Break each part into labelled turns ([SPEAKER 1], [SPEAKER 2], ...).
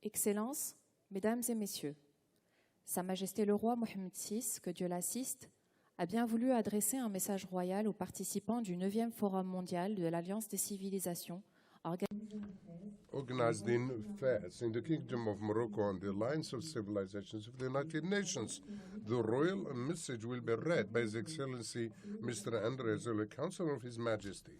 [SPEAKER 1] Excellences, Mesdames et Messieurs, Sa Majesté le Roi Mohammed VI, que Dieu l'assiste, a bien voulu adresser un message royal aux participants du 9e Forum mondial de l'Alliance des civilisations,
[SPEAKER 2] organized in Fez, in the Kingdom of Morocco and the Alliance of Civilizations of the United Nations. The royal message will be read by His Excellency Mr. Andrés, the Counselor of His Majesty.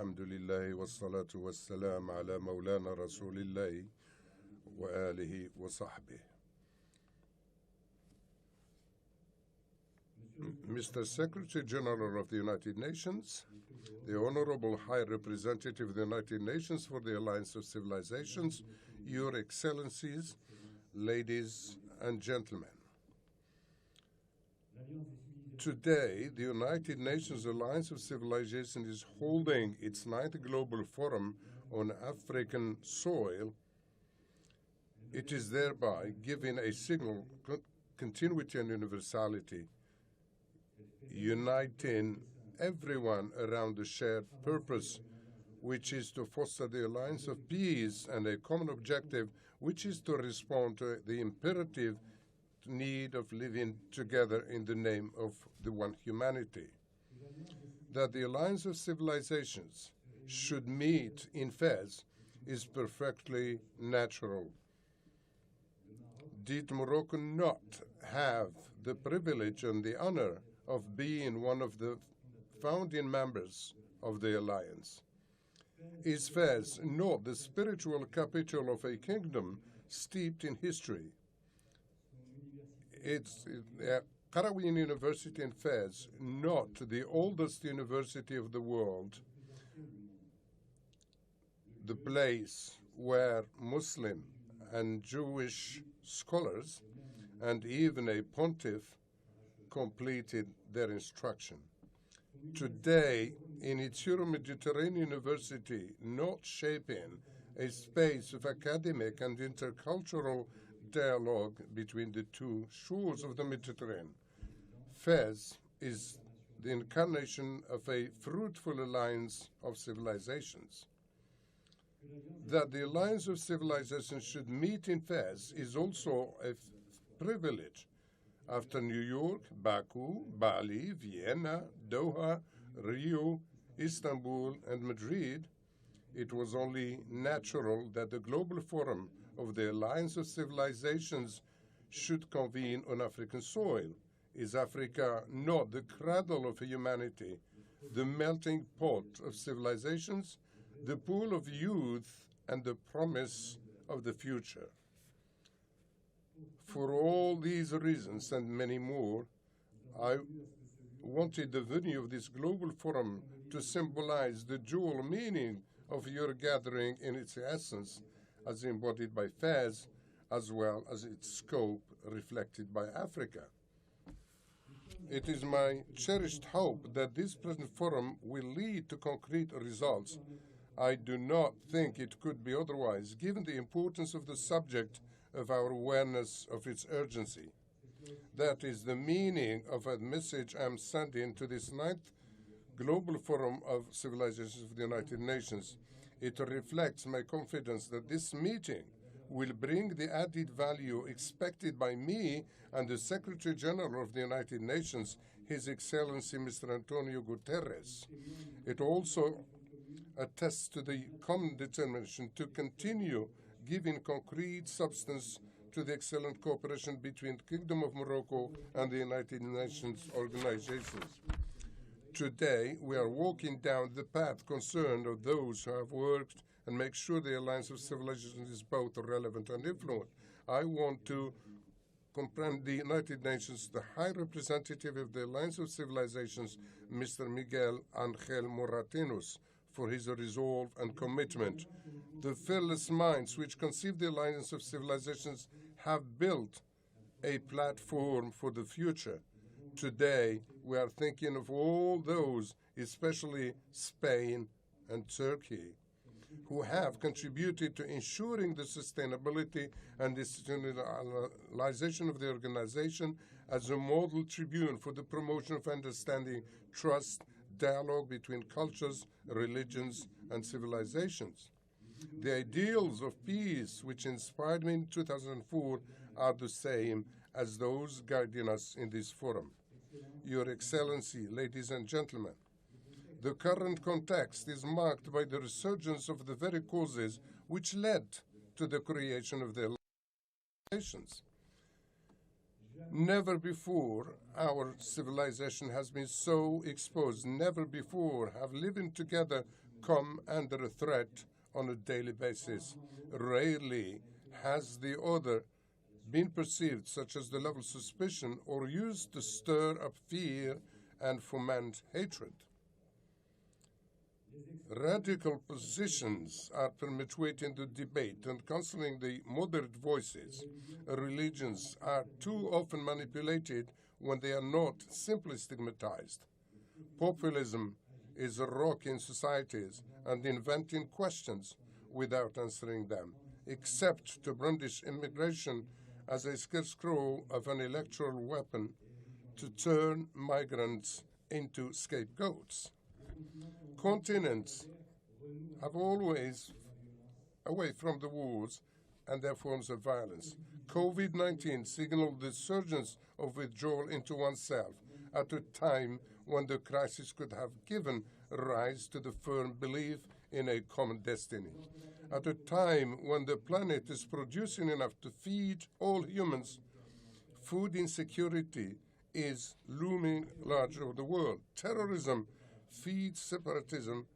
[SPEAKER 2] الحمد لله والصلاة والسلام على مولانا رسول الله وآله وصحبه. Mr. Secretary General of the United Nations, the Honorable High Representative of the United Nations for the Alliance of Civilizations, Your Excellencies, ladies and gentlemen. Today, the United Nations Alliance of Civilization is holding its 9th Global Forum on African soil. It is thereby giving a signal of continuity and universality, uniting everyone around the shared purpose, which is to foster the alliance of peace, and a common objective, which is to respond to the imperative need of living together in the name of the one humanity. That the Alliance of Civilizations should meet in Fez is perfectly natural. Did Morocco not have the privilege and the honor of being one of the founding members of the Alliance? Is Fez not the spiritual capital of a kingdom steeped in history? It's Qarawiyyin University in Fez, not the oldest university of the world, the place where Muslim and Jewish scholars and even a pontiff completed their instruction. Today, in its Euro-Mediterranean University, not shaping a space of academic and intercultural dialogue between the two shores of the Mediterranean, Fez is the incarnation of a fruitful alliance of civilizations. That the alliance of civilizations should meet in Fez is also a privilege. After New York, Baku, Bali, Vienna, Doha, Rio, Istanbul, and Madrid, it was only natural that the Global Forum of the Alliance of Civilizations should convene on African soil. Is Africa not the cradle of humanity, the melting pot of civilizations, the pool of youth, and the promise of the future? For all these reasons and many more, I wanted the venue of this global forum to symbolize the dual meaning of your gathering in its essence, as embodied by Fez, as well as its scope reflected by Africa. It is my cherished hope that this present forum will lead to concrete results. I do not think it could be otherwise, given the importance of the subject of our awareness of its urgency. That is the meaning of a message I'm sending to this 9th Global Forum of Civilizations of the United Nations. It reflects my confidence that this meeting will bring the added value expected by me and the Secretary General of the United Nations, His Excellency Mr. António Guterres. It also attests to the common determination to continue giving concrete substance to the excellent cooperation between the Kingdom of Morocco and the United Nations organizations. Today, we are walking down the path concerned of those who have worked and make sure the Alliance of Civilizations is both relevant and influent. I want to comprehend the United Nations, the High Representative of the Alliance of Civilizations, Mr. Miguel Ángel Moratinos, for his resolve and commitment. The fearless minds which conceived the Alliance of Civilizations have built a platform for the future. Today, we are thinking of all those, especially Spain and Turkey, who have contributed to ensuring the sustainability and institutionalization of the organization as a model tribune for the promotion of understanding, trust, dialogue between cultures, religions, and civilizations. The ideals of peace which inspired me in 2004 are the same as those guiding us in this forum. Your Excellency, ladies and gentlemen, the current context is marked by the resurgence of the very causes which led to the creation of the nations. Never before our civilization has been so exposed. Never before have living together come under a threat on a daily basis. Rarely has the other been perceived such as the level of suspicion or used to stir up fear and foment hatred. Radical positions are perpetuating the debate and cancelling the moderate voices. Religions are too often manipulated when they are not simply stigmatized. Populism is a rock in societies and inventing questions without answering them, except to brandish immigration as a scarecrow of an electoral weapon to turn migrants into scapegoats. Continents have always away from the wars and their forms of violence. COVID-19 signaled the surgence of withdrawal into oneself at a time when the crisis could have given rise to the firm belief in a common destiny. At a time when the planet is producing enough to feed all humans, food insecurity is looming large over the world. Terrorism feeds separatism,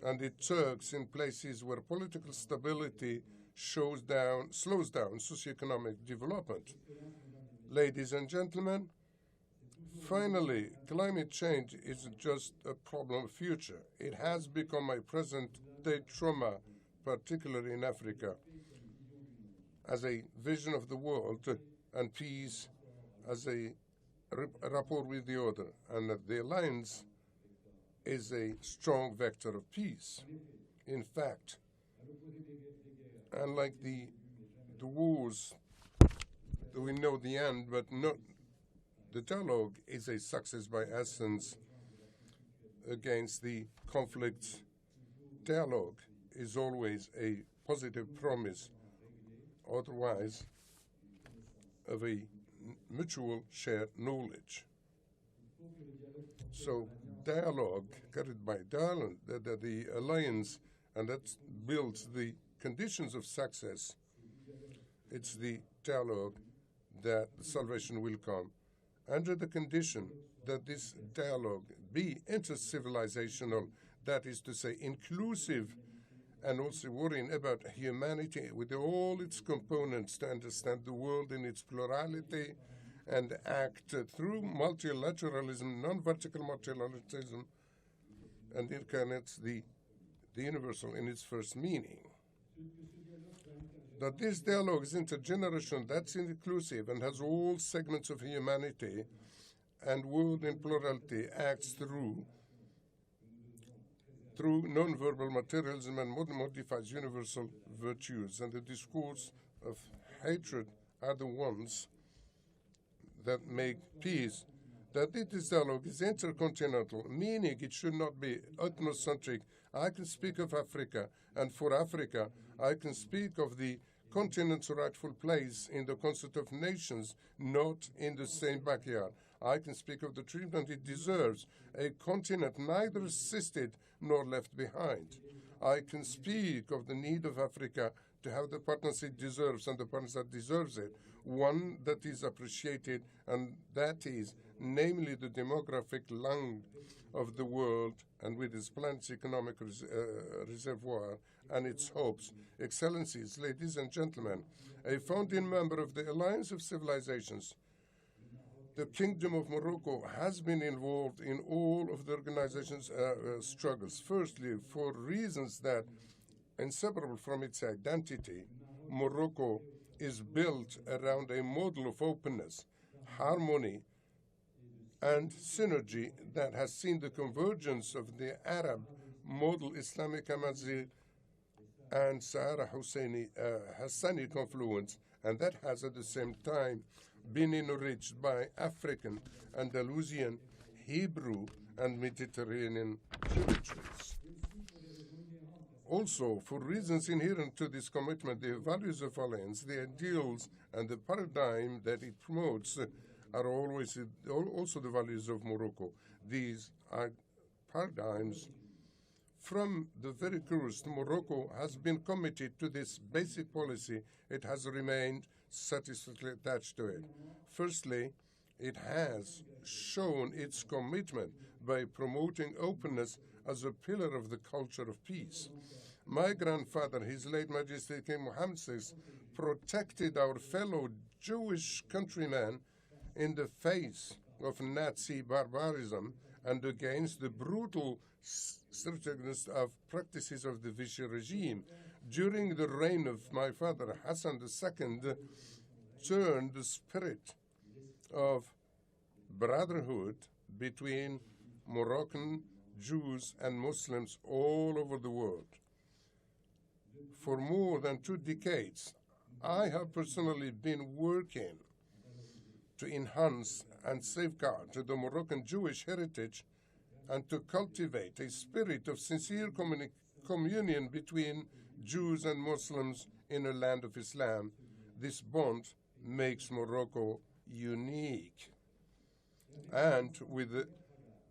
[SPEAKER 2] and it lurks in places where political stability slows down socioeconomic development. Ladies and gentlemen, finally, climate change isn't just a problem of the future. It has become a present-day trauma, particularly in Africa, as a vision of the world and peace as a rapport with the other, and that the alliance is a strong vector of peace. In fact, unlike the wars, we know the end, but not the dialogue is a success by essence against the conflicts. Dialogue is always a positive promise, otherwise of a mutual shared knowledge. So dialogue, carried by dialogue, the alliance, and that builds the conditions of success. It's the dialogue that the salvation will come, under the condition that this dialogue be inter-civilizational, that is to say, inclusive, and also worrying about humanity with all its components to understand the world in its plurality and act through multilateralism, non-vertical multilateralism, and incarnates the universal in its first meaning. That this dialogue is intergenerational, that's inclusive, and has all segments of humanity, and world in plurality acts through non-verbal materialism and modifies universal virtues. And the discourse of hatred are the ones that make peace. That this dialogue is intercontinental, meaning it should not be ethnocentric. I can speak of Africa, and for Africa, I can speak of the continent's rightful place in the concert of nations, not in the same backyard. I can speak of the treatment it deserves, a continent neither assisted nor left behind. I can speak of the need of Africa to have the partners it deserves and the partners that deserves it, one that is appreciated, and that is namely the demographic lung of the world, and with its planet's economic reservoir and its hopes. Excellencies, ladies and gentlemen, a founding member of the Alliance of Civilizations, the Kingdom of Morocco has been involved in all of the organization's struggles. Firstly, for reasons that inseparable from its identity, Morocco is built around a model of openness, harmony, and synergy that has seen the convergence of the Arab model Islamic Amazigh and Sahara Hassani confluence, and that has at the same time been enriched by African, Andalusian, Hebrew, and Mediterranean territories. Also, for reasons inherent to this commitment, the values of Alliance, the ideals, and the paradigm that it promotes are always also the values of Morocco. These are paradigms. From the very first, Morocco has been committed to this basic policy. It has remained satisfactorily attached to it. Firstly, it has shown its commitment by promoting openness as a pillar of the culture of peace. My grandfather, His late Majesty King Mohammed VI, protected our fellow Jewish countrymen in the face of Nazi barbarism and against the brutal strictness of practices of the Vichy regime. During the reign of my father, Hassan II, turned the spirit of brotherhood between Moroccan Jews and Muslims all over the world. For more than 2 decades, I have personally been working to enhance and safeguard the Moroccan Jewish heritage and to cultivate a spirit of sincere communion between Jews and Muslims in a land of Islam. This bond makes Morocco unique. And with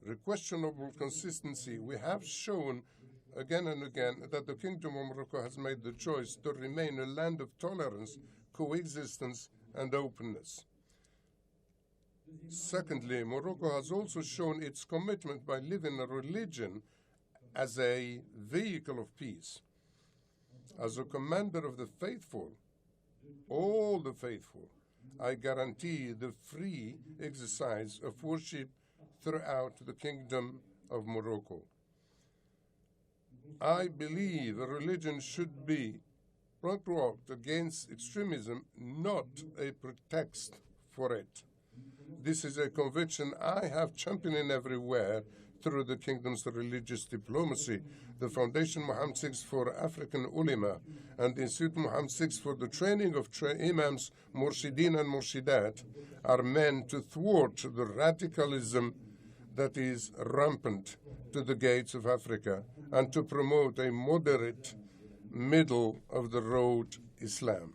[SPEAKER 2] unquestionable consistency, we have shown again and again that the Kingdom of Morocco has made the choice to remain a land of tolerance, coexistence, and openness. Secondly, Morocco has also shown its commitment by living a religion as a vehicle of peace. As a commander of the faithful, all the faithful, I guarantee the free exercise of worship throughout the Kingdom of Morocco. I believe a religion should be prompt against extremism, not a pretext for it. This is a conviction I have championed everywhere through the Kingdom's religious diplomacy. The Foundation Mohammed VI for African Ulema and the Institute Mohammed VI for the training of imams, murshideen and murshidat are meant to thwart the radicalism that is rampant to the gates of Africa and to promote a moderate, middle-of-the-road Islam.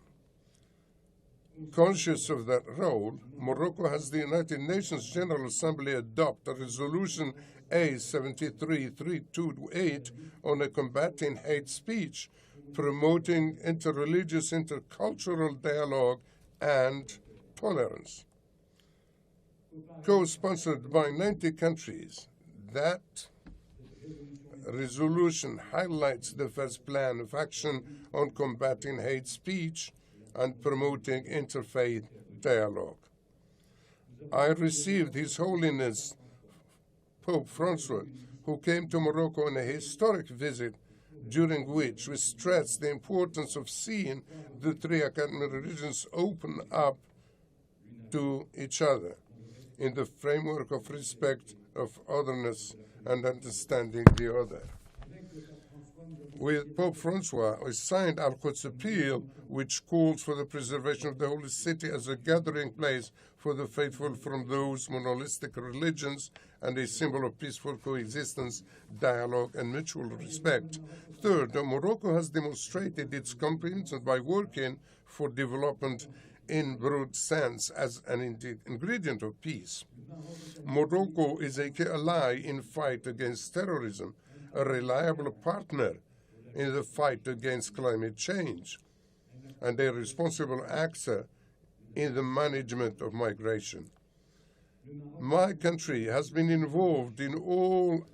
[SPEAKER 2] Conscious of that role, Morocco has the United Nations General Assembly adopt a resolution A733228 on a combating hate speech, promoting interreligious, intercultural dialogue and tolerance. Co-sponsored by 90 countries, that resolution highlights the first plan of action on combating hate speech and promoting interfaith dialogue. I received His Holiness Pope Francois, who came to Morocco on a historic visit, during which we stressed the importance of seeing the 3 academic religions open up to each other in the framework of respect, of otherness, and understanding the other. With Pope Francois, we signed Al-Quds Appeal, which calls for the preservation of the Holy City as a gathering place for the faithful from those monolithic religions and a symbol of peaceful coexistence, dialogue, and mutual respect. Third, Morocco has demonstrated its comprehension by working for development in broad sense as an ingredient of peace. Morocco is a key ally in fight against terrorism, a reliable partner in the fight against climate change, and a responsible actor in the management of migration. My country has been involved in all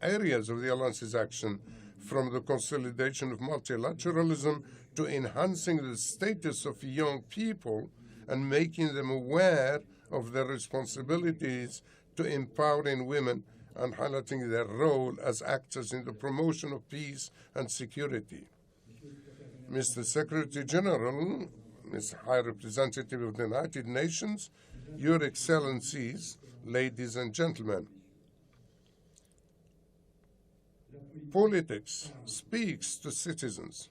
[SPEAKER 2] areas of the Alliance's action, from the consolidation of multilateralism to enhancing the status of young people and making them aware of their responsibilities, to empowering women and highlighting their role as actors in the promotion of peace and security. Mr. Secretary General, Ms. High Representative of the United Nations, Your Excellencies, ladies and gentlemen. Politics speaks to citizens.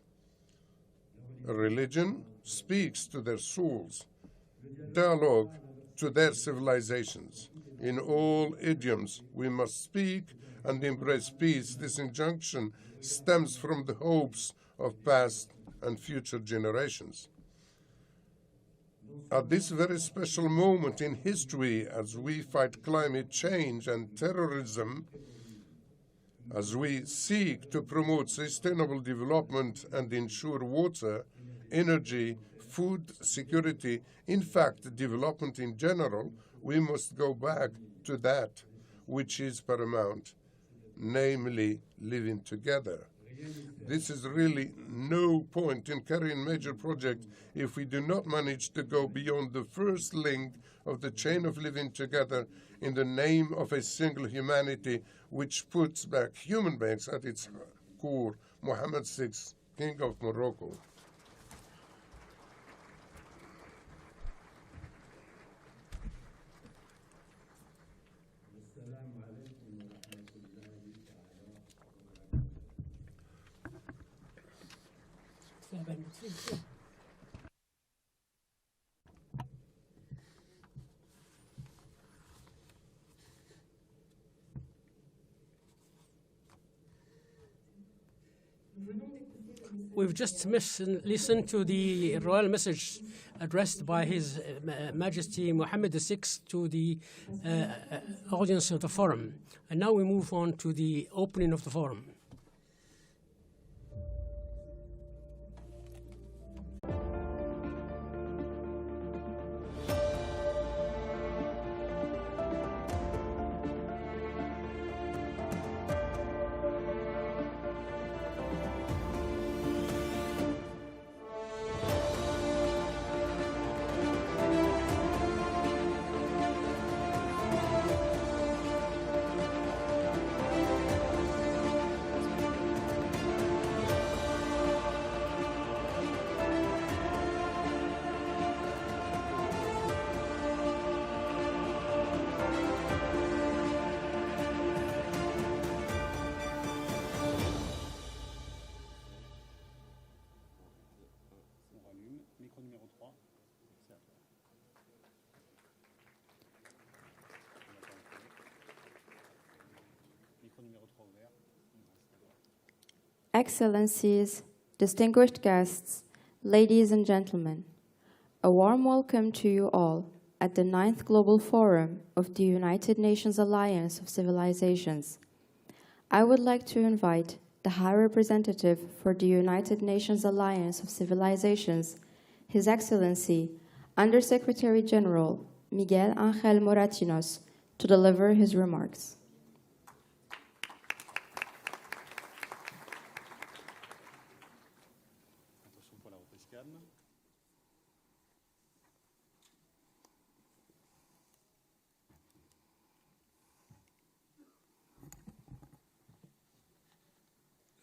[SPEAKER 2] Religion speaks to their souls. Dialogue to their civilizations. In all idioms, we must speak and embrace peace. This injunction stems from the hopes of past and future generations. At this very special moment in history, as we fight climate change and terrorism, as we seek to promote sustainable development and ensure water, energy, food security, in fact, development in general, we must go back to that which is paramount, namely living together. This is really no point in carrying major projects if we do not manage to go beyond the first link of the chain of living together in the name of a single humanity, which puts back human beings at its core. Mohammed VI, King of Morocco.
[SPEAKER 3] We've just listened to the royal message addressed by His Majesty Mohammed VI to the audience of the forum. And now we move on to the opening of the forum.
[SPEAKER 4] Excellencies, distinguished guests, ladies and gentlemen, a warm welcome to you all at the 9th Global Forum of the United Nations Alliance of Civilizations. I would like to invite the High Representative for the United Nations Alliance of Civilizations, His Excellency, Under-Secretary General Miguel Ángel Moratinos, to deliver his remarks.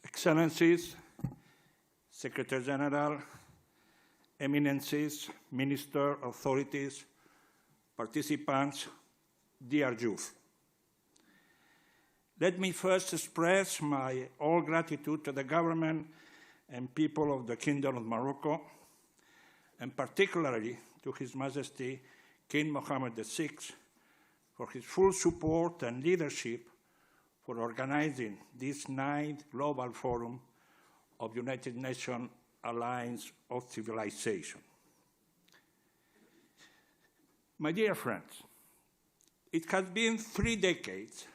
[SPEAKER 5] Excellencies, Secretary General, Eminencies, Minister, authorities, participants, dear youth. Let me first express my all gratitude to the government and people of the Kingdom of Morocco, and particularly to His Majesty King Mohammed VI for his full support and leadership for organizing this 9th Global Forum of United Nations Alliance of Civilization. My dear friends, it has been 3 decades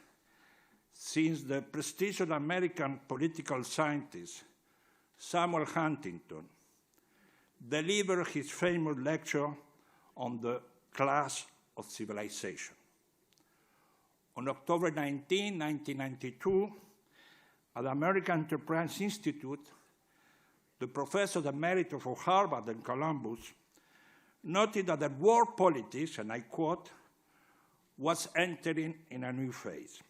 [SPEAKER 5] since the prestigious American political scientist Samuel Huntington delivered his famous lecture on the class of civilization. On October 19, 1992, at the American Enterprise Institute, the professor emeritus of Harvard and Columbus noted that the world politics, and I quote, was entering in a new phase,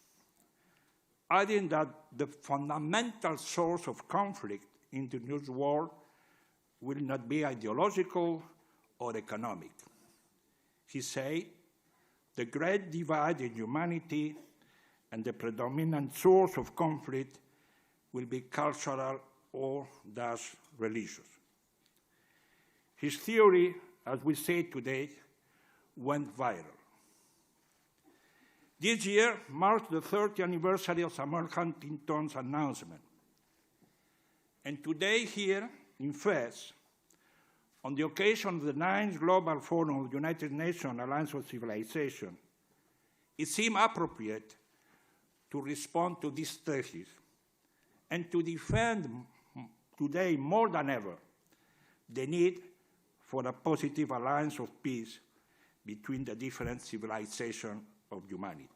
[SPEAKER 5] adding that the fundamental source of conflict in the new world will not be ideological or economic. He said, the great divide in humanity and the predominant source of conflict will be cultural or thus religious. His theory, as we say today, went viral. This year marks the 30th anniversary of Samuel Huntington's announcement. And today here in Fez, on the occasion of the 9th Global Forum of the United Nations Alliance of Civilization, it seemed appropriate to respond to this thesis and to defend today more than ever the need for a positive alliance of peace between the different civilizations of humanity.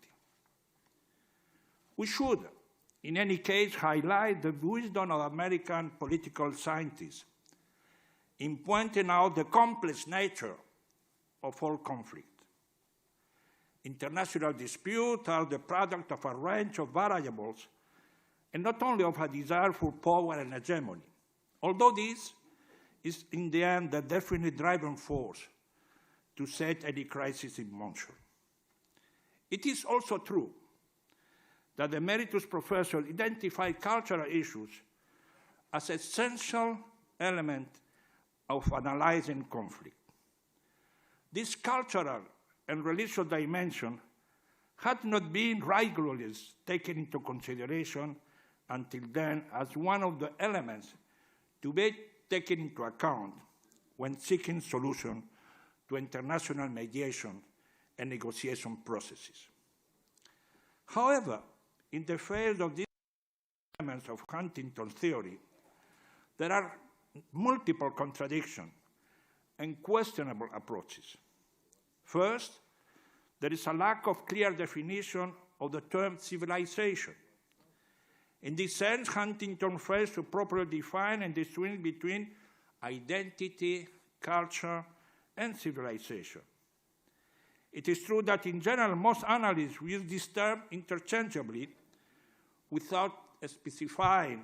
[SPEAKER 5] We should, in any case, highlight the wisdom of American political scientists in pointing out the complex nature of all conflict. International disputes are the product of a range of variables and not only of a desire for power and hegemony, although this is in the end the definite driving force to set any crisis in motion. It is also true that the emeritus professor identified cultural issues as an essential element of analyzing conflict. This cultural and religious dimension had not been regularly taken into consideration until then as one of the elements to be taken into account when seeking solutions to international mediation and negotiation processes. However, in the face of these elements of Huntington's theory, there are multiple contradictions and questionable approaches. First, there is a lack of clear definition of the term civilization. In this sense, Huntington fails to properly define and distinguish between identity, culture, and civilization. It is true that in general, most analysts use this term interchangeably without specifying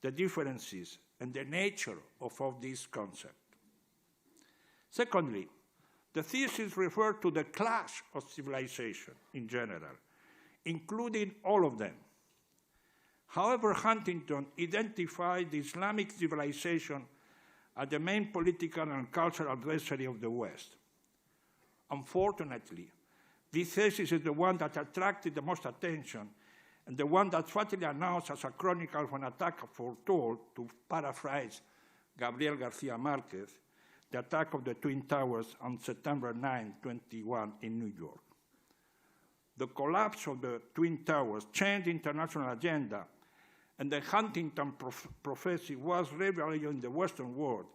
[SPEAKER 5] the differences and the nature of this concept. Secondly, the thesis refers to the clash of civilization in general, including all of them. However, Huntington identified the Islamic civilization as the main political and cultural adversary of the West. Unfortunately, this thesis is the one that attracted the most attention and the one that's fatally announced as a chronicle of an attack foretold, to paraphrase Gabriel Garcia Marquez, the attack of the Twin Towers on September 9, 2021 in New York. The collapse of the Twin Towers changed the international agenda, and the Huntington prophecy was revealed in the Western world,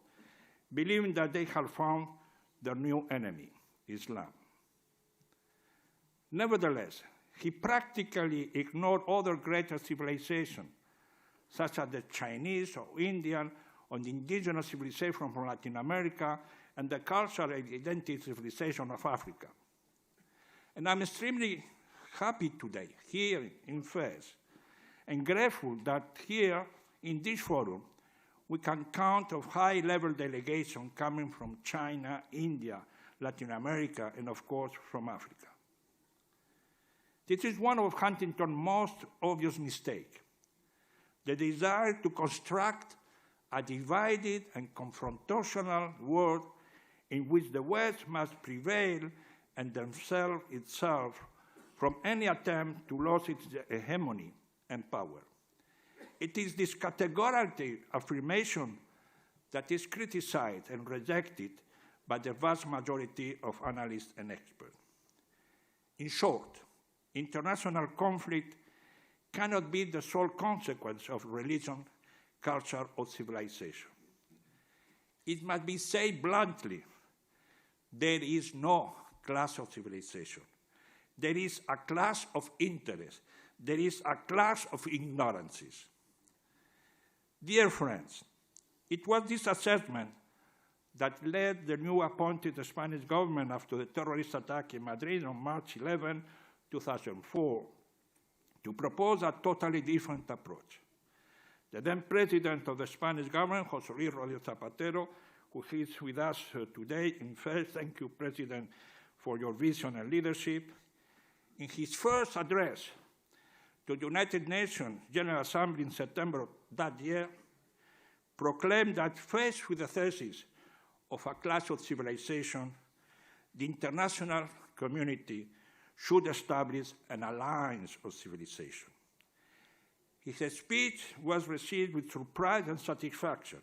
[SPEAKER 5] believing that they had found their new enemy, Islam. Nevertheless, he practically ignored other greater civilizations, such as the Chinese or Indian or the indigenous civilization from Latin America and the cultural identity civilization of Africa. And I'm extremely happy today, here in Fez, and grateful that here in this forum, we can count on high-level delegations coming from China, India, Latin America, and of course, from Africa. This is one of Huntington's most obvious mistakes, the desire to construct a divided and confrontational world in which the West must prevail and themselves itself from any attempt to lose its hegemony and power. It is this categorical affirmation that is criticized and rejected by the vast majority of analysts and experts. In short, international conflict cannot be the sole consequence of religion, culture, or civilization. It must be said bluntly, there is no class of civilization. There is a class of interest. There is a class of ignorances. Dear friends, it was this assessment that led the new appointed Spanish government after the terrorist attack in Madrid on March 11, 2004, to propose a totally different approach. The then president of the Spanish government, José Luis Rodríguez Zapatero, who is with us today. First, thank you, President, for your vision and leadership. In his first address to the United Nations General Assembly in September of that year, proclaimed that faced with the thesis of a clash of civilization, the international community should establish an alliance of civilization. His speech was received with surprise and satisfaction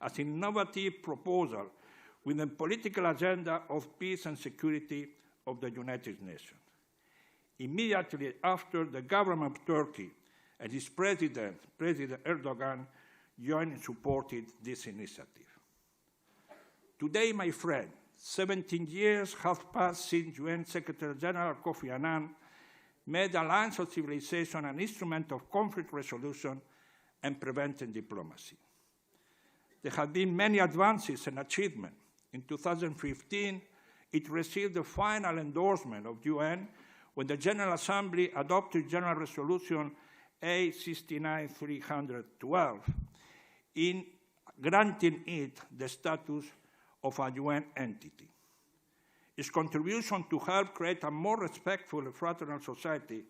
[SPEAKER 5] as an innovative proposal with the political agenda of peace and security of the United Nations. Immediately after, the government of Turkey and its President Erdogan, joined and supported this initiative. Today, my friend, 17 years have passed since UN Secretary General Kofi Annan made the alliance of civilization an instrument of conflict resolution and preventing diplomacy. There have been many advances and achievements. In 2015, it received the final endorsement of UN when the General Assembly adopted General Resolution A69312 in granting it the status of a UN entity. Its contribution to help create a more respectful and fraternal society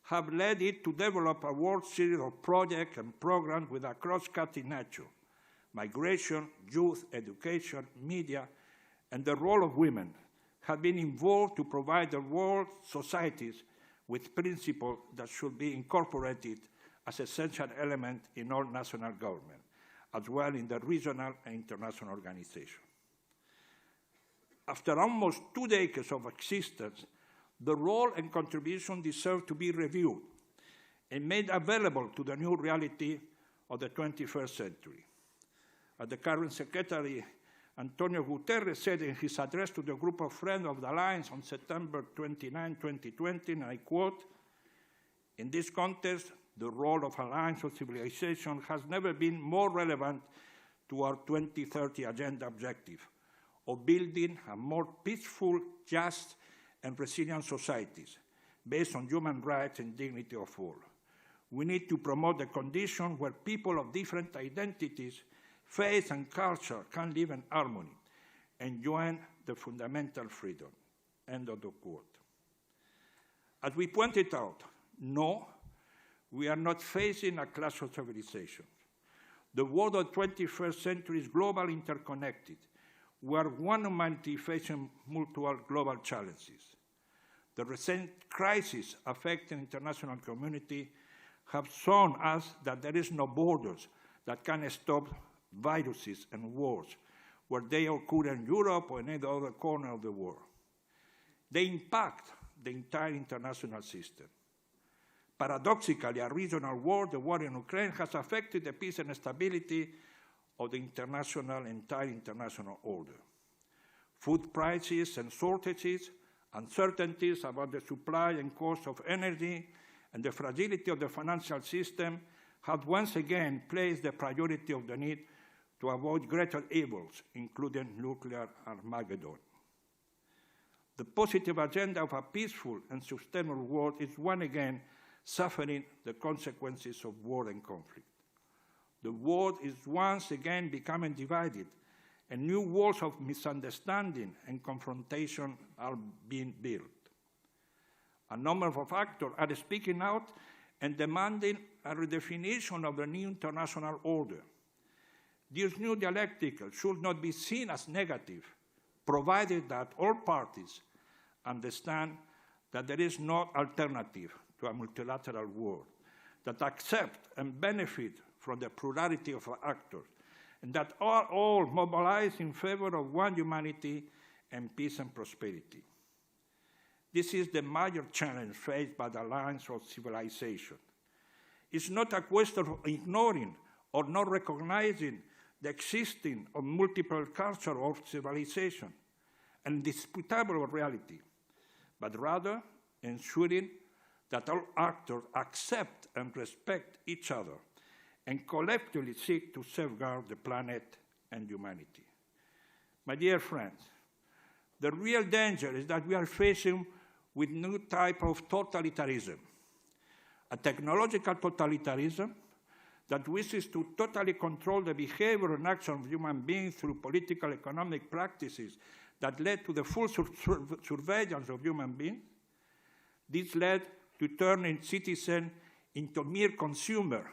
[SPEAKER 5] have led it to develop a world series of projects and programs with a cross-cutting nature: migration, youth, education, media, and the role of women have been involved to provide the world societies with principles that should be incorporated as essential elements in all national government, as well in the regional and international organizations. After almost 2 decades of existence, the role and contribution deserve to be reviewed and made available to the new reality of the 21st century. As the current Secretary, António Guterres, said in his address to the Group of Friends of the Alliance on September 29, 2020, and I quote, "In this context, the role of Alliance of Civilization has never been more relevant to our 2030 Agenda objective of building a more peaceful, just, and resilient societies based on human rights and dignity of all. We need to promote the condition where people of different identities, faith, and culture can live in harmony, enjoying the fundamental freedom." End of the quote. As we pointed out, no, we are not facing a clash of civilizations. The world of the 21st century is globally interconnected. We are one humanity facing multiple global challenges. The recent crises affecting the international community have shown us that there is no borders that can stop viruses and wars, where they occur in Europe or in any other corner of the world. They impact the entire international system. Paradoxically, a regional war, the war in Ukraine, has affected the peace and stability of the entire international order. Food prices and shortages, uncertainties about the supply and cost of energy, and the fragility of the financial system have once again placed the priority of the need to avoid greater evils, including nuclear Armageddon. The positive agenda of a peaceful and sustainable world is once again suffering the consequences of war and conflict. The world is once again becoming divided, and new walls of misunderstanding and confrontation are being built. A number of actors are speaking out and demanding a redefinition of the new international order. This new dialectic should not be seen as negative, provided that all parties understand that there is no alternative to a multilateral world, that accept and benefit from the plurality of actors, and that are all mobilized in favor of one humanity and peace and prosperity. This is the major challenge faced by the Alliance of Civilization. It's not a question of ignoring or not recognizing the existing of multiple cultures of civilization, an indisputable reality, but rather ensuring that all actors accept and respect each other and collectively seek to safeguard the planet and humanity. My dear friends, the real danger is that we are facing with new type of totalitarianism, a technological totalitarianism that wishes to totally control the behavior and action of human beings through political economic practices that led to the full surveillance of human beings. This led to turning citizens into mere consumers,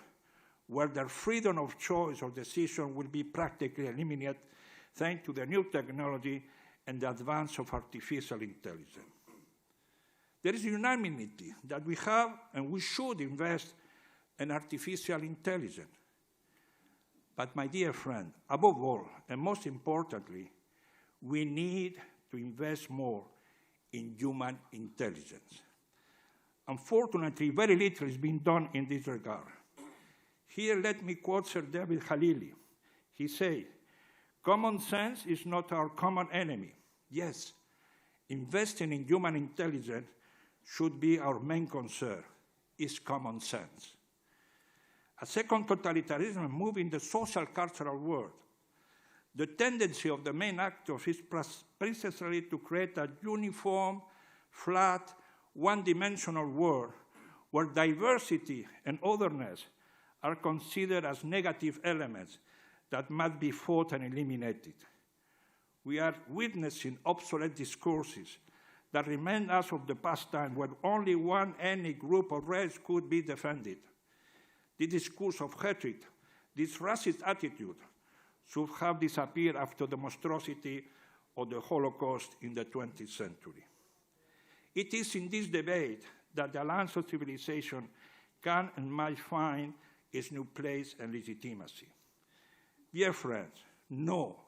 [SPEAKER 5] where their freedom of choice or decision will be practically eliminated thanks to the new technology and the advance of artificial intelligence. There is unanimity that we have and we should invest in artificial intelligence. But my dear friend, above all, and most importantly, we need to invest more in human intelligence. Unfortunately, very little is being done in this regard. Here, let me quote Sir David Khalili. He said, "Common sense is not our common enemy. Yes, investing in human intelligence should be our main concern, is common sense." A second totalitarianism moved in the social cultural world. The tendency of the main actors is precisely to create a uniform, flat, one-dimensional world where diversity and otherness are considered as negative elements that must be fought and eliminated. We are witnessing obsolete discourses that remind us of the past time when only one ethnic group or race could be defended. The discourse of hatred, this racist attitude, should have disappeared after the monstrosity of the Holocaust in the 20th century. It is in this debate that the alliance of civilization can and might find its new place and legitimacy. Dear friends, no,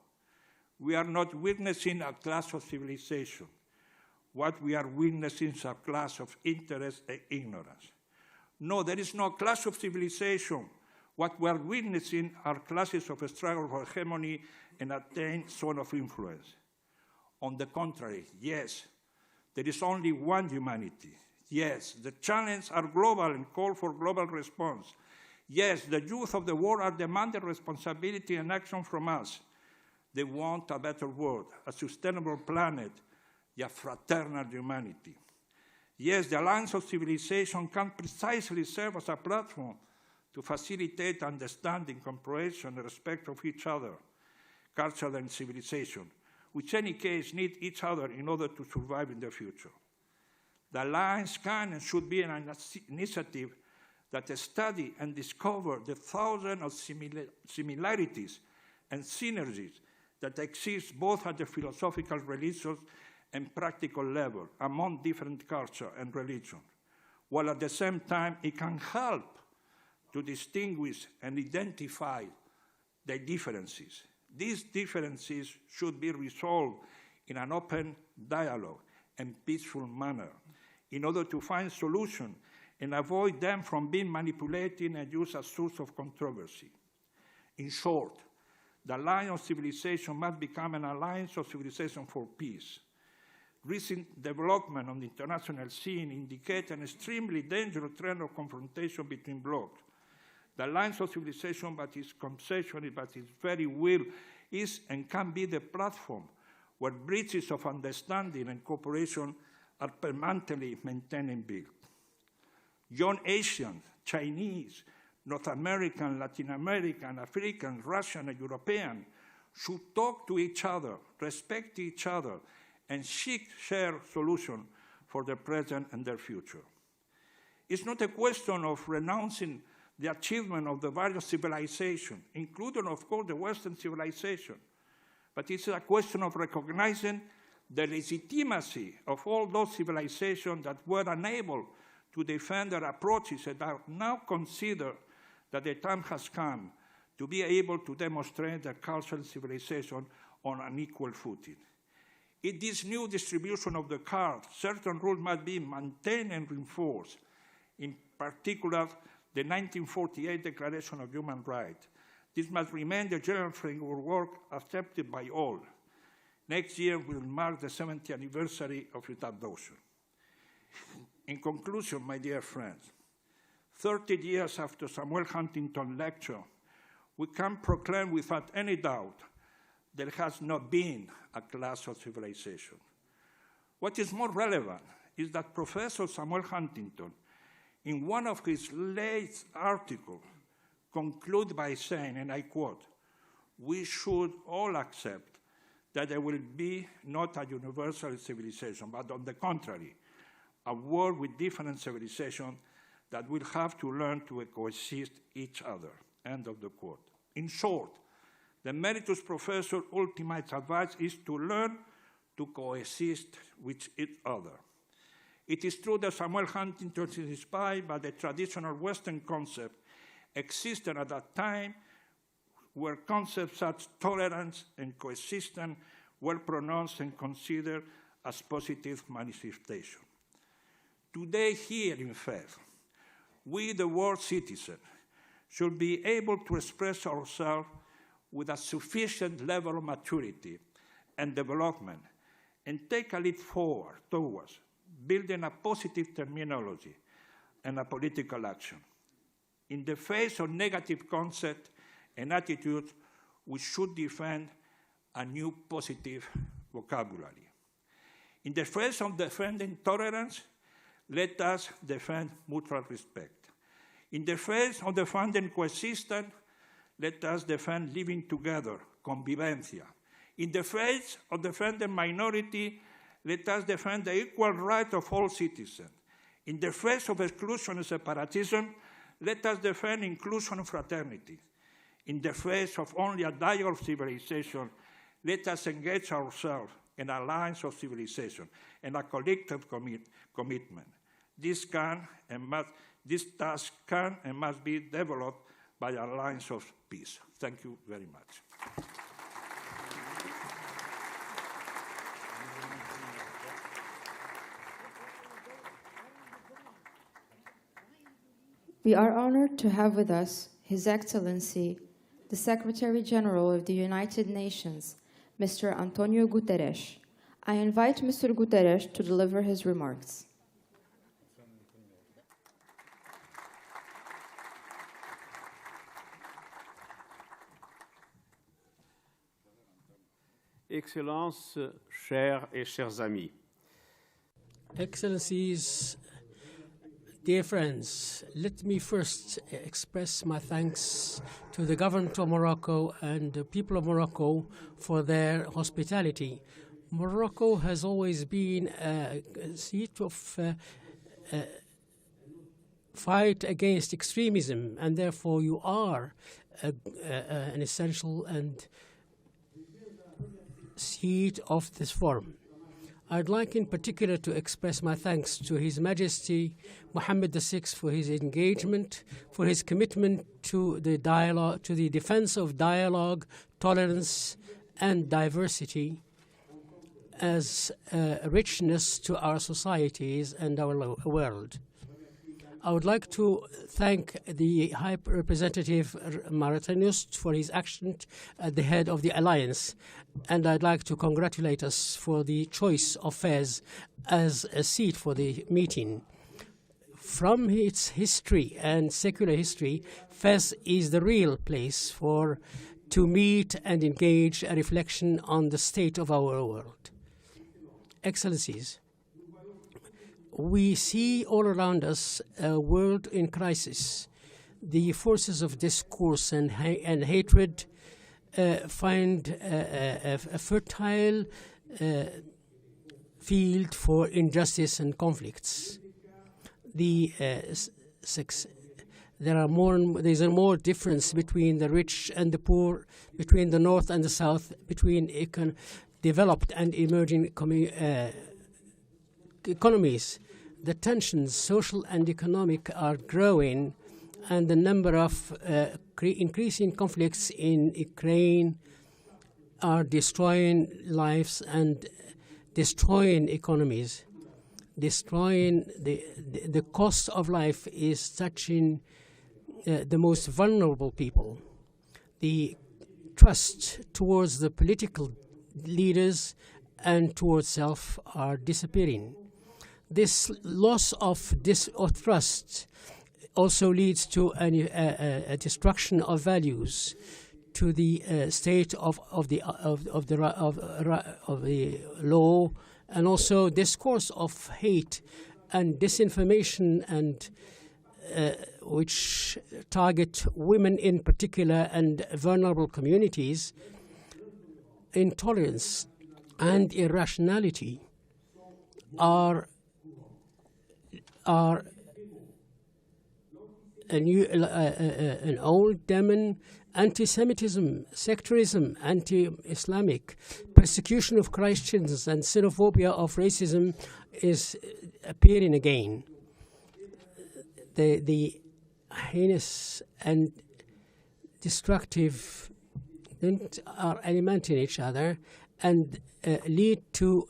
[SPEAKER 5] we are not witnessing a clash of civilization. What we are witnessing is a clash of interest and ignorance. No, there is no clash of civilization. What we are witnessing are clashes of a struggle for hegemony and attained zone of influence. On the contrary, yes, there is only one humanity. Yes, the challenges are global and call for global response. Yes, the youth of the world are demanding responsibility and action from us. They want a better world, a sustainable planet, a fraternal humanity. Yes, the alliance of civilization can precisely serve as a platform to facilitate understanding, comprehension, and respect of each other, culture and civilization, which in any case need each other in order to survive in the future. The alliance can and should be an initiative that study and discover the thousands of similarities and synergies that exist both at the philosophical, religious, and practical level among different cultures and religions, while at the same time it can help to distinguish and identify the differences. These differences should be resolved in an open dialogue and peaceful manner in order to find solutions and avoid them from being manipulated and used as source of controversy. In short, the alliance of civilization must become an alliance of civilization for peace. Recent development on the international scene indicate an extremely dangerous trend of confrontation between blocs. The alliance of civilization, by its conception, by its very will, is and can be the platform where bridges of understanding and cooperation are permanently maintained and built. Young Asians, Chinese, North American, Latin American, African, Russian, and European should talk to each other, respect each other, and seek shared solutions for their present and their future. It's not a question of renouncing the achievement of the various civilizations, including, of course, the Western civilization, but it's a question of recognizing the legitimacy of all those civilizations that were unable to defend their approaches and are now considered that the time has come to be able to demonstrate their cultural civilization on an equal footing. In this new distribution of the cards, certain rules must be maintained and reinforced, in particular, the 1948 Declaration of Human Rights. This must remain the general framework accepted by all. Next year will mark the 70th anniversary of its adoption. In conclusion, my dear friends, 30 years after Samuel Huntington's lecture, we can proclaim without any doubt there has not been a clash of civilization. What is more relevant is that Professor Samuel Huntington, in one of his late articles, conclude by saying, and I quote, "We should all accept that there will be not a universal civilization, but on the contrary, a world with different civilizations that will have to learn to coexist each other." End of the quote. In short, the emeritus professor's ultimate advice is to learn to coexist with each other. It is true that Samuel Huntington is inspired by the traditional Western concept existed at that time, where concepts such as tolerance and coexistence were pronounced and considered as positive manifestation. Today here in Faith, we, the world citizens, should be able to express ourselves with a sufficient level of maturity and development and take a leap forward towards building a positive terminology and a political action. In the face of negative concepts and attitudes, we should defend a new positive vocabulary. In the face of defending tolerance, let us defend mutual respect. In the face of defending coexistence, let us defend living together, convivencia. In the face of defending minority, let us defend the equal right of all citizens. In the face of exclusion and separatism, let us defend inclusion and fraternity. In the face of only a dialogue of civilization, let us engage ourselves in an alliance of civilization and a collective commitment. This task can and must be developed by an alliance of peace. Thank you very much.
[SPEAKER 4] We are honored to have with us His Excellency, the Secretary General of the United Nations, Mr. António Guterres. I invite Mr. Guterres to deliver his remarks.
[SPEAKER 6] Excellences, chers et chers amis.
[SPEAKER 3] Excellencies, dear friends, let me first express my thanks to the government of Morocco and the people of Morocco for their hospitality. Morocco has always been a seat of fight against extremism, and therefore you are an essential and seat of this forum. I'd like in particular to express my thanks to His Majesty Mohammed VI for his engagement, for his commitment to the dialogue, to the defense of dialogue, tolerance, and diversity as a richness to our societies and our world. I would like to thank the High Representative Mauritanius for his action at the head of the alliance, and I'd like to congratulate us for the choice of Fez as a seat for the meeting. From its history and secular history, Fez is the real place to meet and engage a reflection on the state of our world. Excellencies, we see all around us a world in crisis. The forces of discourse and hatred find a fertile field for injustice and conflicts. There's a more difference between the rich and the poor, between the north and the south, between developed and emerging economies. The tensions, social and economic, are growing, and the number of increasing conflicts in Ukraine are destroying lives and destroying economies. Destroying the cost of life is touching the most vulnerable people. The trust towards the political leaders and towards self are disappearing. This loss of trust also leads to a destruction of values, to the state of the law, and also discourse of hate and disinformation and which target women in particular and vulnerable communities, intolerance and irrationality are an old demon. Anti-Semitism, sectarism, anti-Islamic, persecution of Christians and xenophobia of racism is appearing again. The heinous and destructive are alimenting each other and lead to,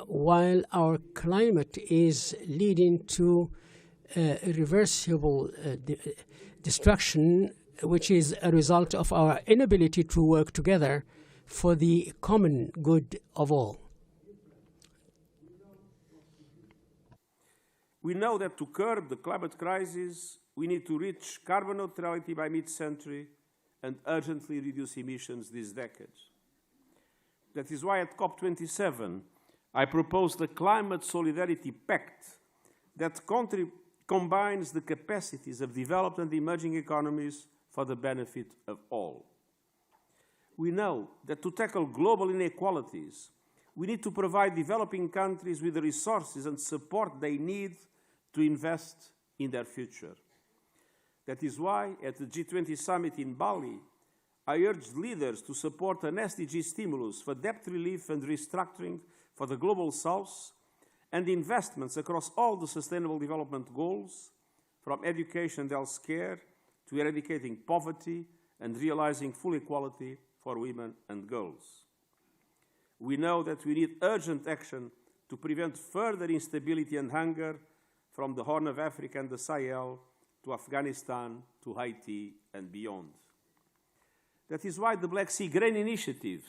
[SPEAKER 3] while our climate is leading to irreversible destruction, which is a result of our inability to work together for the common good of all.
[SPEAKER 6] We know that to curb the climate crisis, we need to reach carbon neutrality by mid-century and urgently reduce emissions this decade. That is why at COP27, I proposed a Climate Solidarity Pact that combines the capacities of developed and emerging economies for the benefit of all. We know that to tackle global inequalities, we need to provide developing countries with the resources and support they need to invest in their future. That is why, at the G20 summit in Bali, I urged leaders to support an SDG stimulus for debt relief and restructuring for the Global South and investments across all the Sustainable Development Goals, from education and health care to eradicating poverty and realizing full equality for women and girls. We know that we need urgent action to prevent further instability and hunger from the Horn of Africa and the Sahel to Afghanistan, to Haiti, and beyond. That is why the Black Sea Grain Initiative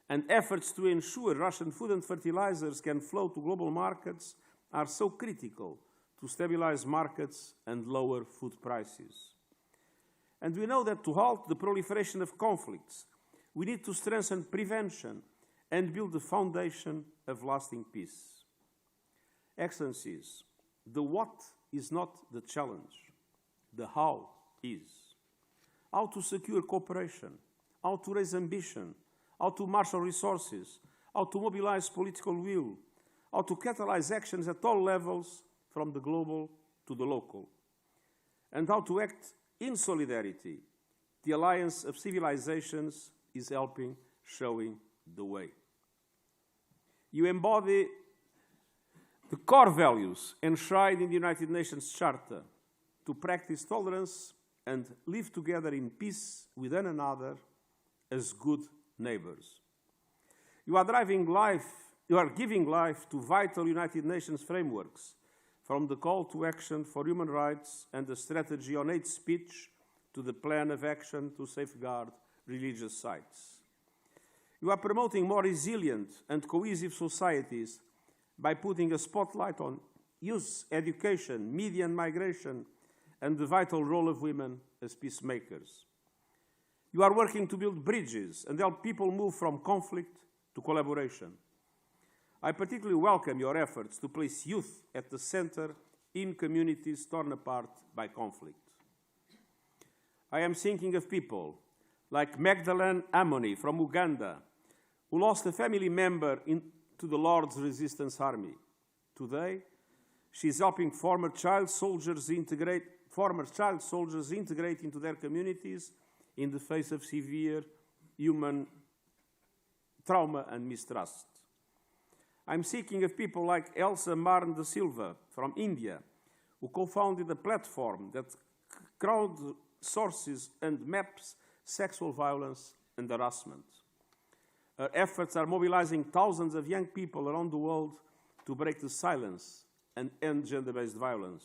[SPEAKER 6] and efforts to ensure Russian food and fertilizers can flow to global markets are so critical to stabilize markets and lower food prices. And we know that to halt the proliferation of conflicts, we need to strengthen prevention and build the foundation of lasting peace. Excellencies, the what is not the challenge, the how is. How to secure cooperation, how to raise ambition, how to marshal resources, how to mobilize political will, how to catalyze actions at all levels, from the global to the local, and how to act in solidarity. The Alliance of Civilizations is helping, showing the way. You embody the core values enshrined in the United Nations Charter to practice tolerance and live together in peace with one another as good neighbors. You are giving life to vital United Nations frameworks, from the call to action for human rights and the strategy on hate speech to the plan of action to safeguard religious sites. You are promoting more resilient and cohesive societies by putting a spotlight on youth, education, media and migration, and the vital role of women as peacemakers. You are working to build bridges and help people move from conflict to collaboration. I particularly welcome your efforts to place youth at the center in communities torn apart by conflict. I am thinking of people like Magdalene Amoni from Uganda, who lost a family member to the Lord's Resistance Army. Today, she is helping former child soldiers integrate into their communities in the face of severe human trauma and mistrust. I'm thinking of people like Elsa Marn da Silva from India, who co-founded a platform that crowdsources and maps sexual violence and harassment. Her efforts are mobilizing thousands of young people around the world to break the silence and end gender-based violence.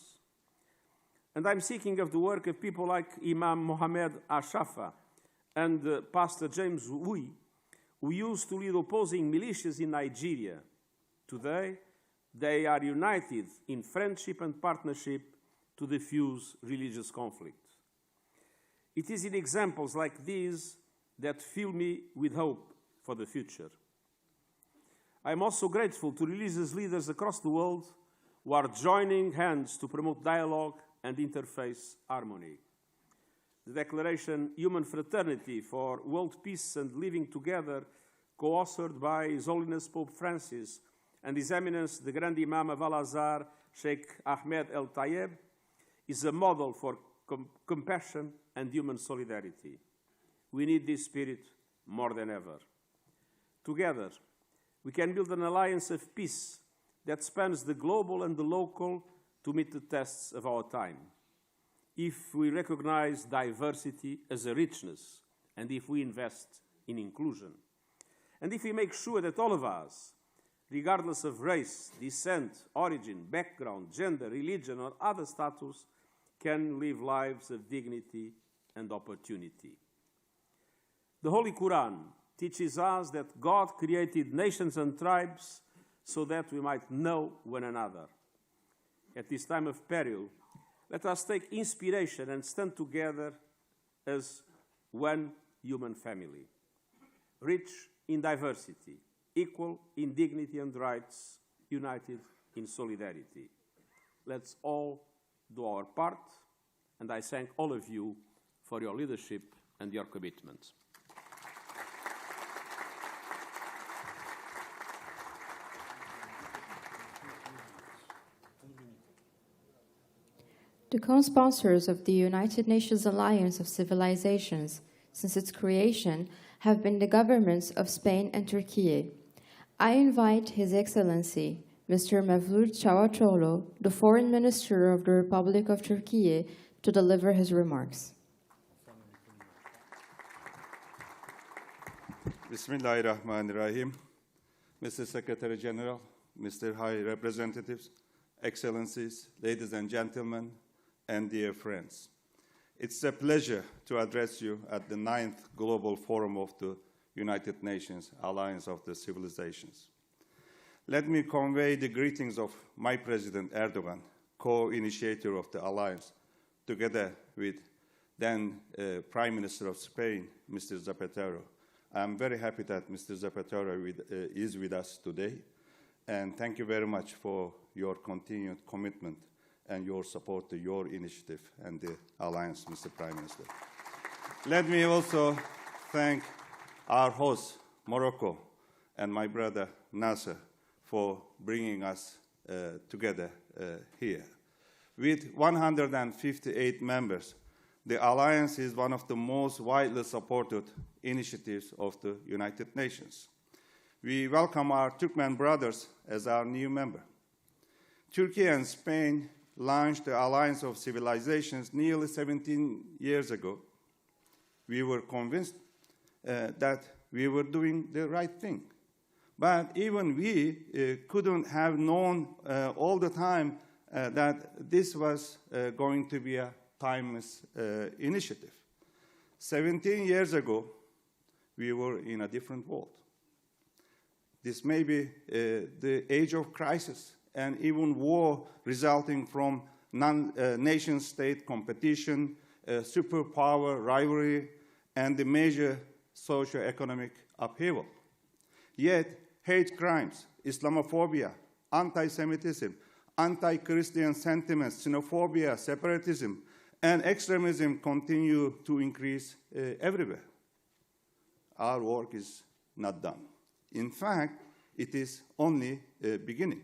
[SPEAKER 6] And I'm thinking of the work of people like Imam Mohamed Ashafa and Pastor James Wui, who used to lead opposing militias in Nigeria. Today, they are united in friendship and partnership to diffuse religious conflict. It is in examples like these that fill me with hope for the future. I am also grateful to religious leaders across the world who are joining hands to promote dialogue and interfaith harmony. The declaration Human Fraternity for World Peace and Living Together, co-authored by His Holiness Pope Francis and His Eminence the Grand Imam of Al-Azhar, Sheikh Ahmed El Tayeb, is a model for compassion and human solidarity. We need this spirit more than ever. Together, we can build an alliance of peace that spans the global and the local to meet the tests of our time. If we recognize diversity as a richness, and if we invest in inclusion, and if we make sure that all of us, regardless of race, descent, origin, background, gender, religion, or other status, can live lives of dignity and opportunity. The Holy Quran teaches us that God created nations and tribes so that we might know one another. At this time of peril, let us take inspiration and stand together as one human family, rich in diversity, equal in dignity and rights, united in solidarity. Let's all do our part, and I thank all of you for your leadership and your commitment.
[SPEAKER 4] The co-sponsors of the United Nations Alliance of Civilizations, since its creation, have been the governments of Spain and Turkey. I invite His Excellency, Mr. Mevlut Çavuşoğlu, the Foreign Minister of the Republic of Turkey, to deliver his remarks.
[SPEAKER 7] Bismillahirrahmanirrahim. Mr. Secretary General, Mr. High Representatives, Excellencies, ladies and gentlemen, and dear friends. It's a pleasure to address you at the 9th Global Forum of the United Nations Alliance of the Civilizations. Let me convey the greetings of my President Erdogan, co-initiator of the alliance, together with then Prime Minister of Spain, Mr. Zapatero. I'm very happy that Mr. Zapatero is with us today, and thank you very much for your continued commitment and your support to your initiative and the alliance, Mr. Prime Minister. Let me also thank our host, Morocco, and my brother, Nasser, for bringing us together here. With 158 members, the alliance is one of the most widely supported initiatives of the United Nations. We welcome our Turkmen brothers as our new member. Turkey and Spain launched the Alliance of Civilizations nearly 17 years ago. We were convinced that we were doing the right thing. But even we couldn't have known all the time that this was going to be a timeless initiative. 17 years ago, we were in a different world. This may be the age of crisis and even war resulting from nation-state competition, superpower rivalry, and the major socio-economic upheaval. Yet, hate crimes, Islamophobia, anti-Semitism, anti-Christian sentiments, xenophobia, separatism, and extremism continue to increase everywhere. Our work is not done. In fact, it is only beginning.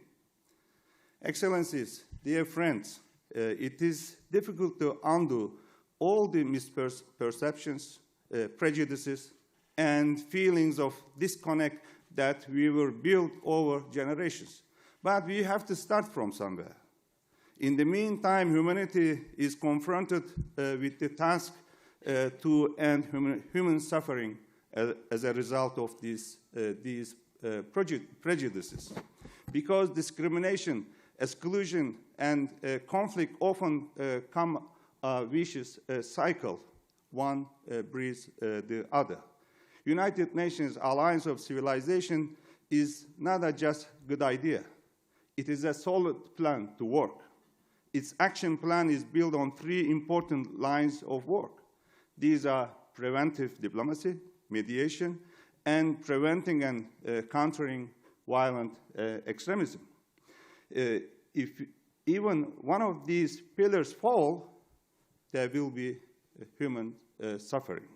[SPEAKER 7] Excellencies, dear friends, it is difficult to undo all the misperceptions, prejudices, and feelings of disconnect that we were built over generations. But we have to start from somewhere. In the meantime, humanity is confronted with the task to end human suffering as a result of these prejudices. Because discrimination, exclusion, and conflict often come a vicious cycle. One breeds the other. United Nations Alliance of Civilization is not a just good idea. It is a solid plan to work. Its action plan is built on 3 important lines of work. These are preventive diplomacy, mediation, and preventing and countering violent extremism. if even one of these pillars fall, there will be human suffering.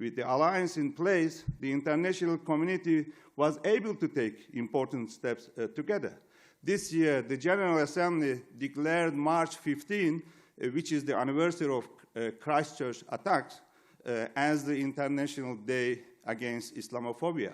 [SPEAKER 7] With the alliance in place, the international community was able to take important steps together. This year, the General Assembly declared March 15, which is the anniversary of Christchurch attacks, as the International Day Against Islamophobia.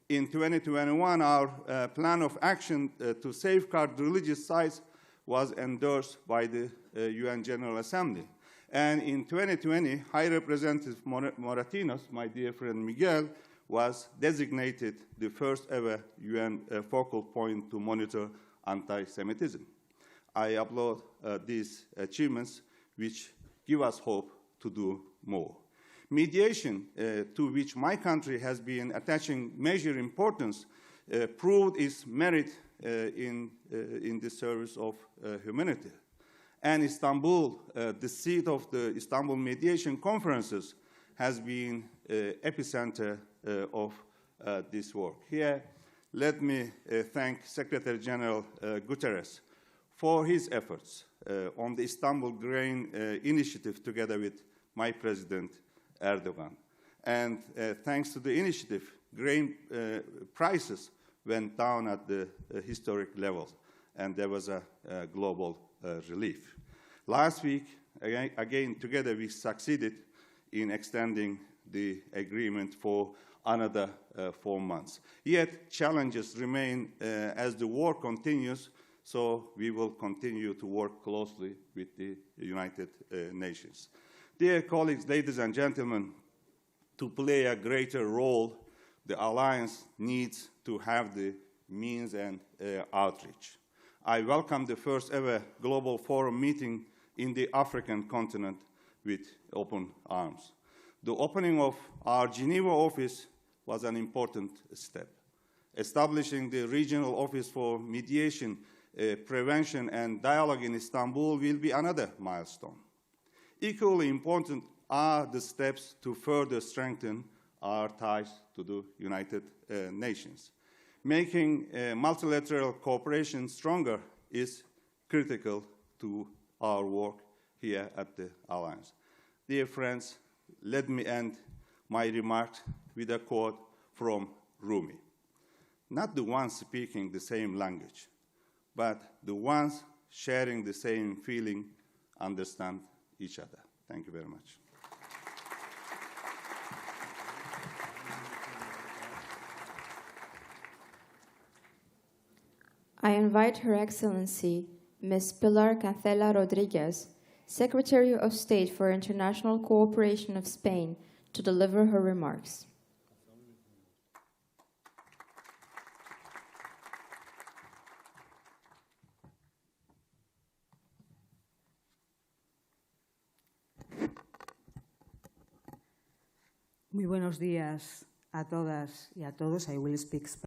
[SPEAKER 7] In 2021, our plan of action to safeguard religious sites was endorsed by the UN General Assembly. And in 2020, High Representative Moratinos, my dear friend Miguel, was designated the first ever UN focal point to monitor anti-Semitism. I applaud these achievements, which give us hope to do more. Mediation, to which my country has been attaching major importance, proved its merit in the service of humanity. And Istanbul, the seat of the Istanbul mediation conferences, has been epicenter of this work. Here, let me thank Secretary General Guterres for his efforts on the Istanbul Grain Initiative together with my President Erdogan. And thanks to the initiative, grain prices went down at the historic levels, and there was a global relief. Last week, again, together we succeeded in extending the agreement for another 4 months. Yet challenges remain as the war continues, so we will continue to work closely with the United Nations. Dear colleagues, ladies and gentlemen, to play a greater role, the Alliance needs to have the means and outreach. I welcome the first ever Global Forum meeting in the African continent with open arms. The opening of our Geneva office was an important step. Establishing the regional office for mediation, prevention, and dialogue in Istanbul will be another milestone. Equally important are the steps to further strengthen our ties to the United Nations. Making multilateral cooperation stronger is critical to our work here at the Alliance. Dear friends, let me end my remarks with a quote from Rumi. Not the ones speaking the same language, but the ones sharing the same feeling understand each other. Thank you very much.
[SPEAKER 4] I invite Her Excellency, Ms. Pilar Cancela Rodriguez, Secretary of State for International Cooperation of Spain, to deliver her remarks.
[SPEAKER 8] Muy buenos días a todas y a todos. I will speak Spanish.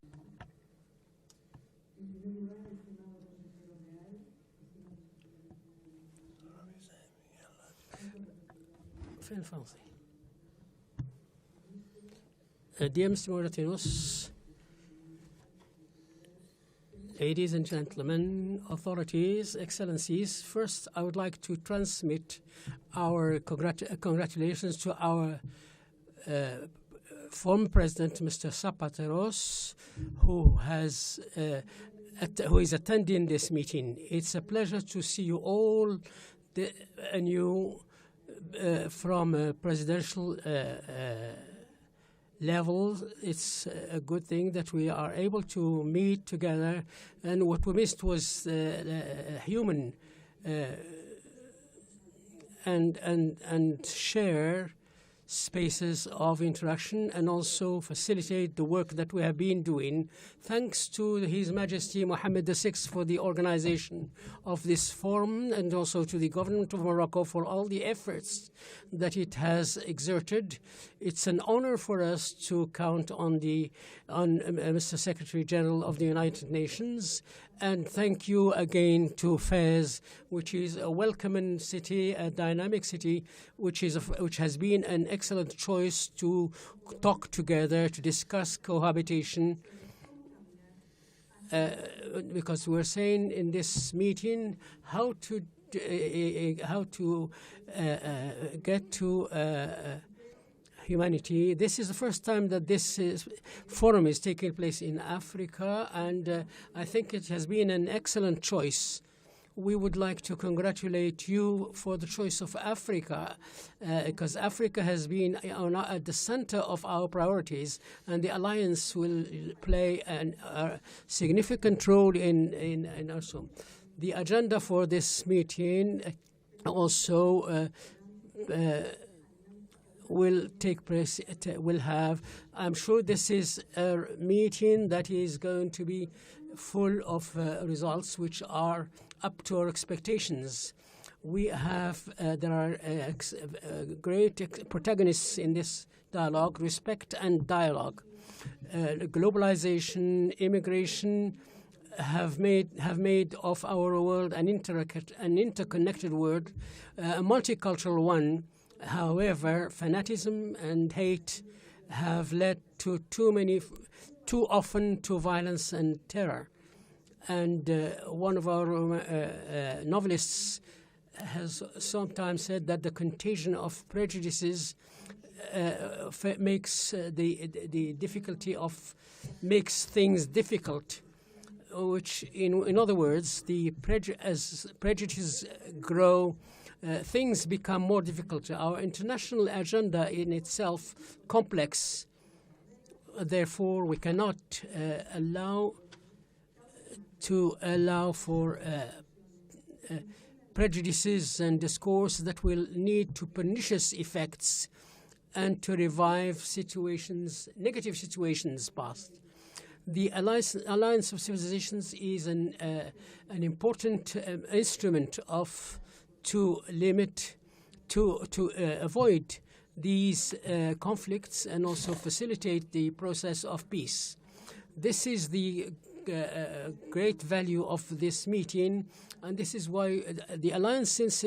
[SPEAKER 3] Dear Mr. Moratinos, ladies and gentlemen, authorities, excellencies, first I would like to transmit our congratulations to our former President, Mr. Zapateros, who is attending this meeting. It's a pleasure to see you all anew from a presidential level. It's a good thing that we are able to meet together, and what we missed was human and share spaces of interaction and also facilitate the work that we have been doing. Thanks to His Majesty Mohammed VI for the organization of this forum, and also to the government of Morocco for all the efforts that it has exerted. It's an honor for us to count on Mr. Secretary General of the United Nations. And thank you again to Fez, which is a welcoming city, a dynamic city, which has been an excellent choice to talk together, to discuss cohabitation. because we're saying in this meeting how to get to humanity. This is the first time that this forum is taking place in Africa, and I think it has been an excellent choice. We would like to congratulate you for the choice of Africa, because Africa has been at the center of our priorities, and the Alliance will play a significant role in also. The agenda for this meeting also will take place, I'm sure this is a meeting that is going to be full of results which are up to our expectations. We have, there are great protagonists in this dialogue, respect and dialogue. Globalization, immigration have made of our world an interconnected world, a multicultural one. However, fanaticism and hate have led to too often to violence and terror. And one of our novelists has sometimes said that the contagion of prejudices makes the difficulty of makes things difficult. Which, in other words, as prejudices grow, things become more difficult. Our international agenda in itself complex. Therefore, we cannot allow for prejudices and discourse that will lead to pernicious effects and to revive negative situations past. The Alliance of Civilizations is an important instrument to avoid these conflicts and also facilitate the process of peace. This is the great value of this meeting, and this is why the Alliance, since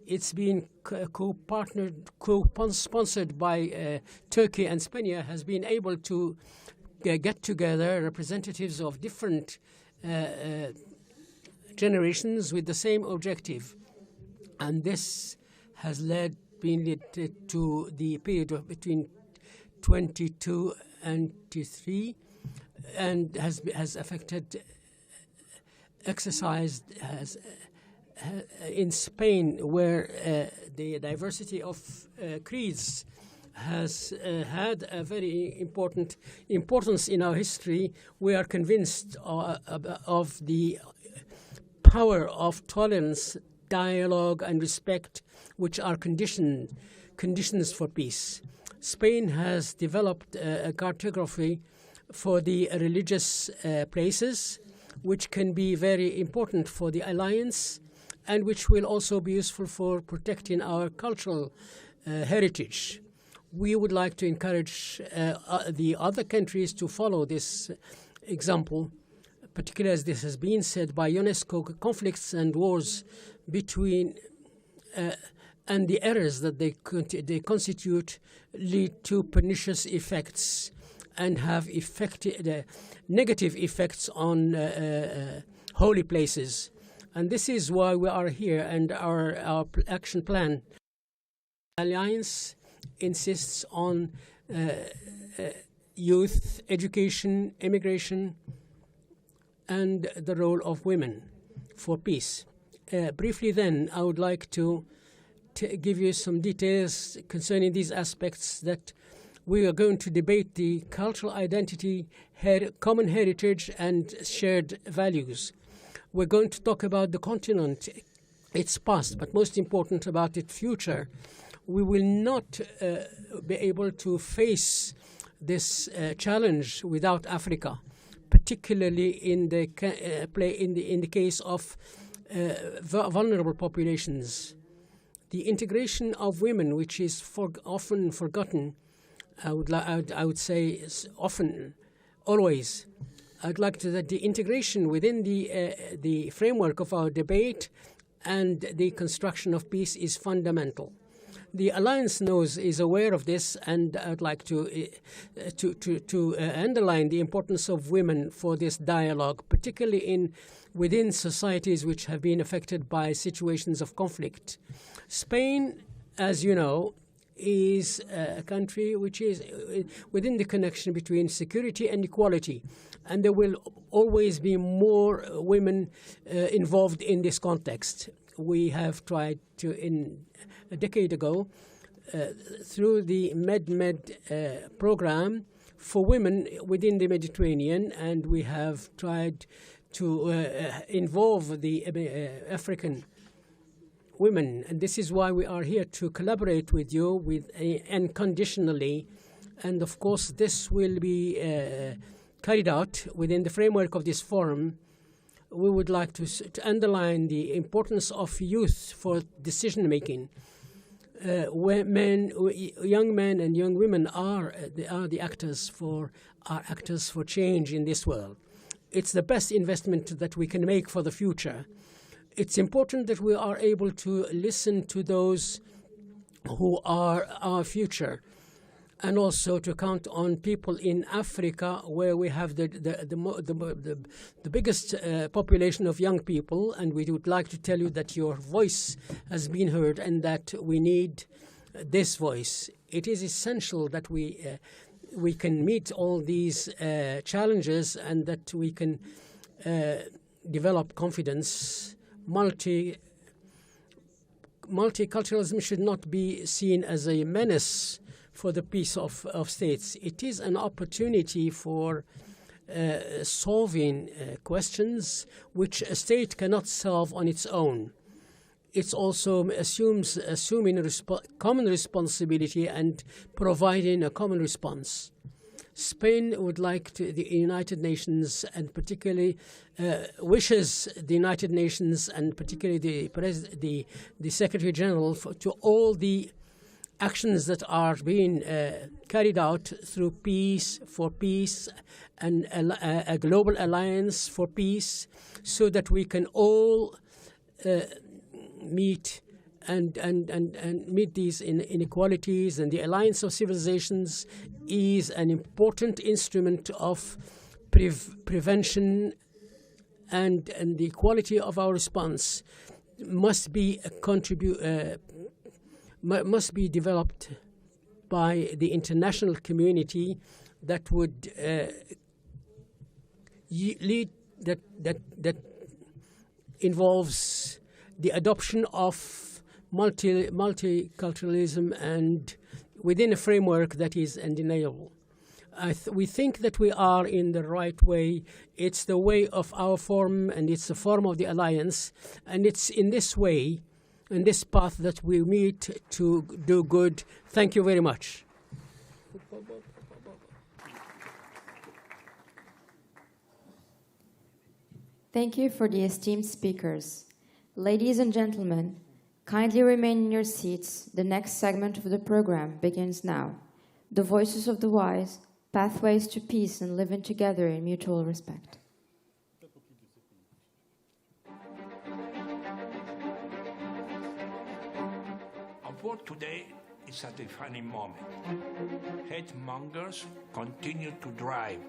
[SPEAKER 3] it's been co-sponsored by Turkey and Spain, has been able to get together representatives of different generations with the same objective. And this has led to the period of between 22 and 23, and has affected in Spain, where the diversity of creeds has had a very important importance in our history. We are convinced of the power of tolerance, dialogue, and respect, which are conditions for peace. Spain has developed a cartography for the religious places, which can be very important for the alliance, and which will also be useful for protecting our cultural heritage. We would like to encourage the other countries to follow this example, particularly as this has been said by UNESCO. Conflicts and wars between and the errors that they constitute lead to pernicious effects and have negative effects on holy places. And this is why we are here, and our action plan. Alliance insists on youth, education, immigration, and the role of women for peace. Briefly then, I would like to give you some details concerning these aspects that we are going to debate: the cultural identity, common heritage, and shared values. We're going to talk about the continent, its past, but most important about its future. We will not be able to face this challenge without Africa, particularly in the case of vulnerable populations. The integration of women, which is often forgotten, I would say is often, always. I'd like to that the integration within the framework of our debate and the construction of peace is fundamental. The Alliance is aware of this, and I'd like to underline the importance of women for this dialogue, particularly within societies which have been affected by situations of conflict. Spain, as you know, is a country which is within the connection between security and equality, and there will always be more women involved in this context. We have tried to, a decade ago, through the Med program for women within the Mediterranean, and we have tried to involve the African women, and this is why we are here to collaborate with you unconditionally, and of course this will be carried out within the framework of this forum. We would like to underline the importance of youth for decision making. Young men and young women are actors for change in this world. It's the best investment that we can make for the future. It's important that we are able to listen to those who are our future, and also to count on people in Africa, where we have the biggest population of young people, and we would like to tell you that your voice has been heard and that we need this voice. It is essential that we can meet all these challenges, and that we can develop confidence. Multiculturalism should not be seen as a menace for the peace of states. It is an opportunity for solving questions which a state cannot solve on its own. It's also assuming common responsibility and providing a common response. Spain would like the United Nations, and particularly wishes the United Nations, and particularly the Secretary General, to all the actions that are being carried out through Peace for Peace and a global alliance for peace, so that we can all meet and meet these inequalities. And the Alliance of Civilizations is an important instrument of prevention, and the quality of our response must be must be developed by the international community that would lead that involves the adoption of multiculturalism, and within a framework that is undeniable. We think that we are in the right way. It's the way of our forum, and it's the forum of the Alliance, and it's in this way, in this path, that we meet to do good. Thank you very much.
[SPEAKER 4] Thank you for the esteemed speakers. Ladies and gentlemen, kindly remain in your seats. The next segment of the program begins now. The Voices of the Wise, Pathways to Peace and Living Together in Mutual Respect.
[SPEAKER 5] Our work today is a defining moment. Hate mongers continue to drive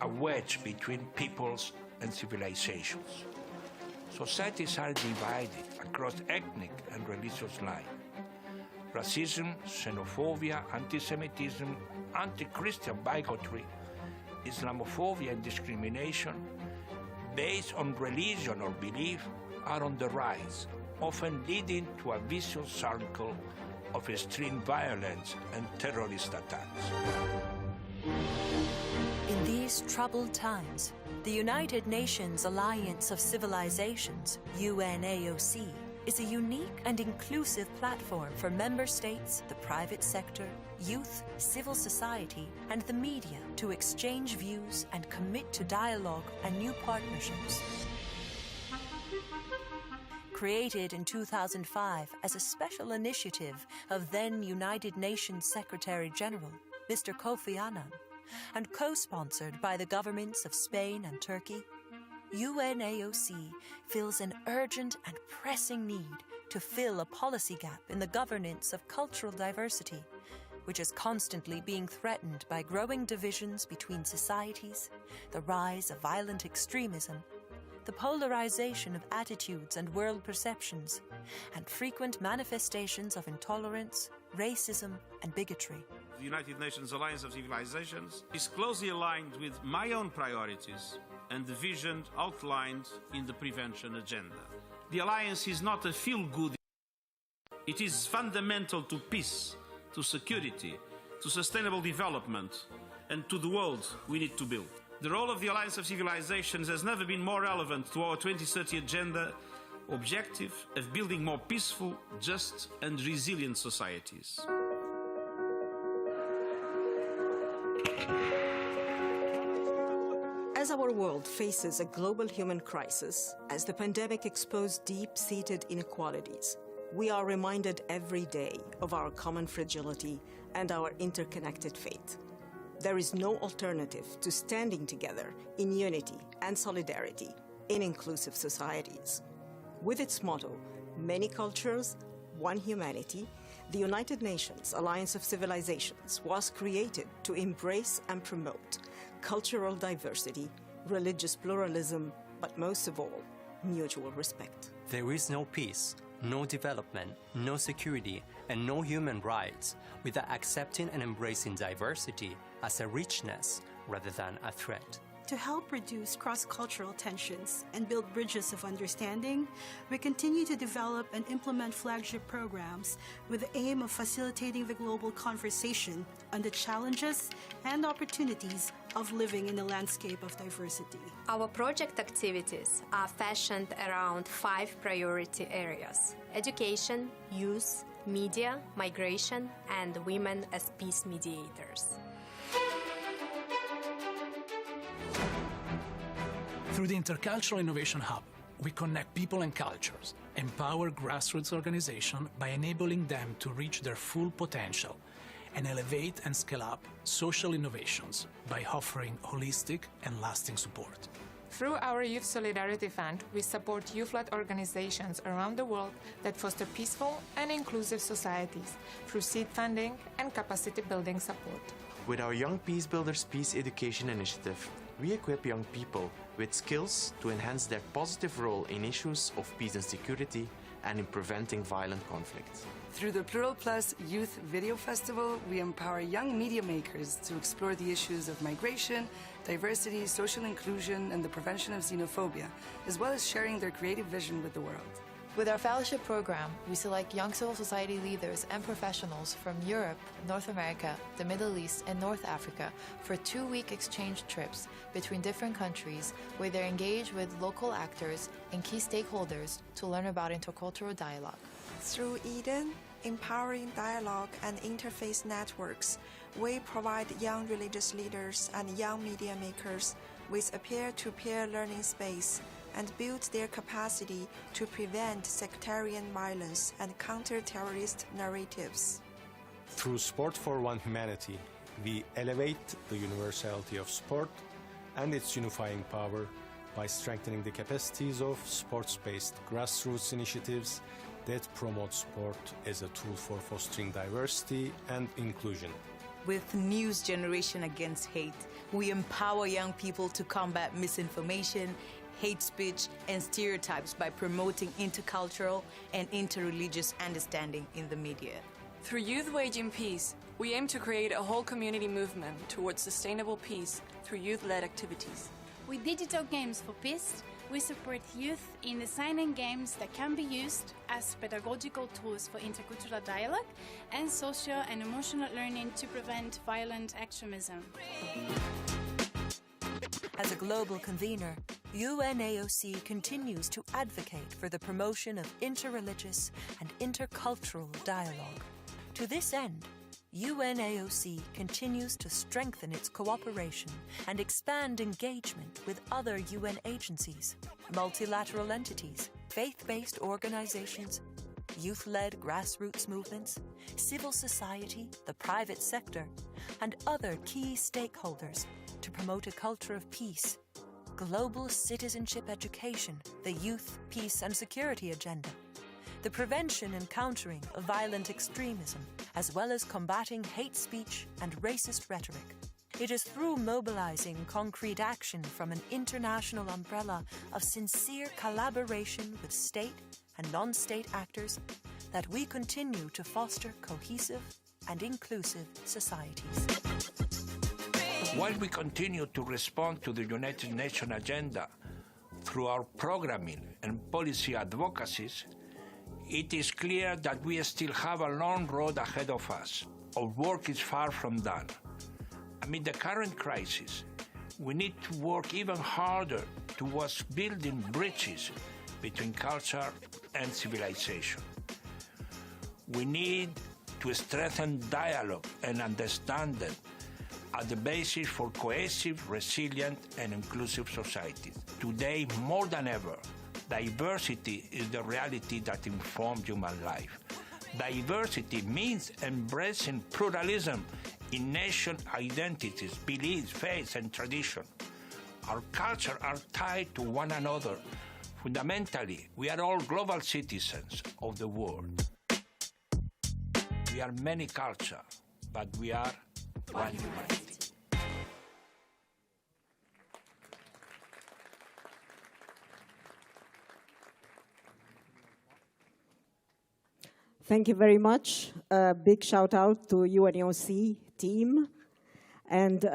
[SPEAKER 5] a wedge between peoples and civilizations. Societies are divided across ethnic and religious lines. Racism, xenophobia, anti-Semitism, anti-Christian bigotry, Islamophobia and discrimination based on religion or belief are on the rise, often leading to a vicious circle of extreme violence and terrorist attacks.
[SPEAKER 9] In these troubled times, the United Nations Alliance of Civilizations, UNAOC, is a unique and inclusive platform for member states, the private sector, youth, civil society, and the media to exchange views and commit to dialogue and new partnerships. Created in 2005 as a special initiative of then United Nations Secretary General, Mr. Kofi Annan, and co-sponsored by the governments of Spain and Turkey, UNAOC feels an urgent and pressing need to fill a policy gap in the governance of cultural diversity, which is constantly being threatened by growing divisions between societies, the rise of violent extremism, the polarization of attitudes and world perceptions, and frequent manifestations of intolerance, racism, and bigotry.
[SPEAKER 10] The United Nations Alliance of Civilizations is closely aligned with my own priorities and the vision outlined in the prevention agenda. The Alliance is not a feel-good. It is fundamental to peace, to security, to sustainable development, and to the world we need to build. The role of the Alliance of Civilizations has never been more relevant to our 2030 agenda objective of building more peaceful, just, and resilient societies.
[SPEAKER 11] As our world faces a global human crisis, as the pandemic exposed deep-seated inequalities, we are reminded every day of our common fragility and our interconnected fate. There is no alternative to standing together in unity and solidarity in inclusive societies. With its motto, many cultures, one humanity, the United Nations Alliance of Civilizations was created to embrace and promote cultural diversity, religious pluralism, but most of all, mutual respect.
[SPEAKER 12] There is no peace, no development, no security, and no human rights without accepting and embracing diversity as a richness rather than a threat.
[SPEAKER 13] To help reduce cross-cultural tensions and build bridges of understanding, we continue to develop and implement flagship programs with the aim of facilitating the global conversation on the challenges and opportunities of living in a landscape of diversity.
[SPEAKER 14] Our project activities are fashioned around 5 priority areas: education, youth, media, migration, and women as peace mediators.
[SPEAKER 15] Through the Intercultural Innovation Hub, we connect people and cultures, empower grassroots organizations by enabling them to reach their full potential, and elevate and scale up social innovations by offering holistic and lasting support.
[SPEAKER 16] Through our Youth Solidarity Fund, we support youth-led organizations around the world that foster peaceful and inclusive societies through seed funding and capacity building support.
[SPEAKER 17] With our Young Peace Builders Peace Education Initiative, we equip young people with skills to enhance their positive role in issues of peace and security and in preventing violent conflict.
[SPEAKER 18] Through the Plural Plus Youth Video Festival, we empower young media makers to explore the issues of migration, diversity, social inclusion, and the prevention of xenophobia, as well as sharing their creative vision with the world.
[SPEAKER 19] With our fellowship program, we select young civil society leaders and professionals from Europe, North America, the Middle East, and North Africa for 2-week exchange trips between different countries where they engage with local actors and key stakeholders to learn about intercultural dialogue.
[SPEAKER 20] Through Eden, empowering dialogue and interfaith networks, we provide young religious leaders and young media makers with a peer-to-peer learning space and build their capacity to prevent sectarian violence and counter terrorist narratives.
[SPEAKER 21] Through Sport for One Humanity, we elevate the universality of sport and its unifying power by strengthening the capacities of sports-based grassroots initiatives that promote sport as a tool for fostering diversity and inclusion.
[SPEAKER 22] With News Generation Against Hate, we empower young people to combat misinformation, hate speech, and stereotypes by promoting intercultural and interreligious understanding in the media.
[SPEAKER 23] Through Youth Waging Peace, we aim to create a whole community movement towards sustainable peace through youth-led activities.
[SPEAKER 24] With Digital Games for Peace, we support youth in designing games that can be used as pedagogical tools for intercultural dialogue and social and emotional learning to prevent violent extremism.
[SPEAKER 9] As a global convener, UNAOC continues to advocate for the promotion of interreligious and intercultural dialogue. To this end, UNAOC continues to strengthen its cooperation and expand engagement with other UN agencies, multilateral entities, faith-based organizations, youth-led grassroots movements, civil society, the private sector, and other key stakeholders to promote a culture of peace, global citizenship education, the Youth, Peace and Security Agenda, the prevention and countering of violent extremism, as well as combating hate speech and racist rhetoric. It is through mobilizing concrete action from an international umbrella of sincere collaboration with state and non-state actors that we continue to foster cohesive and inclusive societies.
[SPEAKER 5] While we continue to respond to the United Nations agenda through our programming and policy advocacies, it is clear that we still have a long road ahead of us. Our work is far from done. Amid the current crisis, we need to work even harder towards building bridges between culture and civilization. We need to strengthen dialogue and understanding as the basis for cohesive, resilient, and inclusive societies. Today, more than ever, diversity is the reality that informs human life. Diversity means embracing pluralism in nation identities, beliefs, faiths, and tradition. Our cultures are tied to one another. Fundamentally, we are all global citizens of the world. We are many cultures, but we are one humanity.
[SPEAKER 1] Thank you very much. Big shout out to UNOC team. And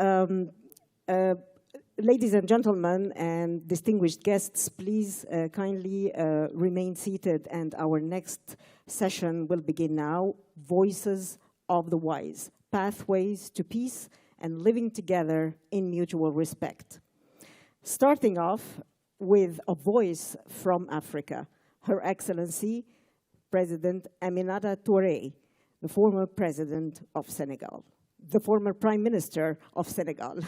[SPEAKER 1] ladies and gentlemen and distinguished guests, please kindly remain seated, and our next session will begin now. Voices of the Wise, Pathways to Peace and Living Together in Mutual Respect. Starting off with a voice from Africa, Her Excellency President Aminata Touré, the former president of Senegal, the former prime minister of Senegal.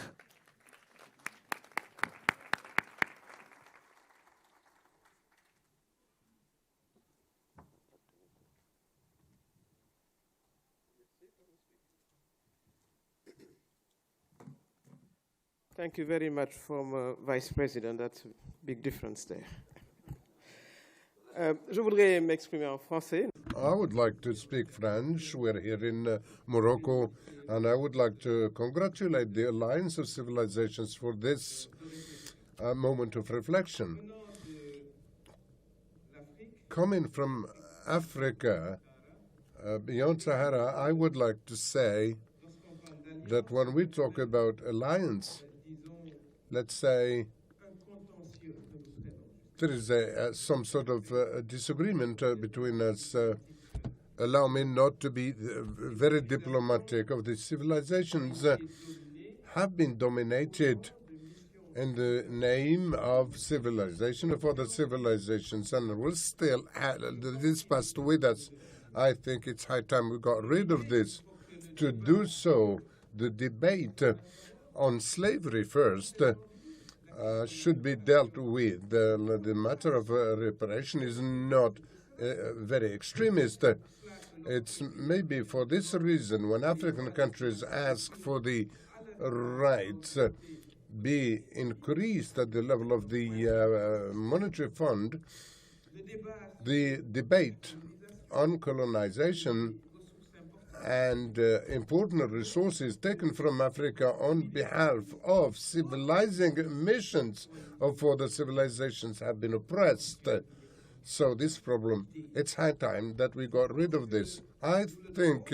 [SPEAKER 2] Thank you very much, former Vice President. That's a big difference there. Je voudrais m'exprimer en français.
[SPEAKER 6] I would like to speak French. We're here in Morocco, and I would like to congratulate the Alliance of Civilizations for this moment of reflection. Coming from Africa, beyond Sahara, I would like to say that when we talk about alliance, let's say there is some sort of disagreement between us. Allow me not to be very diplomatic. Of the civilizations have been dominated in the name of civilization of other civilizations, and will still this past with us. I think it's high time we got rid of this. To do so, the debate on slavery first should be dealt with. The matter of reparation is not very extremist. It's maybe for this reason when African countries ask for the rights be increased at the level of the monetary fund, the debate on colonization and important resources taken from Africa on behalf of civilizing missions of other civilizations have been oppressed. So this problem, it's high time that we got rid of this. I think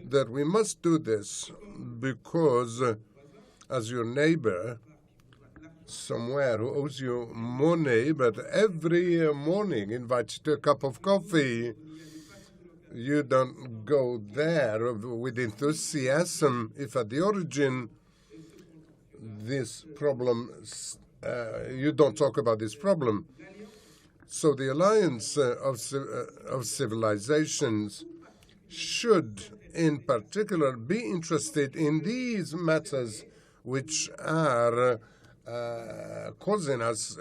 [SPEAKER 6] that we must do this because as your neighbor somewhere who owes you money, but every morning invites you to a cup of coffee, you don't go there with enthusiasm if at the origin this problem, you don't talk about this problem. So the Alliance of Civilizations should in particular be interested in these matters which are causing us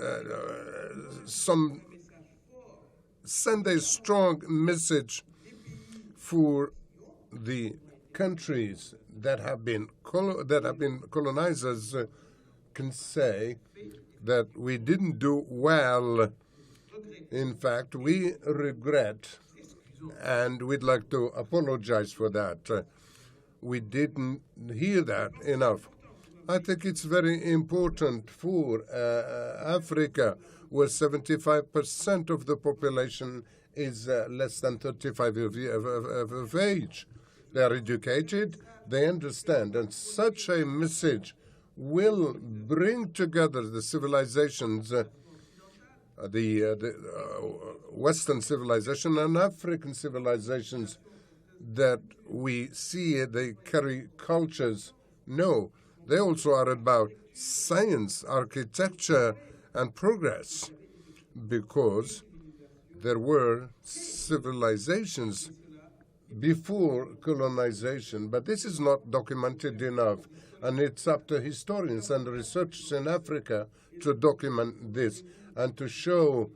[SPEAKER 6] send a strong message for the countries that have been colonizers can say that we didn't do well In fact, we regret, and we'd like to apologize for that. We didn't hear that enough. I think it's very important for Africa, where 75% of the population is less than 35 of age. They are educated, they understand, and such a message will bring together the civilizations, the Western civilization and African civilizations that we see. They carry cultures. No, they also are about science, architecture, and progress, because there were civilizations before colonization, but this is not documented enough, and it's up to historians and researchers in Africa to document this and to show,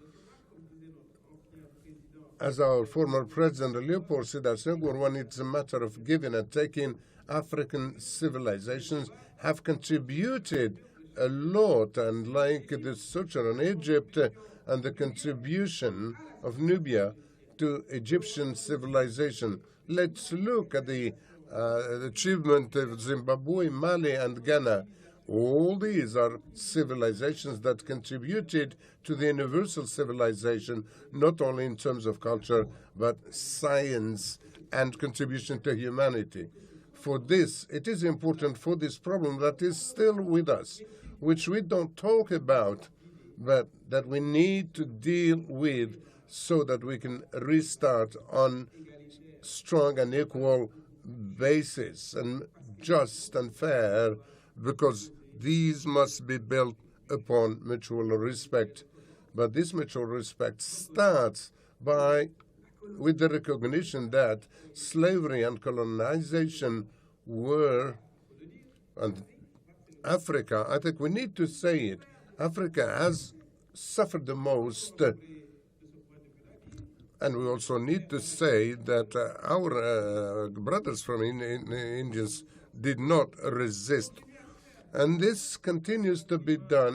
[SPEAKER 6] as our former president Leopold Sédar Senghor, when it's a matter of giving and taking, African civilizations have contributed a lot, and like the Suture in Egypt and the contribution of Nubia to Egyptian civilization. Let's look at the achievement of Zimbabwe, Mali, and Ghana. All these are civilizations that contributed to the universal civilization, not only in terms of culture, but science and contribution to humanity. For this, it is important for this problem that is still with us, which we don't talk about, but that we need to deal with so that we can restart on strong and equal basis, and just and fair, because these must be built upon mutual respect. But this mutual respect starts with the recognition that slavery and colonization were, and Africa, I think we need to say it, Africa has suffered the most. And we also need to say that our brothers from Indians did not resist. And this continues to be done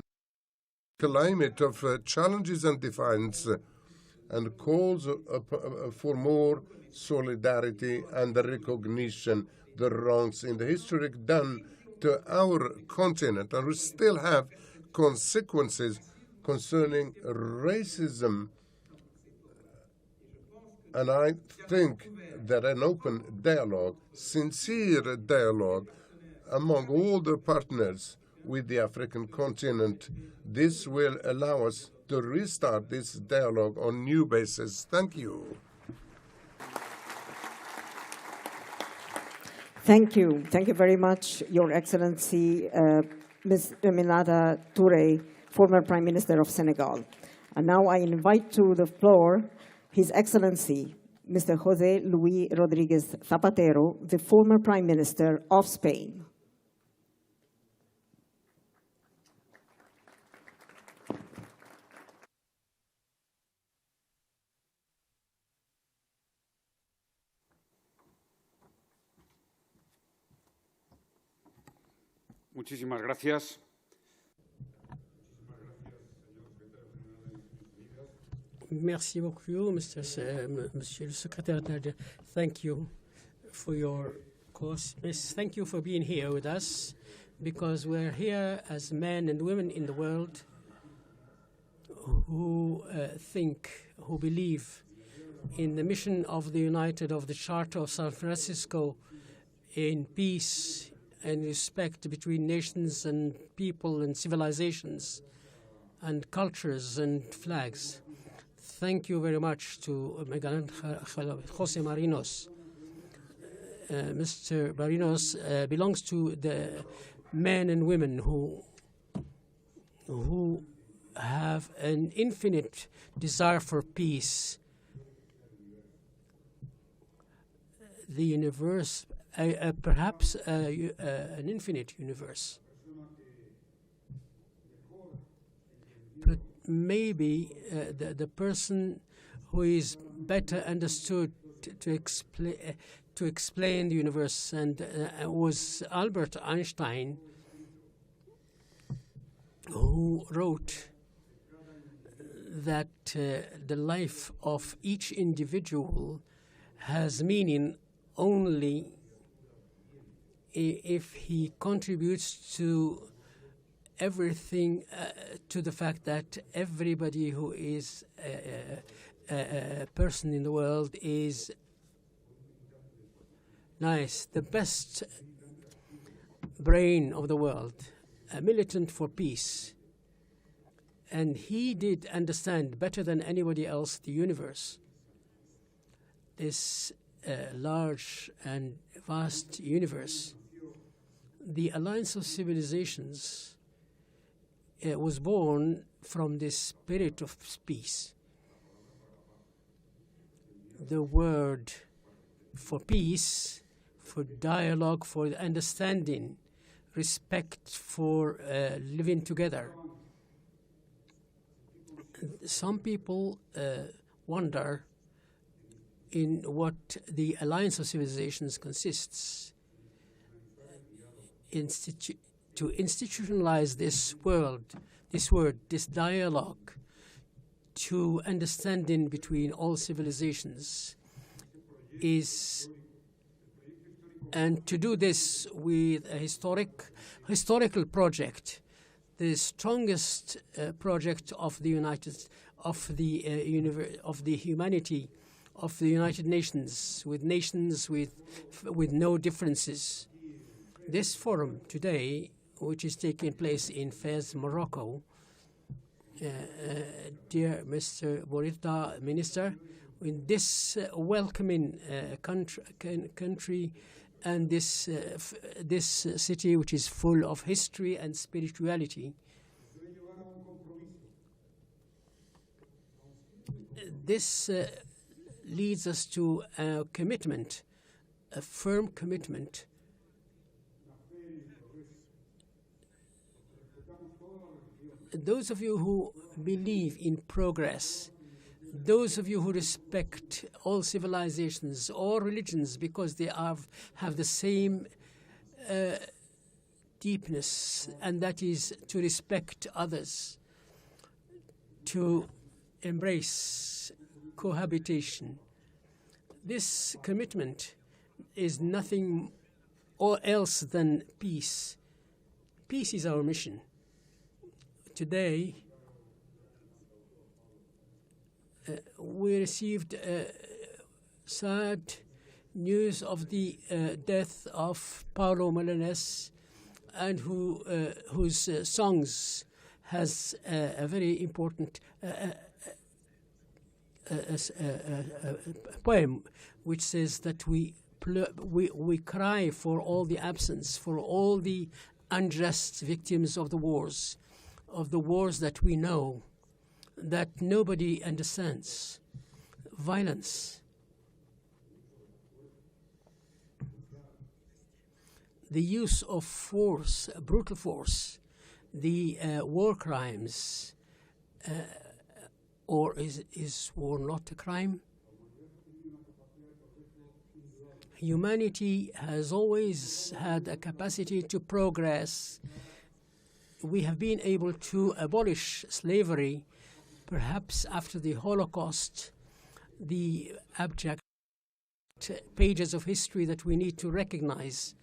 [SPEAKER 6] in a climate of challenges and defiance, and calls for more solidarity and recognition the wrongs in the historic done to our continent. And we still have consequences concerning racism. And I think that an open dialogue, sincere dialogue among all the partners with the African continent, this will allow us to restart this dialogue on new basis. Thank you.
[SPEAKER 1] Thank you. Thank you very much, Your Excellency, Ms. Aminata Touré, former Prime Minister of Senegal. And now I invite to the floor His Excellency, Mr. José Luis Rodríguez Zapatero, the former Prime Minister of Spain.
[SPEAKER 3] Muchísimas gracias.
[SPEAKER 4] Merci beaucoup, Monsieur le Secrétaire. Thank you for your course. Thank you for being here with us, because we're here as men and women in the world who who believe in the mission of the Charter of San Francisco, in peace and respect between nations and people and civilizations and cultures and flags. Thank you very much to José Marinos. Mr. Marinos belongs to the men and women who have an infinite desire for peace. The universe, perhaps an infinite universe. But maybe the person who is better understood to explain the universe was Albert Einstein, who wrote that the life of each individual has meaning only if he contributes to everything, to the fact that everybody who is a person in the world is nice, the best brain of the world, a militant for peace. And he did understand better than anybody else the universe, this large and vast universe. The Alliance of Civilizations was born from this spirit of peace. The word for peace, for dialogue, for understanding, respect, for living together. Some people wonder in what the Alliance of Civilizations consists. To institutionalize this word, this dialogue, to understanding between all civilizations and to do this with a historical project, the strongest project of the humanity, of the United Nations with no differences. This forum today, which is taking place in Fez, Morocco, dear Mr. Bourita, Minister, in this welcoming country and this city which is full of history and spirituality, this leads us to a commitment, a firm commitment those of you who believe in progress, those of you who respect all civilizations, all religions, because they have the same deepness, and that is to respect others, to embrace cohabitation. This commitment is nothing else than peace. Peace is our mission. Today, we received sad news of the death of Paulo Milanese, and whose songs has a very important poem, which says that we cry for all the absence, for all the unjust victims of the wars that we know, that nobody understands. Violence. The use of force, brutal force, the war crimes, or is war not a crime? Humanity has always had a capacity to progress. We have been able to abolish slavery, perhaps after the Holocaust, the abject pages of history that we need to recognize.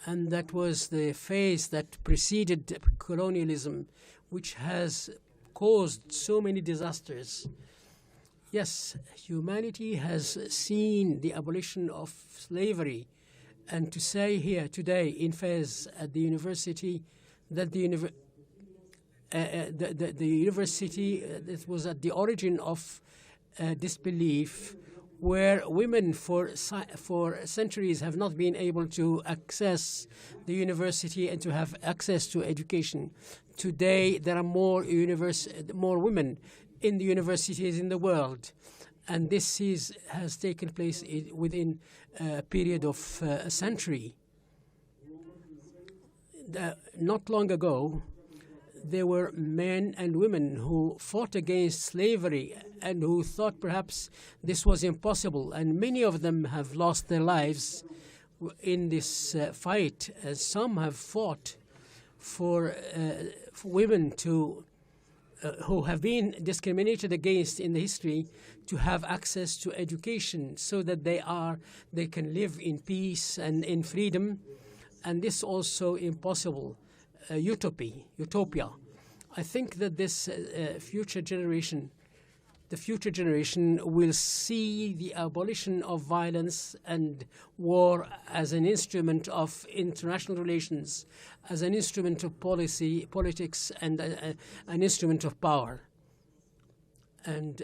[SPEAKER 4] And that was the phase that preceded colonialism, which has caused so many disasters. Yes, humanity has seen the abolition of slavery. And to say here today in Fez at the university that the university that was at the origin of disbelief, where women for centuries have not been able to access the university and to have access to education. Today, there are more women in the universities in the world, and this has taken place within a period of a century. Not long ago, there were men and women who fought against slavery and who thought perhaps this was impossible, and many of them have lost their lives in this fight. Some have fought for women to who have been discriminated against in the history to have access to education so that they can live in peace and in freedom. And this also impossible utopia. I think that this the future generation will see the abolition of violence and war as an instrument of international relations, as an instrument of politics, and an instrument of power, and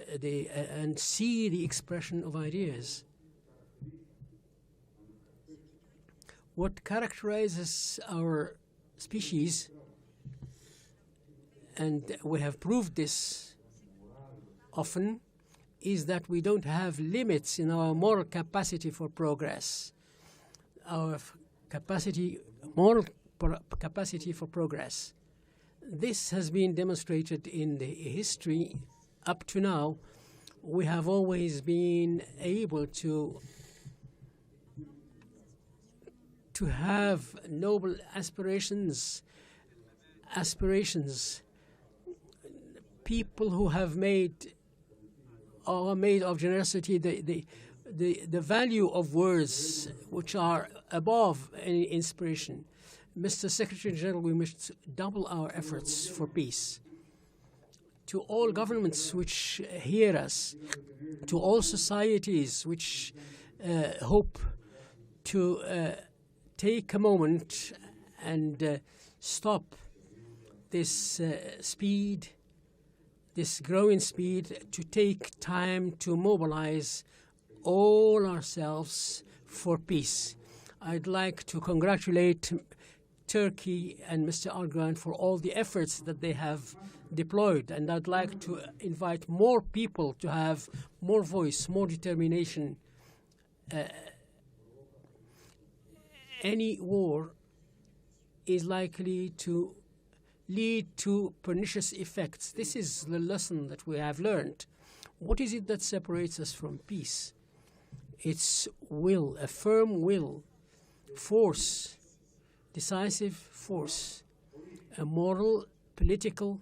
[SPEAKER 4] see the expression of ideas. What characterizes our species, and we have proved this often, is that we don't have limits in our moral capacity for progress. Our moral capacity for progress. This has been demonstrated in the history up to now. We have always been able to have noble aspirations. People who have made of generosity the value of words, which are above any inspiration. Mr. Secretary General, we must double our efforts for peace. To all governments which hear us, to all societies which hope to take a moment and stop this this growing speed, to take time to mobilize all ourselves for peace. I'd like to congratulate Turkey and Mr. Erdogan for all the efforts that they have deployed, and I'd like to invite more people to have more voice, more determination. Any war is likely to lead to pernicious effects. This is the lesson that we have learned. What is it that separates us from peace? It's will, a firm will, force, decisive force, a moral, political,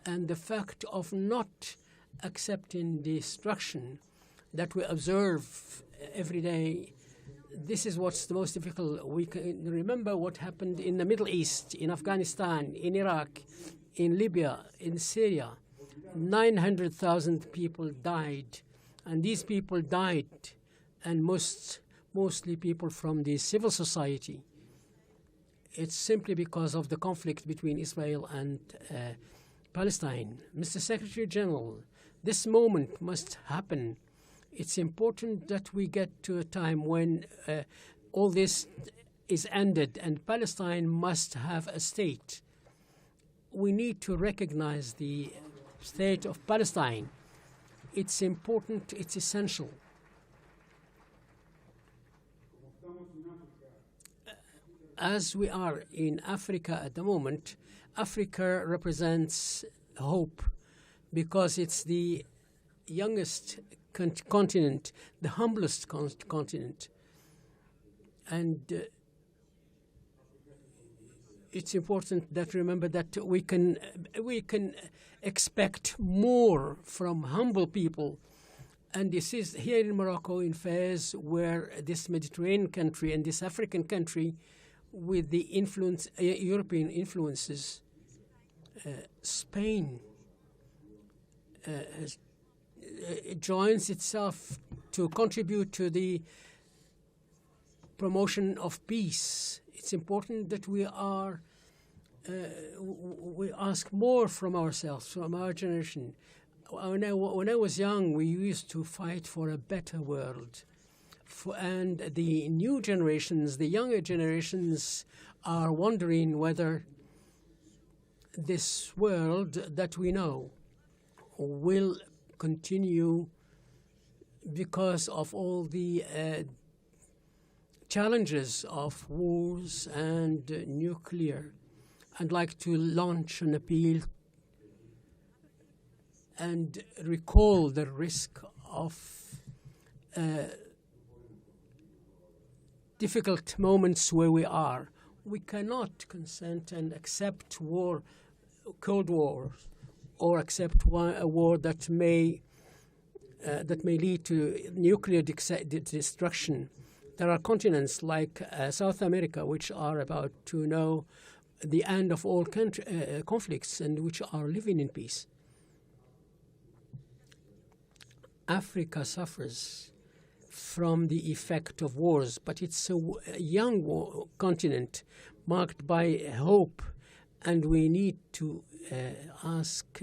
[SPEAKER 4] and the fact of not accepting destruction that we observe every day. This is what's the most difficult. We can remember what happened in the Middle East, in Afghanistan, in Iraq, in Libya, in Syria. 900,000 people died, and these people died, and mostly people from the civil society. It's simply because of the conflict between Israel and Palestine. Mr. Secretary General, this moment must happen. It's important that we get to a time when all this is ended and Palestine must have a state. We need to recognize the state of Palestine. It's important, it's essential. As we are in Africa at the moment, Africa represents hope because it's the youngest continent, the humblest continent, and it's important that remember that we can expect more from humble people, and this is here in Morocco, in Fez, where this Mediterranean country and this African country, with the influence, European influences, Spain joins itself to contribute to the promotion of peace. It's important that we ask more from ourselves, from our generation. When I was young, we used to fight for a better world. And the new generations, the younger generations, are wondering whether this world that we know will continue because of all the challenges of wars and nuclear. I'd like to launch an appeal and recall the risk of difficult moments where we are. We cannot consent and accept war, Cold War, or accept a war that may lead to nuclear destruction. There are continents like South America which are about to know the end of all conflicts and which are living in peace. Africa suffers from the effect of wars, but it's a young continent marked by hope, and we need to ask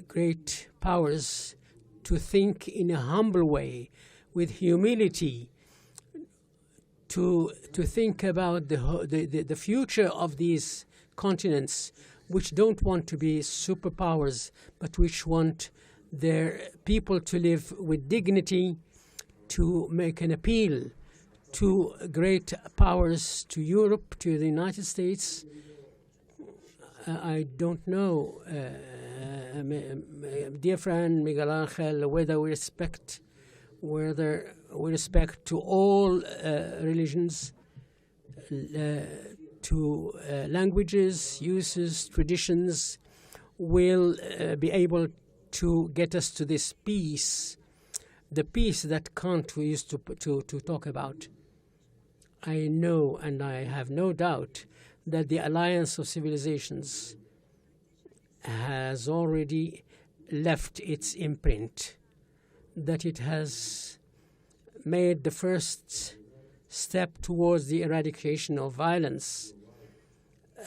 [SPEAKER 4] great powers to think in a humble way, with humility, to think about the future of these continents, which don't want to be superpowers, but which want their people to live with dignity, to make an appeal to great powers, to Europe, to the United States. I don't know, dear friend Miguel Angel, whether we respect to all religions, to languages, uses, traditions, will be able to get us to this peace, the peace that Kant used to talk about. I know, and I have no doubt, that the alliance of civilizations has already left its imprint, that it has made the first step towards the eradication of violence,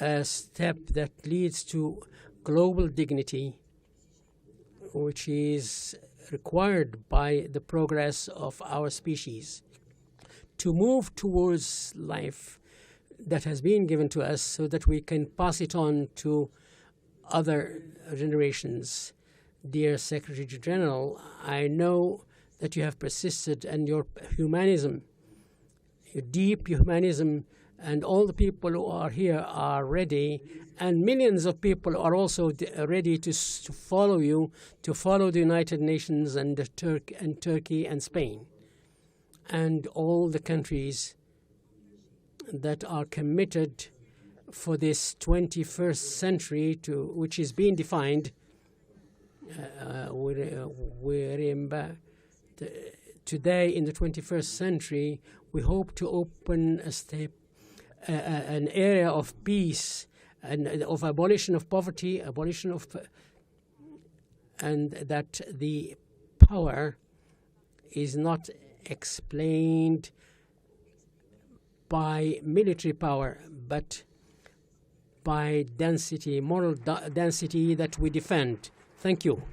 [SPEAKER 4] a step that leads to global dignity, which is required by the progress of our species, to move towards life that has been given to us so that we can pass it on to other generations. Dear Secretary General, I know that you have persisted, and your humanism, your deep humanism, and all the people who are here are ready, and millions of people are also ready to follow you, to follow the United Nations and Turkey and Spain, and all the countries that are committed for this 21st century, which is being defined. Today, in the 21st century, we hope to open an area of peace and of abolition of poverty, and that the power is not explained by military power, but by density, moral density that we defend. Thank you.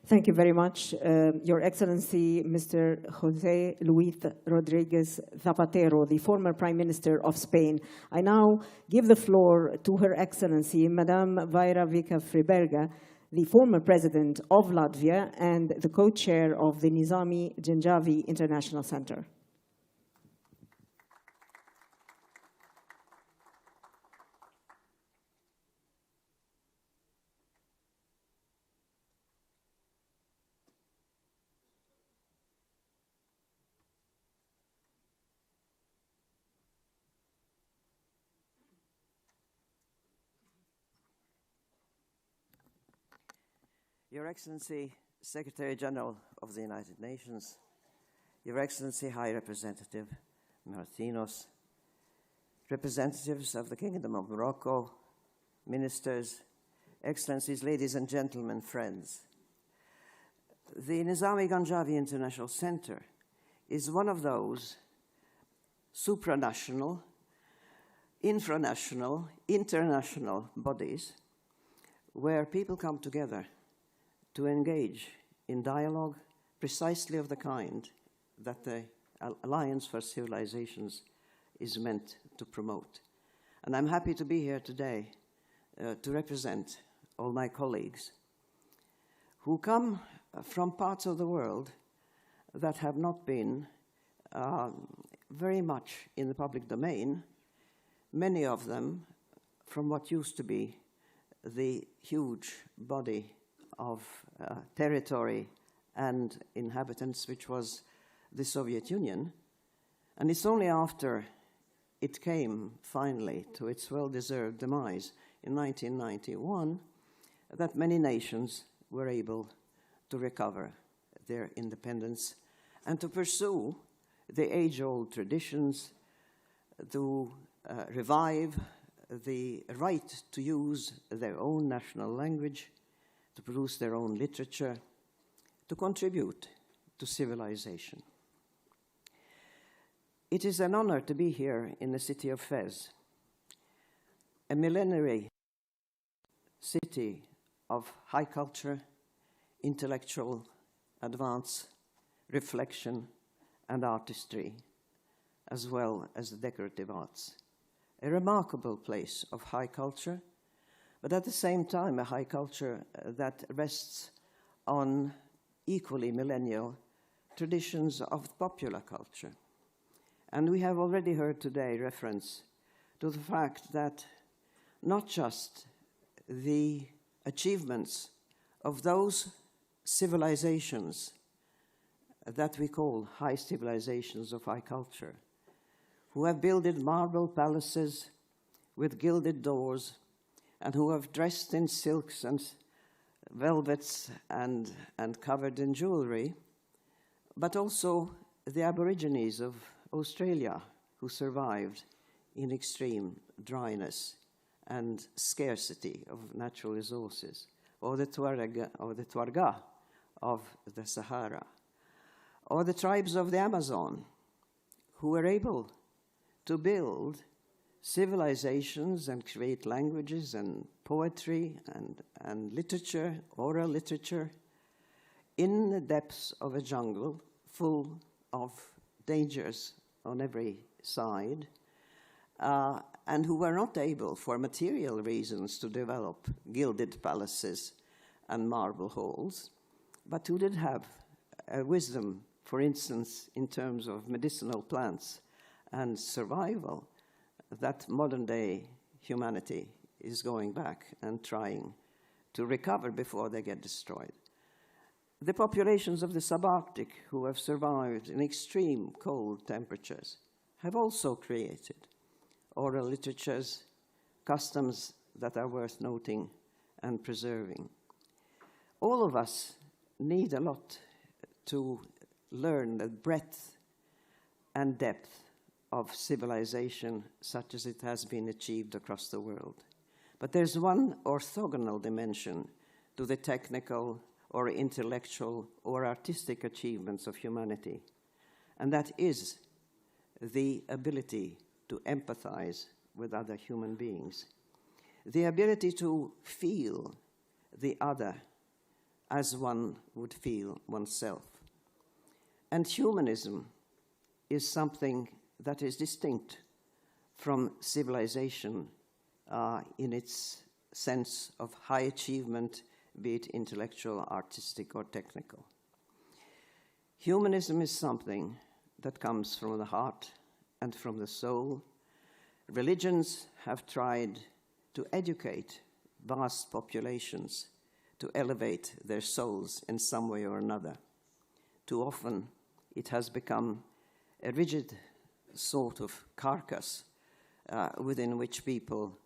[SPEAKER 1] Thank you very much, Your Excellency, Mr. José Luis Rodríguez Zapatero, the former Prime Minister of Spain. I now give the floor to Her Excellency, Madame Vaira Vika-Friberga, the former President of Latvia and the co-chair of the Nizami Janjavi International Center.
[SPEAKER 3] Your Excellency, Secretary General of the United Nations, Your Excellency, High Representative Martinos, representatives of the Kingdom of Morocco, ministers, Excellencies, ladies and gentlemen, friends. The Nizami Janjavi International Center is one of those supranational, infranational, international bodies where people come together to engage in dialogue precisely of the kind that the Alliance for Civilizations is meant to promote. And I'm happy to be here today to represent all my colleagues who come from parts of the world that have not been very much in the public domain, many of them from what used to be the huge body of territory and inhabitants, which was the Soviet Union. And it's only after it came finally to its well-deserved demise in 1991 that many nations were able to recover their independence and to pursue the age-old traditions, to revive the right to use their own national language, to produce their own literature, to contribute to civilization. It is an honor to be here in the city of Fez, a millenary city of high culture, intellectual advance, reflection, and artistry, as well as the decorative arts. A remarkable place of high culture, but at the same time a high culture that rests on equally millennial traditions of popular culture. And we have already heard today reference to the fact that not just the achievements of those civilizations that we call high civilizations of high culture, who have builded marble palaces with gilded doors, and who have dressed in silks and velvets and covered in jewelry, but also the Aborigines of Australia, who survived in extreme dryness and scarcity of natural resources, or the Tuareg of the Sahara, or the tribes of the Amazon, who were able to build civilizations and create languages and poetry and literature, oral literature, in the depths of a jungle full of dangers on every side, and who were not able, for material reasons, to develop gilded palaces and marble halls, but who did have a wisdom, for instance, in terms of medicinal plants and survival, that modern-day humanity is going back and trying to recover before they get destroyed. The populations of the subarctic, who have survived in extreme cold temperatures, have also created oral literatures, customs that are worth noting and preserving. All of us need a lot to learn the breadth and depth of civilization such as it has been achieved across the world. But there's one orthogonal dimension to the technical or intellectual or artistic achievements of humanity, and that is the ability to empathize with other human beings, the ability to feel the other as one would feel oneself. And humanism is something that is distinct from civilization in its sense of high achievement, be it intellectual, artistic, or technical. Humanism is something that comes from the heart and from the soul. Religions have tried to educate vast populations to elevate their souls in some way or another. Too often, it has become a rigid sort of carcass within which people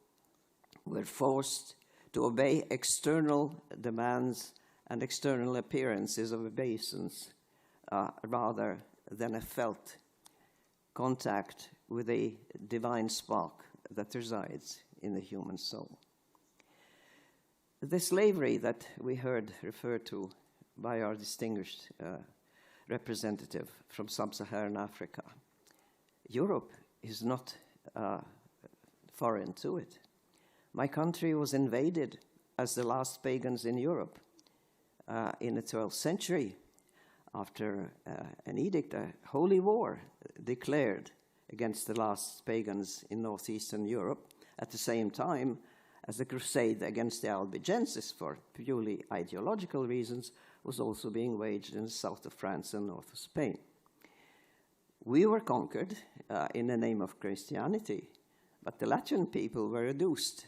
[SPEAKER 3] were forced to obey external demands and external appearances of obeisance rather than a felt contact with a divine spark that resides in the human soul. The slavery that we heard referred to by our distinguished representative from sub-Saharan Africa, Europe is not foreign to it. My country was invaded as the last pagans in Europe in the 12th century after an edict, a holy war declared against the last pagans in northeastern Europe, at the same time as the crusade against the Albigenses for purely ideological reasons was also being waged in the south of France and north of Spain. We were conquered in the name of Christianity, but the Latin people were reduced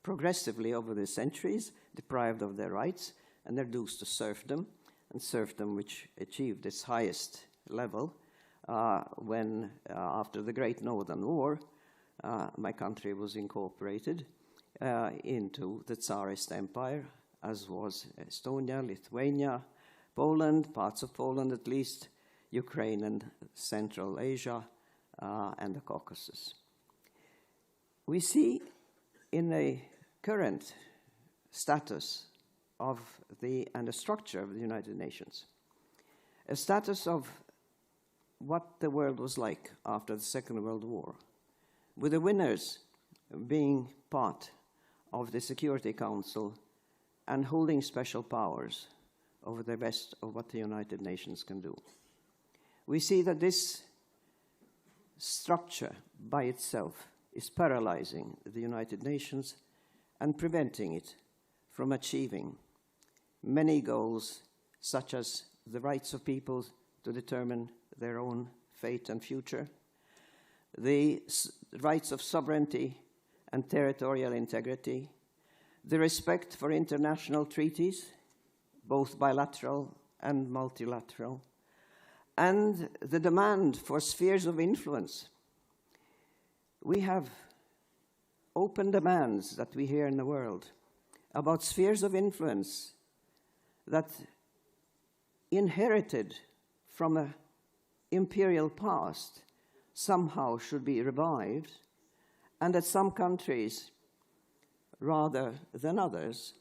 [SPEAKER 3] progressively over the centuries, deprived of their rights, and reduced to serfdom, and serfdom, which achieved its highest level when, after the Great Northern War, my country was incorporated into the Tsarist Empire, as was Estonia, Lithuania, Poland, parts of Poland at least, Ukraine and Central Asia, and the Caucasus. We see in the current status of and the structure of the United Nations, a status of what the world was like after the Second World War, with the winners being part of the Security Council and holding special powers over the rest of what the United Nations can do. We see that this structure by itself is paralyzing the United Nations and preventing it from achieving many goals, such as the rights of people to determine their own fate and future, the rights of sovereignty and territorial integrity, the respect for international treaties, both bilateral and multilateral, and the demand for spheres of influence. We have open demands that we hear in the world about spheres of influence that inherited from an imperial past somehow should be revived, and that some countries, rather than others,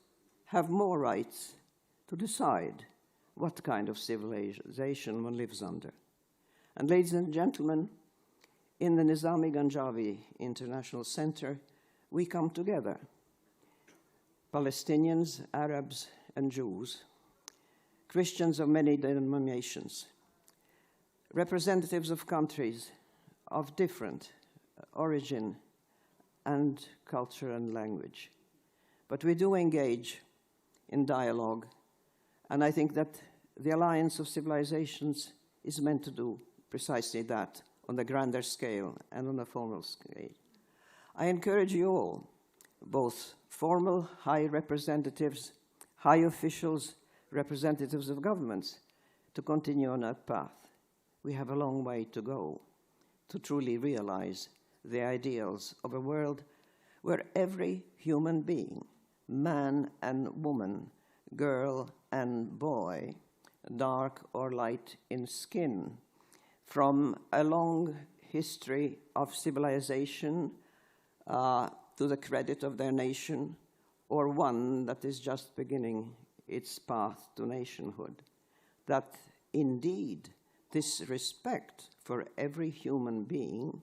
[SPEAKER 3] have more rights to decide what kind of civilization one lives under. And ladies and gentlemen, in the Nizami Ganjavi International Center, we come together, Palestinians, Arabs, and Jews, Christians of many denominations, representatives of countries of different origin and culture and language. But we do engage in dialogue, and I think that the Alliance of Civilizations is meant to do precisely that on the grander scale and on a formal scale. I encourage you all, both formal high representatives, high officials, representatives of governments, to continue on that path. We have a long way to go to truly realize the ideals of a world where every human being, man and woman, girl and boy, dark or light in skin, from a long history of civilization to the credit of their nation, or one that is just beginning its path to nationhood, that indeed this respect for every human being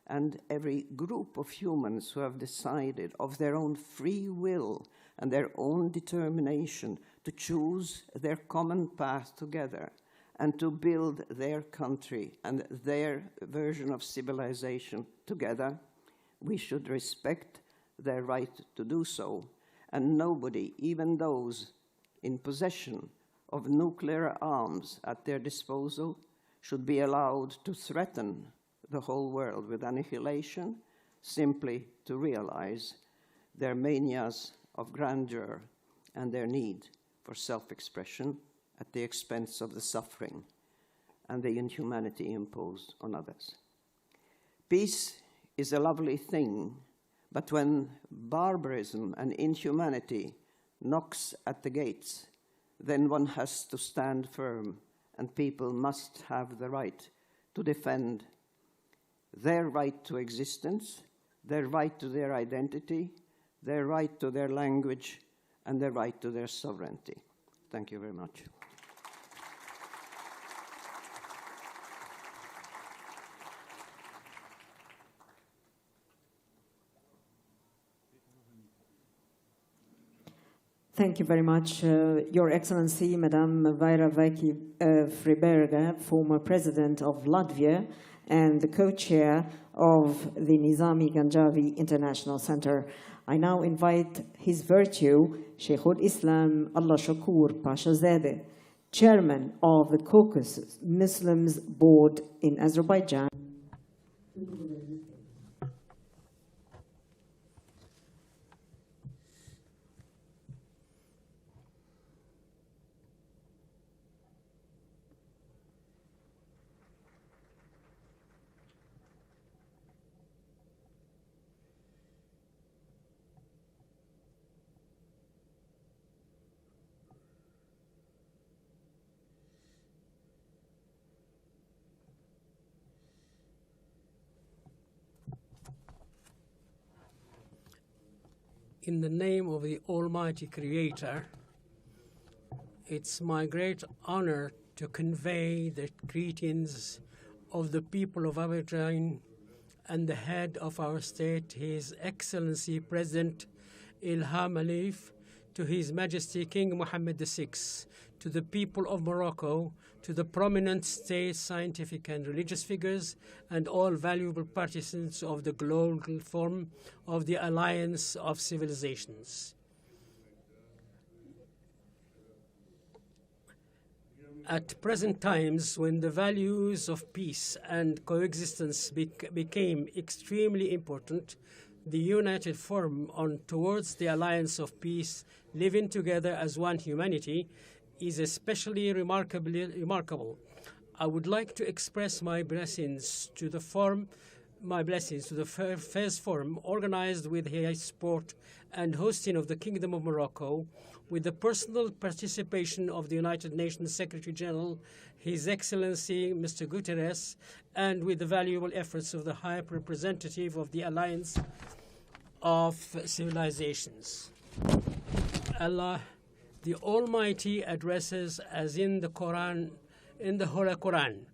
[SPEAKER 3] and every group of humans who have decided of their own free will and their own determination to choose their common path together and to build their country and their version of civilization together, we should respect their right to do so. And nobody, even those in possession of nuclear arms at their disposal, should be allowed to threaten the whole world with annihilation simply to realize their manias of grandeur and their need for self-expression at the expense of the suffering and the inhumanity imposed on others. Peace is a lovely thing, but when barbarism and inhumanity knocks at the gates, then one has to stand firm, and people must have the right to defend their right to existence, their right to their identity, their right to their language, and their right to their sovereignty. Thank you very much.
[SPEAKER 1] Thank you very much, Your Excellency, Madame Vaira Friberga, former President of Latvia and the co-chair of the Nizami Ganjavi International Center. I now invite His Virtue, Sheikhul Islam Allah Shakur Pashazadeh, Chairman of the Caucasus Muslims Board in Azerbaijan.
[SPEAKER 4] In the name of the Almighty Creator, it's my great honor to convey the greetings of the people of Azerbaijan and the head of our state, His Excellency President Ilham Aliyev, to His Majesty King Mohammed VI, to the people of Morocco, to the prominent state, scientific and religious figures, and all valuable participants of the global forum of the Alliance of Civilizations. At present times, when the values of peace and coexistence became extremely important, the United Forum on Towards the Alliance of Peace, Living Together as One Humanity, is especially remarkable. I would like to express my blessings to the forum, first forum organized with high support and hosting of the Kingdom of Morocco, with the personal participation of the United Nations Secretary General, His Excellency Mr. Guterres, and with the valuable efforts of the High Representative of the Alliance of Civilizations. Allah, the Almighty, addresses as in the Quran, in the Holy Quran,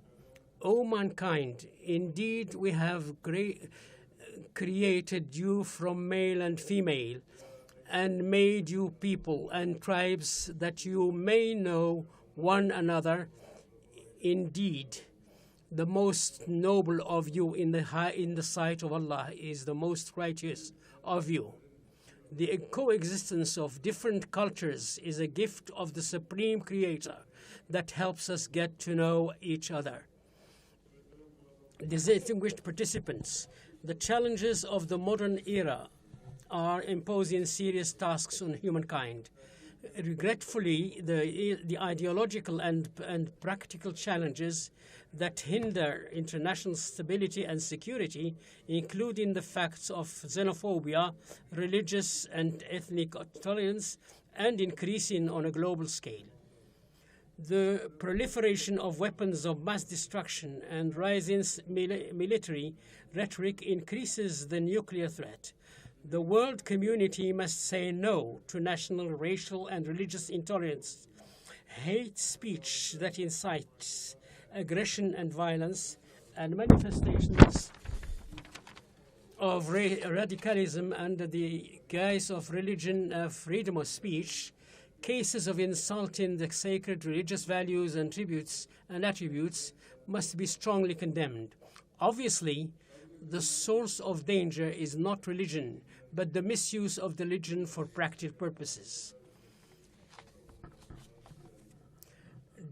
[SPEAKER 4] O mankind, indeed we have created you from male and female, and made you people and tribes that you may know one another. Indeed, the most noble of you in the sight of Allah is the most righteous of you. The coexistence of different cultures is a gift of the Supreme Creator that helps us get to know each other. Distinguished participants, the challenges of the modern era are imposing serious tasks on humankind. Regretfully, the ideological and practical challenges that hinder international stability and security, including the facts of xenophobia, religious and ethnic intolerance, and increasing on a global scale. The proliferation of weapons of mass destruction and rising military rhetoric increases the nuclear threat. The world community must say no to national, racial, and religious intolerance, hate speech that incites aggression and violence, and manifestations of radicalism under the guise of religion, freedom of speech. Cases of insulting the sacred religious values and attributes must be strongly condemned. Obviously, the source of danger is not religion, but the misuse of the religion for practical purposes.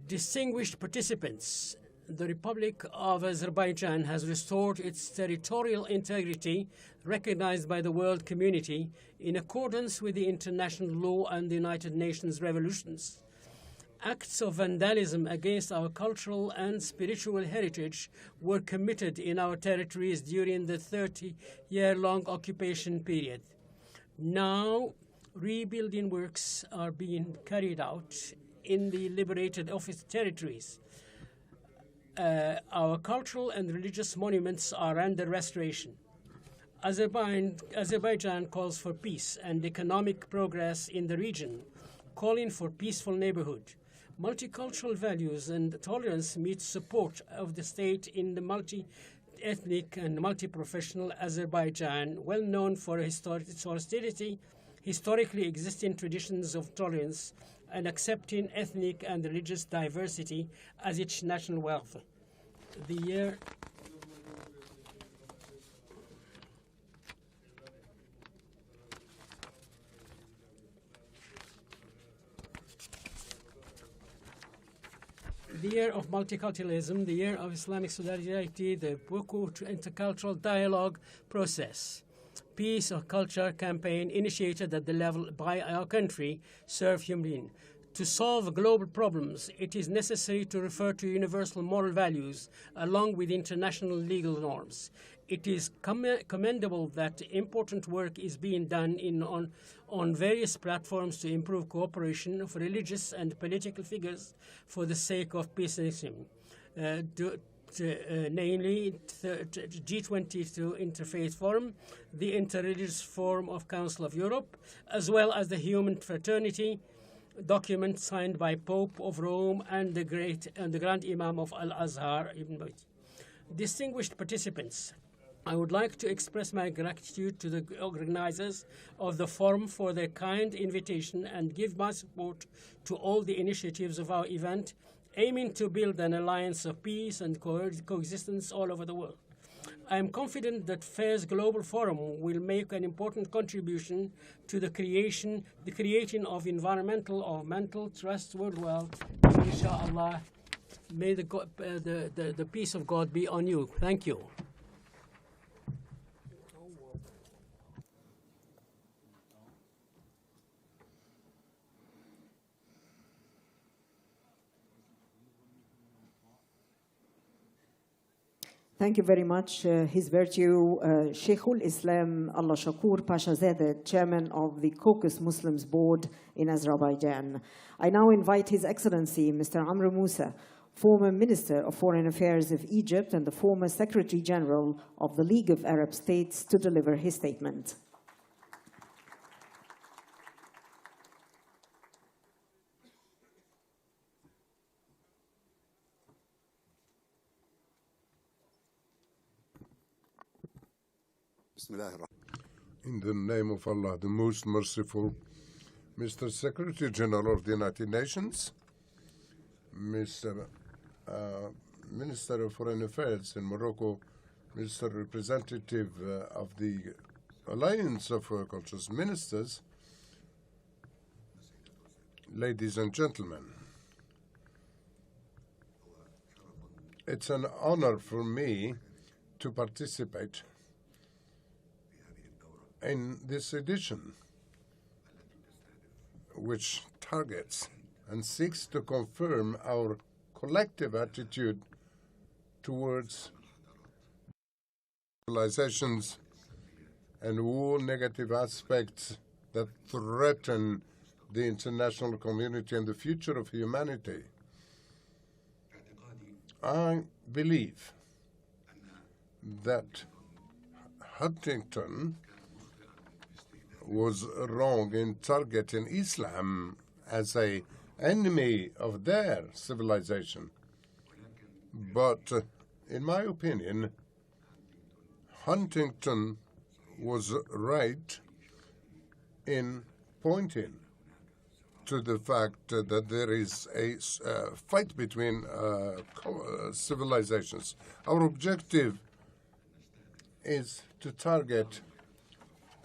[SPEAKER 4] Distinguished participants, the Republic of Azerbaijan has restored its territorial integrity recognized by the world community in accordance with the international law and the United Nations resolutions. Acts of vandalism against our cultural and spiritual heritage were committed in our territories during the 30-year-long occupation period. Now, rebuilding works are being carried out in the liberated territories. Our cultural and religious monuments are under restoration. Azerbaijan calls for peace and economic progress in the region, calling for peaceful neighborhood. Multicultural values and tolerance meet support of the state in the multi-ethnic and multi-professional Azerbaijan, well known for its austerity, historically existing traditions of tolerance, and accepting ethnic and religious diversity as its national wealth. The year of multiculturalism, the year of Islamic solidarity, the Baku intercultural dialogue process. Peace of Culture campaign initiated at the level by our country serve human. To solve global problems, it is necessary to refer to universal moral values along with international legal norms. It is commendable that important work is being done on various platforms to improve cooperation of religious and political figures for the sake of peace and Islam. namely G20 to Interfaith Forum, the Interreligious Forum of Council of Europe, as well as the Human Fraternity document signed by Pope of Rome and the Grand Imam of Al-Azhar, Ibn Bayt. Distinguished participants, I would like to express my gratitude to the organizers of the forum for their kind invitation and give my support to all the initiatives of our event, aiming to build an alliance of peace and coexistence all over the world. I am confident that FAIR's Global Forum will make an important contribution to the creation of environmental mental trust worldwide. Inshallah, may the peace of God be on you. Thank you.
[SPEAKER 1] Thank you very much. His Virtue Sheikhul Islam Allah Shakur Pashazadeh, Chairman of the Caucasus Muslims Board in Azerbaijan. I now invite His Excellency Mr. Amr Moussa, former Minister of Foreign Affairs of Egypt and the former Secretary General of the League of Arab States, to deliver his statement.
[SPEAKER 6] In the name of Allah, the most merciful, Mr. Secretary General of the United Nations, Mr. Minister of Foreign Affairs in Morocco, Mr. Representative of the Alliance of Cultures Ministers, ladies and gentlemen, it's an honor for me to participate in this edition, which targets and seeks to confirm our collective attitude towards civilizations and all negative aspects that threaten the international community and the future of humanity. I believe that Huntington was wrong in targeting Islam as an enemy of their civilization. But in my opinion, Huntington was right in pointing to the fact that there is a fight between civilizations. Our objective is to target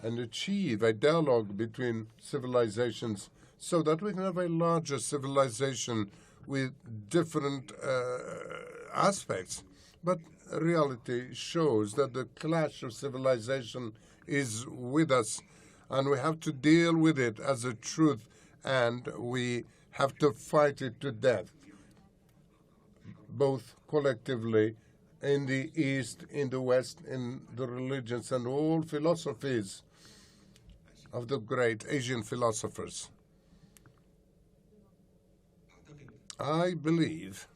[SPEAKER 6] and achieve a dialogue between civilizations so that we can have a larger civilization with different aspects. But reality shows that the clash of civilization is with us, and we have to deal with it as a truth, and we have to fight it to death, both collectively in the East, in the West, in the religions and all philosophies of the great Asian philosophers. I believe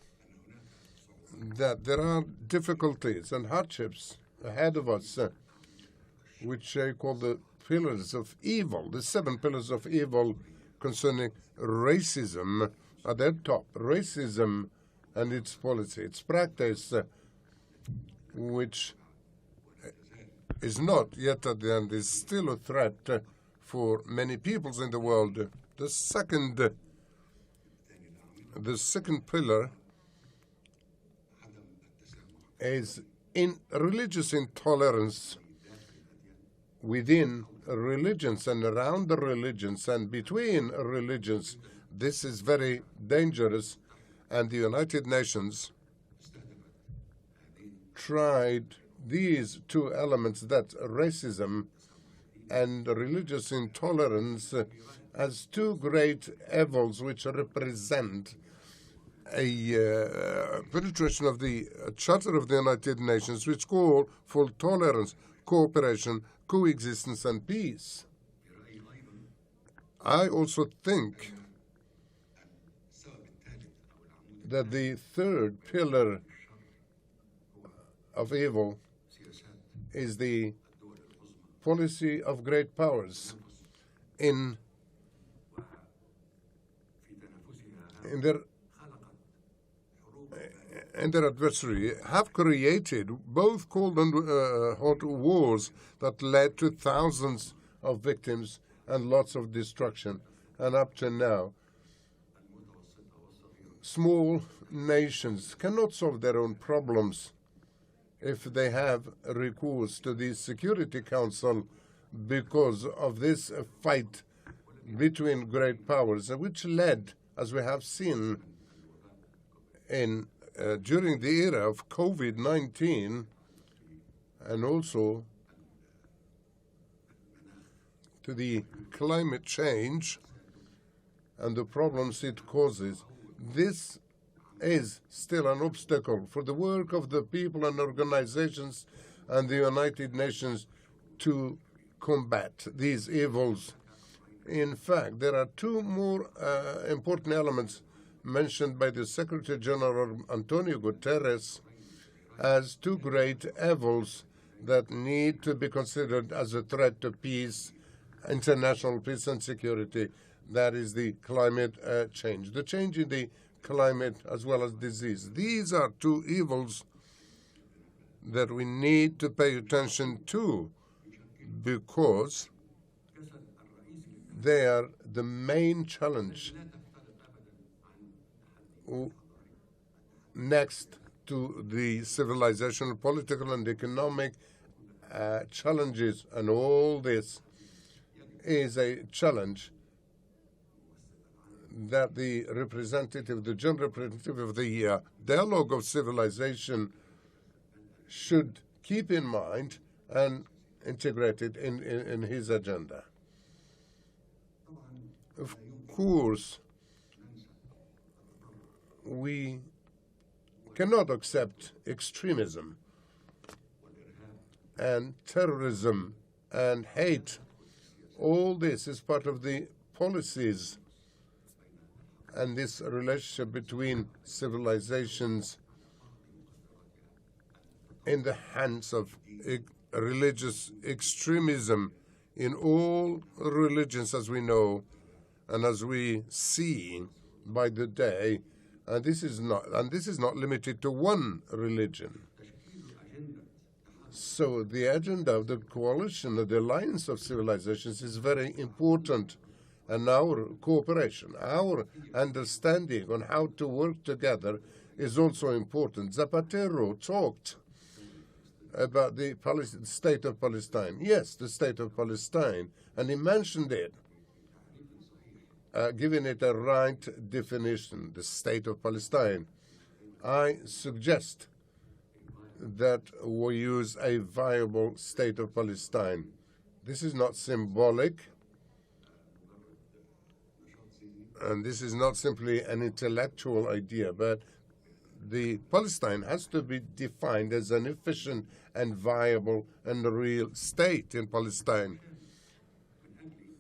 [SPEAKER 6] that there are difficulties and hardships ahead of us, which I call the pillars of evil, the 7 pillars of evil concerning racism at their top. Racism and its policy, its practice, which is not yet at the end, is still a threat for many peoples in the world. The second pillar is in religious intolerance within religions and around the religions and between religions. This is very dangerous, and the United Nations tried these 2 elements, that racism and religious intolerance, as 2 great evils which represent a penetration of the Charter of the United Nations, which call for tolerance, cooperation, coexistence, and peace. I also think that the 3rd pillar of evil is the policy of great powers in their adversary have created both cold and hot wars that led to thousands of victims and lots of destruction. And up to now, small nations cannot solve their own problems if they have recourse to the Security Council because of this fight between great powers, which led, as we have seen during the era of COVID-19 and also to the climate change and the problems it causes. This is still an obstacle for the work of the people and organizations and the United Nations to combat these evils. In fact, there are two more important elements mentioned by the Secretary General António Guterres as two great evils that need to be considered as a threat to peace, international peace and security. That is the climate change, the change in the climate as well as disease. These are two evils that we need to pay attention to because they are the main challenge next to the civilizational, political, and economic challenges. And all this is a challenge that the general representative of the dialogue of civilization should keep in mind and integrate it in his agenda. Of course, we cannot accept extremism and terrorism and hate. All this is part of the policies and this relationship between civilizations in the hands of religious extremism in all religions, as we know and as we see by the day. And this is not limited to one religion. So the agenda of the coalition, of the alliance of civilizations, is very important. And our cooperation, our understanding on how to work together is also important. Zapatero talked about the state of Palestine. Yes, the state of Palestine, and he mentioned it, giving it a right definition, the state of Palestine. I suggest that we use a viable state of Palestine. This is not symbolic, and this is not simply an intellectual idea, but the Palestine has to be defined as an efficient and viable and real state in Palestine.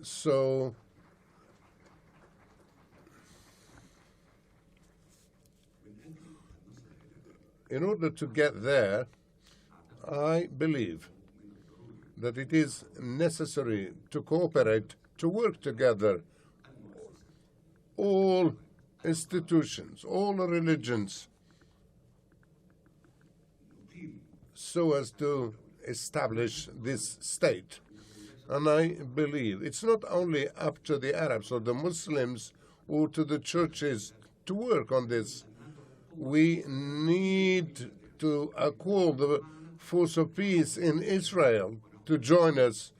[SPEAKER 6] So in order to get there, I believe that it is necessary to cooperate, to work together, all institutions, all religions, so as to establish this state. And I believe it's not only up to the Arabs or the Muslims or to the churches to work on this. We need to call the force of peace in Israel to join us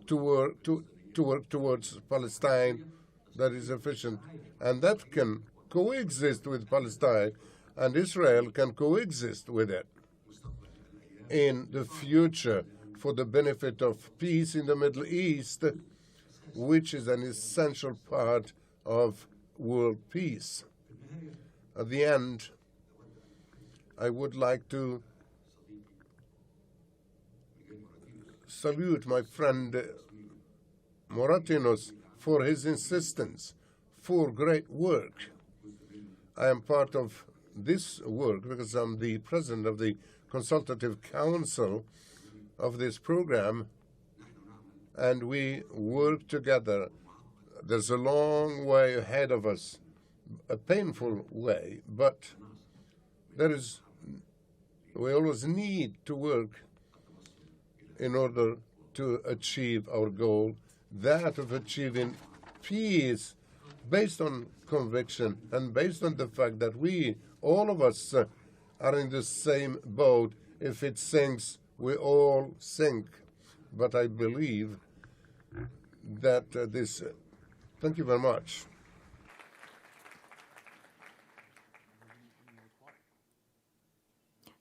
[SPEAKER 6] to work towards Palestine that is efficient, and that can coexist with Palestine, and Israel can coexist with it in the future for the benefit of peace in the Middle East, which is an essential part of world peace. At the end, I would like to salute my friend Moratinos for his insistence for great work. I am part of this work because I'm the president of the consultative council of this program, and we work together. There's a long way ahead of us, a painful way, but we always need to work in order to achieve our goal, that of achieving peace based on conviction and based on the fact that we, all of us, are in the same boat. If it sinks, we all sink. But I believe that thank you very much.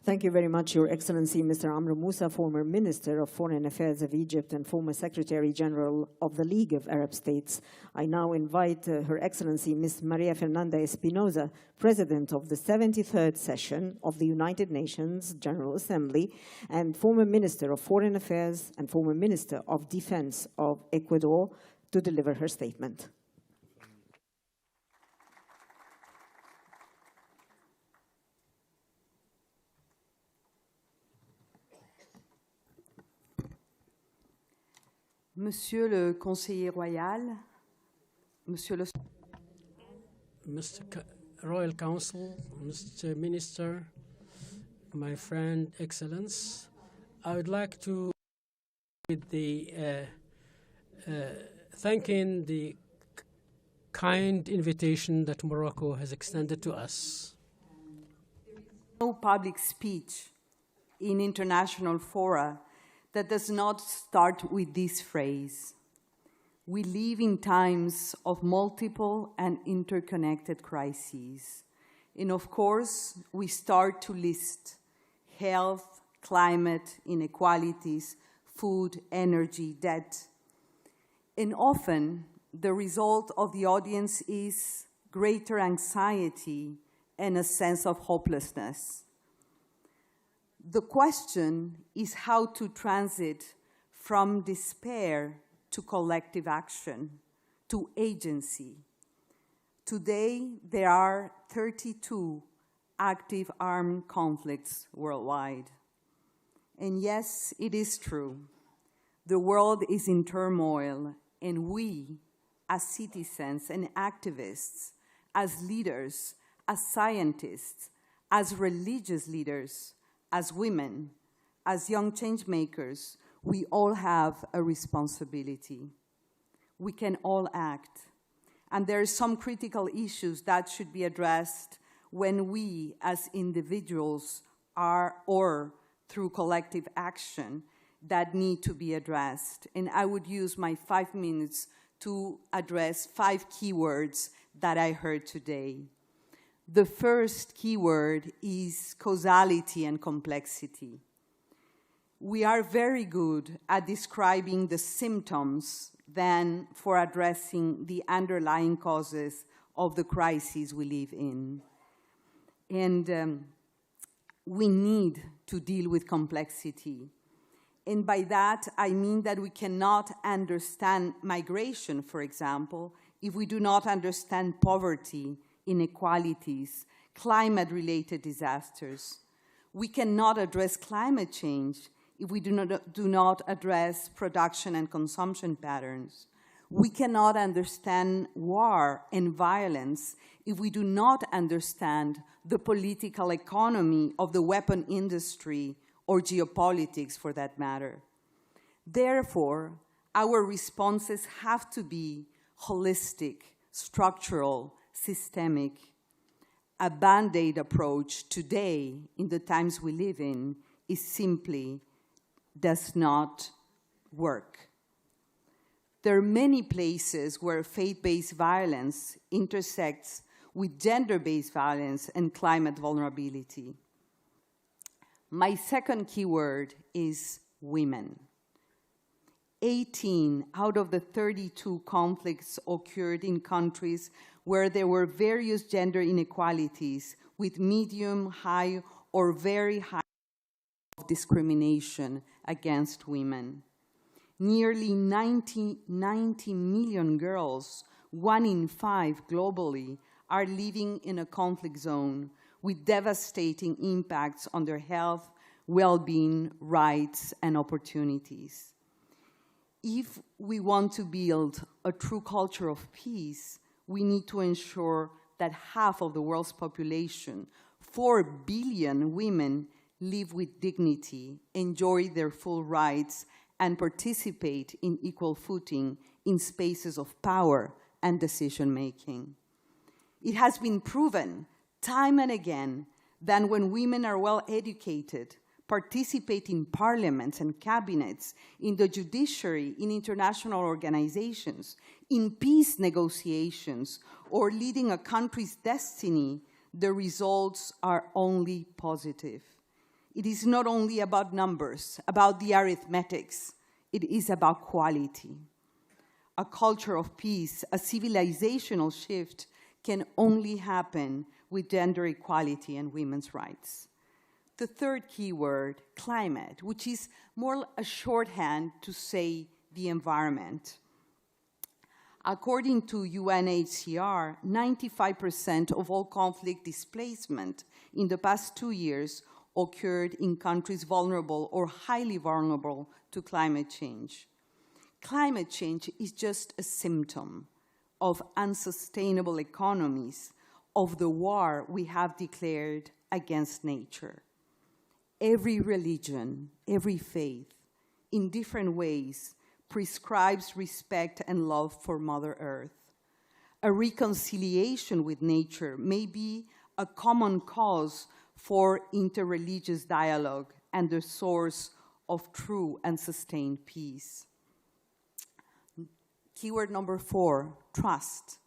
[SPEAKER 1] Thank you very much, Your Excellency, Mr. Amr Moussa, former Minister of Foreign Affairs of Egypt and former Secretary General of the League of Arab States. I now invite Her Excellency, Ms. Maria Fernanda Espinosa, President of the 73rd session of the United Nations General Assembly and former Minister of Foreign Affairs and former Minister of Defense of Ecuador, to deliver her statement.
[SPEAKER 7] Monsieur le Conseiller Royal, Monsieur le...
[SPEAKER 4] Mr. Royal Council, Mr. Minister, my friend, Excellence, I would like to with the thanking the kind invitation that Morocco has extended to us.
[SPEAKER 7] No public speech in international fora that does not start with this phrase. We live in times of multiple and interconnected crises. And of course, we start to list health, climate, inequalities, food, energy, debt. And often, the result of the audience is greater anxiety and a sense of hopelessness. The question is how to transit from despair to collective action, to agency. Today, there are 32 active armed conflicts worldwide. And yes, it is true. The world is in turmoil, and we, as citizens and activists, as leaders, as scientists, as religious leaders, as women, as young change makers, we all have a responsibility. We can all act. And there are some critical issues that should be addressed when we, as individuals, are, or through collective action, that need to be addressed. And I would use my 5 minutes to address 5 keywords that I heard today. The first keyword is causality and complexity. We are very good at describing the symptoms than for addressing the underlying causes of the crises we live in. And we need to deal with complexity. And by that, I mean that we cannot understand migration, for example, if we do not understand poverty, inequalities, climate-related disasters. We cannot address climate change if we do not address production and consumption patterns. We cannot understand war and violence if we do not understand the political economy of the weapon industry or geopolitics, for that matter. Therefore, our responses have to be holistic, structural, systemic. A Band-Aid approach today, in the times we live in, is simply does not work. There are many places where faith-based violence intersects with gender-based violence and climate vulnerability. My second keyword is women. 18 out of the 32 conflicts occurred in countries where there were various gender inequalities with medium, high, or very high discrimination against women. Nearly 90 million girls, 1 in 5 globally, are living in a conflict zone with devastating impacts on their health, well-being, rights, and opportunities. If we want to build a true culture of peace, we need to ensure that half of the world's population, 4 billion women, live with dignity, enjoy their full rights, and participate in equal footing in spaces of power and decision-making. It has been proven time and again that when women are well educated, participate in parliaments and cabinets, in the judiciary, in international organizations, in peace negotiations, or leading a country's destiny, the results are only positive. It is not only about numbers, about the arithmetics, it is about quality. A culture of peace, a civilizational shift, can only happen with gender equality and women's rights. The third keyword, climate, which is more a shorthand to say the environment. According to UNHCR, 95% of all conflict displacement in the past 2 years occurred in countries vulnerable or highly vulnerable to climate change. Climate change is just a symptom of unsustainable economies, of the war we have declared against nature. Every religion, every faith, in different ways, prescribes respect and love for Mother Earth. A reconciliation with nature may be a common cause for interreligious dialogue and the source of true and sustained peace. Keyword number 4, trust.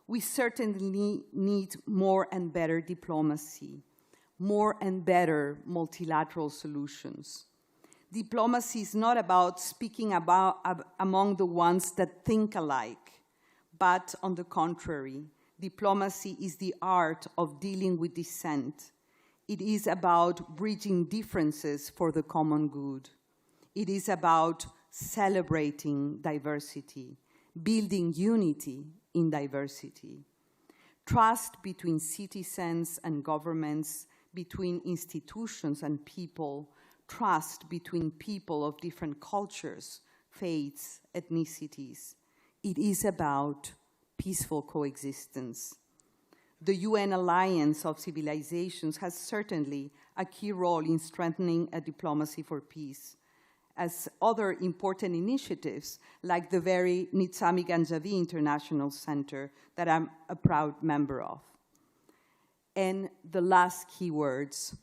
[SPEAKER 7] We certainly need more and better diplomacy, more and better multilateral solutions. Diplomacy is not about speaking among the ones that think alike, but on the contrary, diplomacy is the art of dealing with dissent. It is about bridging differences for the common good. It is about celebrating diversity, building unity in diversity. Trust between citizens and governments, between institutions and people, trust between people of different cultures, faiths, ethnicities. It is about peaceful coexistence. The UN Alliance of Civilizations has certainly a key role in strengthening a diplomacy for peace, as other important initiatives, like the very Nizami Ganjavi International Center that I'm a proud member of. And the last keywords,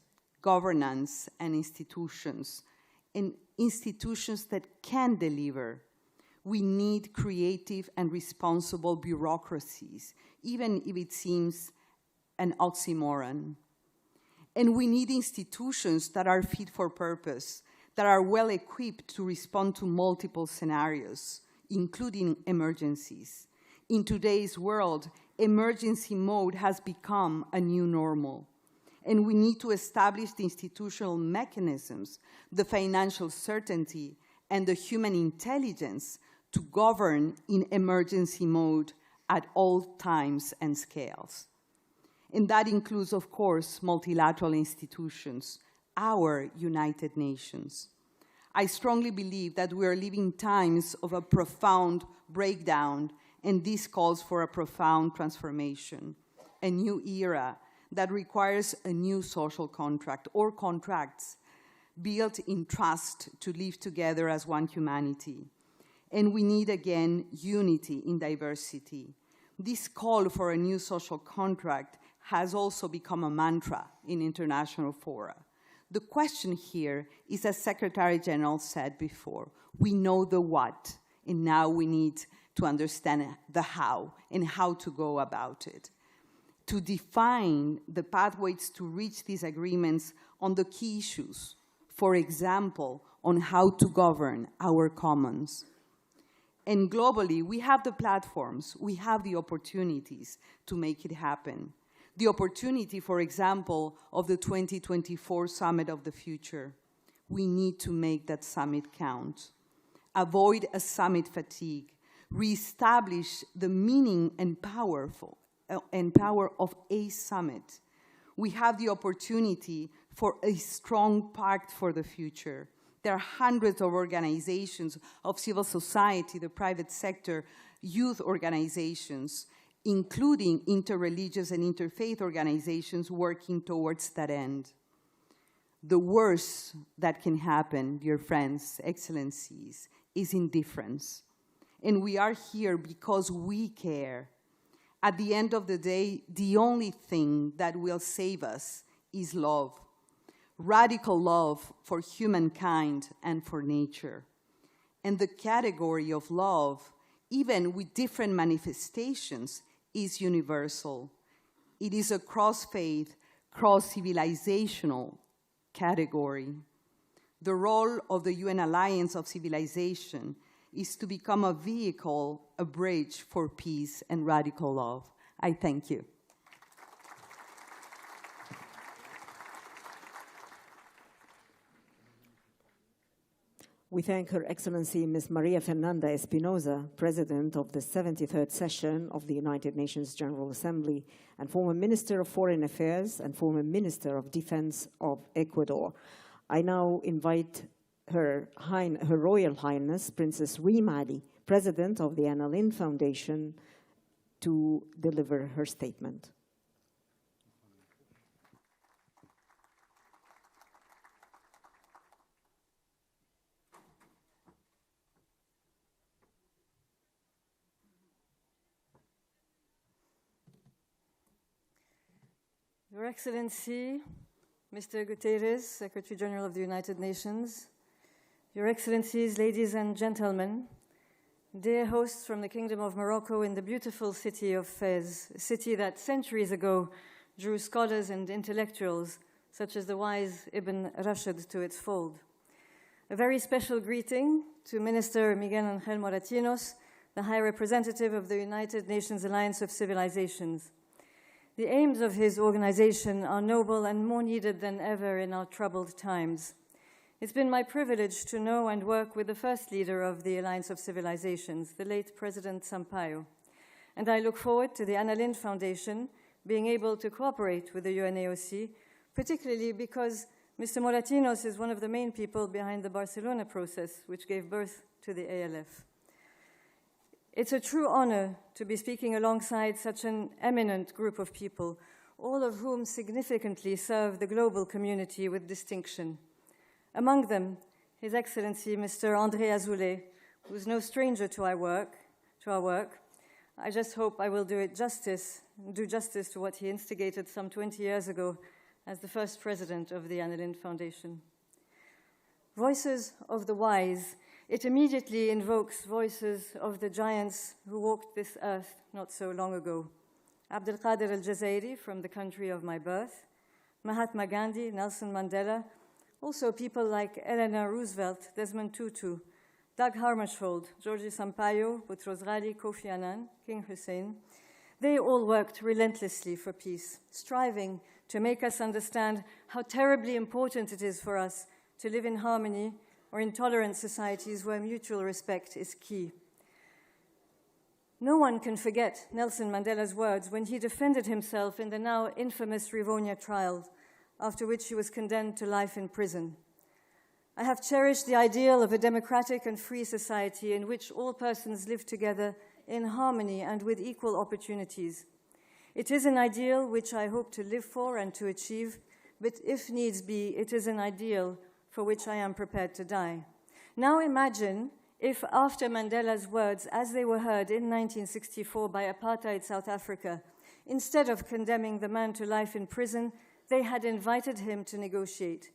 [SPEAKER 7] governance and institutions that can deliver. We need creative and responsible bureaucracies, even if it seems an oxymoron. And we need institutions that are fit for purpose, that are well equipped to respond to multiple scenarios, including emergencies. In today's world, emergency mode has become a new normal. And we need to establish the institutional mechanisms, the financial certainty, and the human intelligence to govern in emergency mode at all times and scales. And that includes, of course, multilateral institutions, our United Nations. I strongly believe that we are living times of a profound breakdown, and this calls for a profound transformation, a new era that requires a new social contract or contracts built in trust to live together as one humanity. And we need, again, unity in diversity. This call for a new social contract has also become a mantra in international fora. The question here is, as Secretary General said before, we know the what, and now we need to understand the how and how to go about it. To define the pathways to reach these agreements on the key issues, for example, on how to govern our commons. And globally, we have the platforms, we have the opportunities to make it happen. The opportunity, for example, of the 2024 Summit of the Future. We need to make that summit count. Avoid a summit fatigue. Reestablish the meaning and power of a summit. We have the opportunity for a strong pact for the future. There are hundreds of organizations of civil society, the private sector, youth organizations, including interreligious and interfaith organizations working towards that end. The worst that can happen, dear friends, excellencies, is indifference. And we are here because we care. At the end of the day, the only thing that will save us is love. Radical love for humankind and for nature. And the category of love, even with different manifestations, is universal. It is a cross-faith, cross-civilizational category. The role of the UN Alliance of Civilization is to become a vehicle, a bridge for peace and radical love. I thank you.
[SPEAKER 1] We thank Her Excellency Ms. Maria Fernanda Espinosa, President of the 73rd Session of the United Nations General Assembly and former Minister of Foreign Affairs and former Minister of Defense of Ecuador. I now invite Her Royal Highness, Princess Rimadi, President of the Anna Lindh Foundation, to deliver her statement.
[SPEAKER 8] Your Excellency, Mr. Guterres, Secretary General of the United Nations, Your Excellencies, ladies and gentlemen, dear hosts from the Kingdom of Morocco in the beautiful city of Fez, a city that centuries ago drew scholars and intellectuals such as the wise Ibn Rashid to its fold. A very special greeting to Minister Miguel Ángel Moratinos, the High Representative of the United Nations Alliance of Civilizations. The aims of his organization are noble and more needed than ever in our troubled times. It's been my privilege to know and work with the first leader of the Alliance of Civilizations, the late President Sampaio. And I look forward to the Anna Lindh Foundation being able to cooperate with the UNAOC, particularly because Mr. Moratinos is one of the main people behind the Barcelona process, which gave birth to the ALF. It's a true honor to be speaking alongside such an eminent group of people, all of whom significantly serve the global community with distinction. Among them, His Excellency Mr. André Azoulay, who is no stranger to our work. I just hope I will do justice to what he instigated some 20 years ago as the first president of the Anna Lindh Foundation. Voices of the wise. It immediately invokes voices of the giants who walked this earth not so long ago. Abdel Qadir al-Jazairi from the country of my birth, Mahatma Gandhi, Nelson Mandela, also people like Eleanor Roosevelt, Desmond Tutu, Dag Hammarskjöld, Georgi Sampaio, Boutros Ghali, Kofi Annan, King Hussein. They all worked relentlessly for peace, striving to make us understand how terribly important it is for us to live in harmony or in tolerant societies where mutual respect is key. No one can forget Nelson Mandela's words when he defended himself in the now infamous Rivonia trial, after which he was condemned to life in prison. I have cherished the ideal of a democratic and free society in which all persons live together in harmony and with equal opportunities. It is an ideal which I hope to live for and to achieve, but if needs be, it is an ideal for which I am prepared to die. Now imagine if after Mandela's words, as they were heard in 1964 by apartheid South Africa, instead of condemning the man to life in prison, they had invited him to negotiate.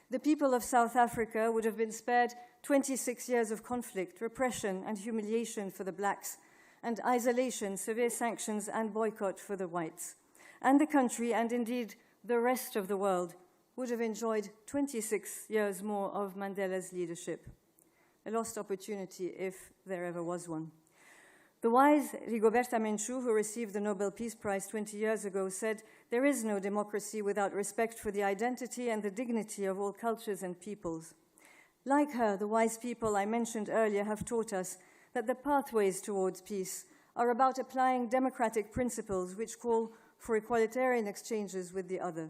[SPEAKER 8] The people of South Africa would have been spared 26 years of conflict, repression and humiliation for the blacks, and isolation, severe sanctions and boycott for the whites. And the country, and indeed the rest of the world, would have enjoyed 26 years more of Mandela's leadership. A lost opportunity if there ever was one. The wise Rigoberta Menchú, who received the Nobel Peace Prize 20 years ago, said, "There is no democracy without respect for the identity and the dignity of all cultures and peoples." Like her, the wise people I mentioned earlier have taught us that the pathways towards peace are about applying democratic principles which call for equalitarian exchanges with the other.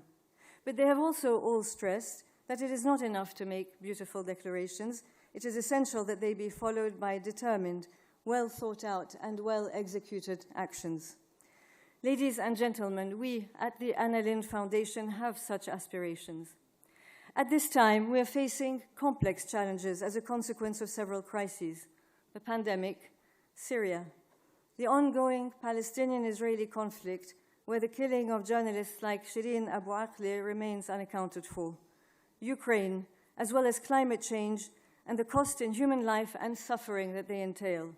[SPEAKER 8] But they have also all stressed that it is not enough to make beautiful declarations. It is essential that they be followed by determined, well thought out, and well executed actions. Ladies and gentlemen, we at the Anna Lindh Foundation have such aspirations. At this time, we are facing complex challenges as a consequence of several crises: the pandemic, Syria, the ongoing Palestinian-Israeli conflict, where the killing of journalists like Shireen Abu Akleh remains unaccounted for, Ukraine, as well as climate change and the cost in human life and suffering that they entail.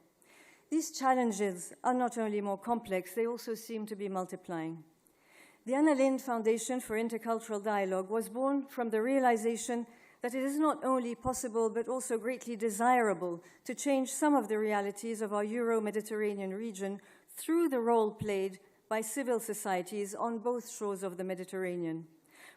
[SPEAKER 8] These challenges are not only more complex, they also seem to be multiplying. The Anna Lindh Foundation for Intercultural Dialogue was born from the realization that it is not only possible but also greatly desirable to change some of the realities of our Euro-Mediterranean region through the role played by civil societies on both shores of the Mediterranean.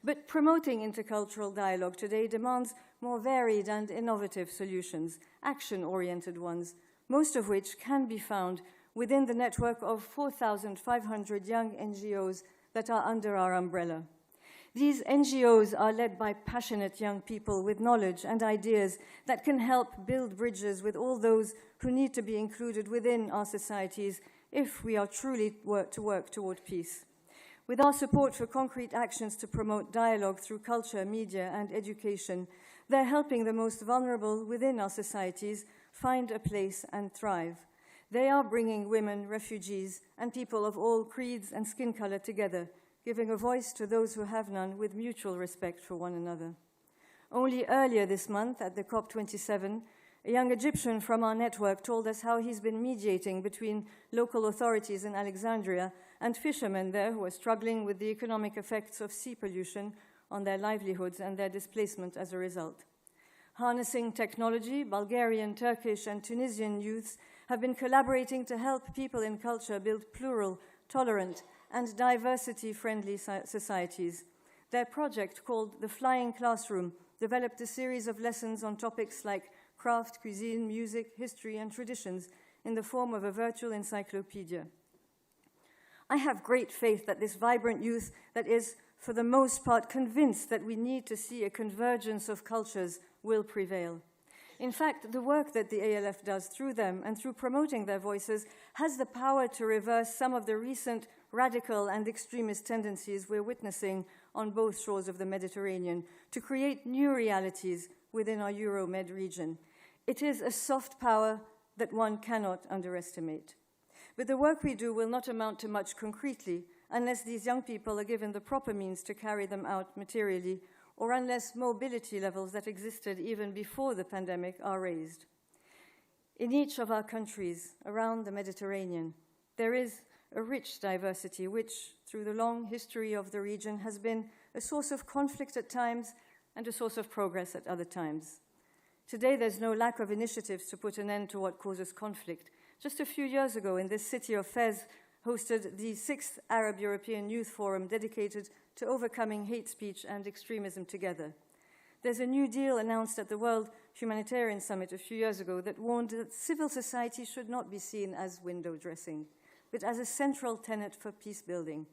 [SPEAKER 8] But promoting intercultural dialogue today demands more varied and innovative solutions, action-oriented ones, most of which can be found within the network of 4,500 young NGOs that are under our umbrella. These NGOs are led by passionate young people with knowledge and ideas that can help build bridges with all those who need to be included within our societies if we are truly to work toward peace. With our support for concrete actions to promote dialogue through culture, media, and education, they're helping the most vulnerable within our societies find a place and thrive. They are bringing women, refugees, and people of all creeds and skin color together, giving a voice to those who have none with mutual respect for one another. Only earlier this month at the COP27, a young Egyptian from our network told us how he's been mediating between local authorities in Alexandria and fishermen there who are struggling with the economic effects of sea pollution on their livelihoods and their displacement as a result. Harnessing technology, Bulgarian, Turkish, and Tunisian youths have been collaborating to help people in culture build plural, tolerant, and diversity-friendly societies. Their project, called The Flying Classroom, developed a series of lessons on topics like craft, cuisine, music, history, and traditions in the form of a virtual encyclopedia. I have great faith that this vibrant youth that is, for the most part, convinced that we need to see a convergence of cultures will prevail. In fact, the work that the ALF does through them and through promoting their voices has the power to reverse some of the recent radical and extremist tendencies we're witnessing on both shores of the Mediterranean to create new realities within our Euro-Med region. It is a soft power that one cannot underestimate. But the work we do will not amount to much concretely unless these young people are given the proper means to carry them out materially, or unless mobility levels that existed even before the pandemic are raised. In each of our countries around the Mediterranean, there is a rich diversity which, through the long history of the region, has been a source of conflict at times and a source of progress at other times. Today, there's no lack of initiatives to put an end to what causes conflict. Just a few years ago, in this city of Fez, hosted the 6th Arab European Youth Forum dedicated to overcoming hate speech and extremism together. There's a new deal announced at the World Humanitarian Summit a few years ago that warned that civil society should not be seen as window dressing, but as a central tenet for peace building.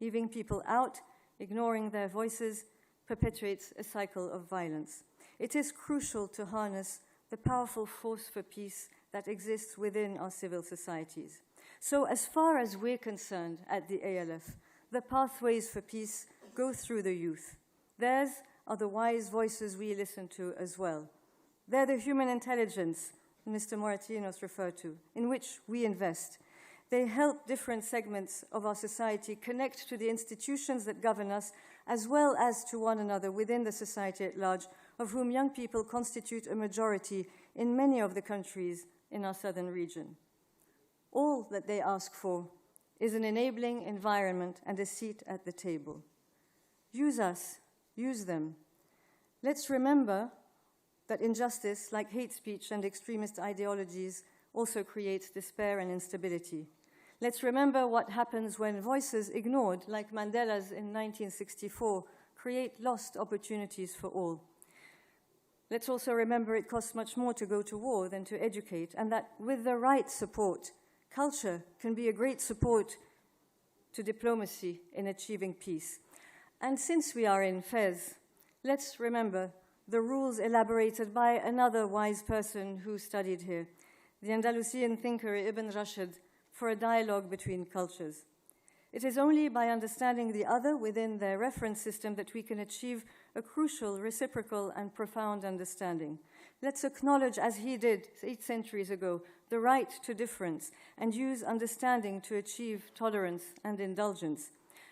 [SPEAKER 8] Leaving people out, ignoring their voices, perpetuates a cycle of violence. It is crucial to harness the powerful force for peace that exists within our civil societies. So as far as we're concerned at the ALF, the pathways for peace go through the youth. Theirs are the wise voices we listen to as well. They're the human intelligence Mr. Moratinos referred to, in which we invest. They help different segments of our society connect to the institutions that govern us, as well as to one another within the society at large, of whom young people constitute a majority in many of the countries in our southern region. All that they ask for is an enabling environment and a seat at the table. Use us, use them. Let's remember that injustice, like hate speech and extremist ideologies, also creates despair and instability. Let's remember what happens when voices ignored, like Mandela's in 1964, create lost opportunities for all. Let's also remember it costs much more to go to war than to educate, and that with the right support, culture can be a great support to diplomacy in achieving peace. And since we are in Fez, let's remember the rules elaborated by another wise person who studied here, the Andalusian thinker Ibn Rushd, for a dialogue between cultures. It is only by understanding the other within their reference system that we can achieve a crucial, reciprocal, and profound understanding. Let's acknowledge, as he did 8 centuries ago, the right to difference and use understanding to achieve tolerance and indulgence.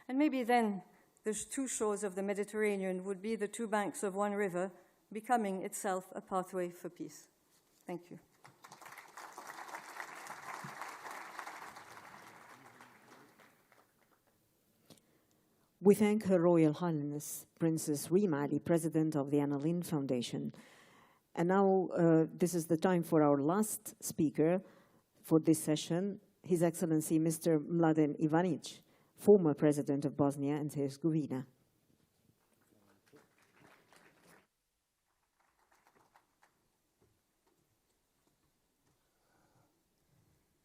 [SPEAKER 8] And maybe then the two shores of the Mediterranean would be the two banks of one river, becoming itself a pathway for peace. Thank you.
[SPEAKER 1] We thank Her Royal Highness, Princess Rima Ali, President of the Anna Lindh Foundation. And now this is the time for our last speaker for this session, His Excellency Mr. Mladen Ivanic, former President of Bosnia and Herzegovina.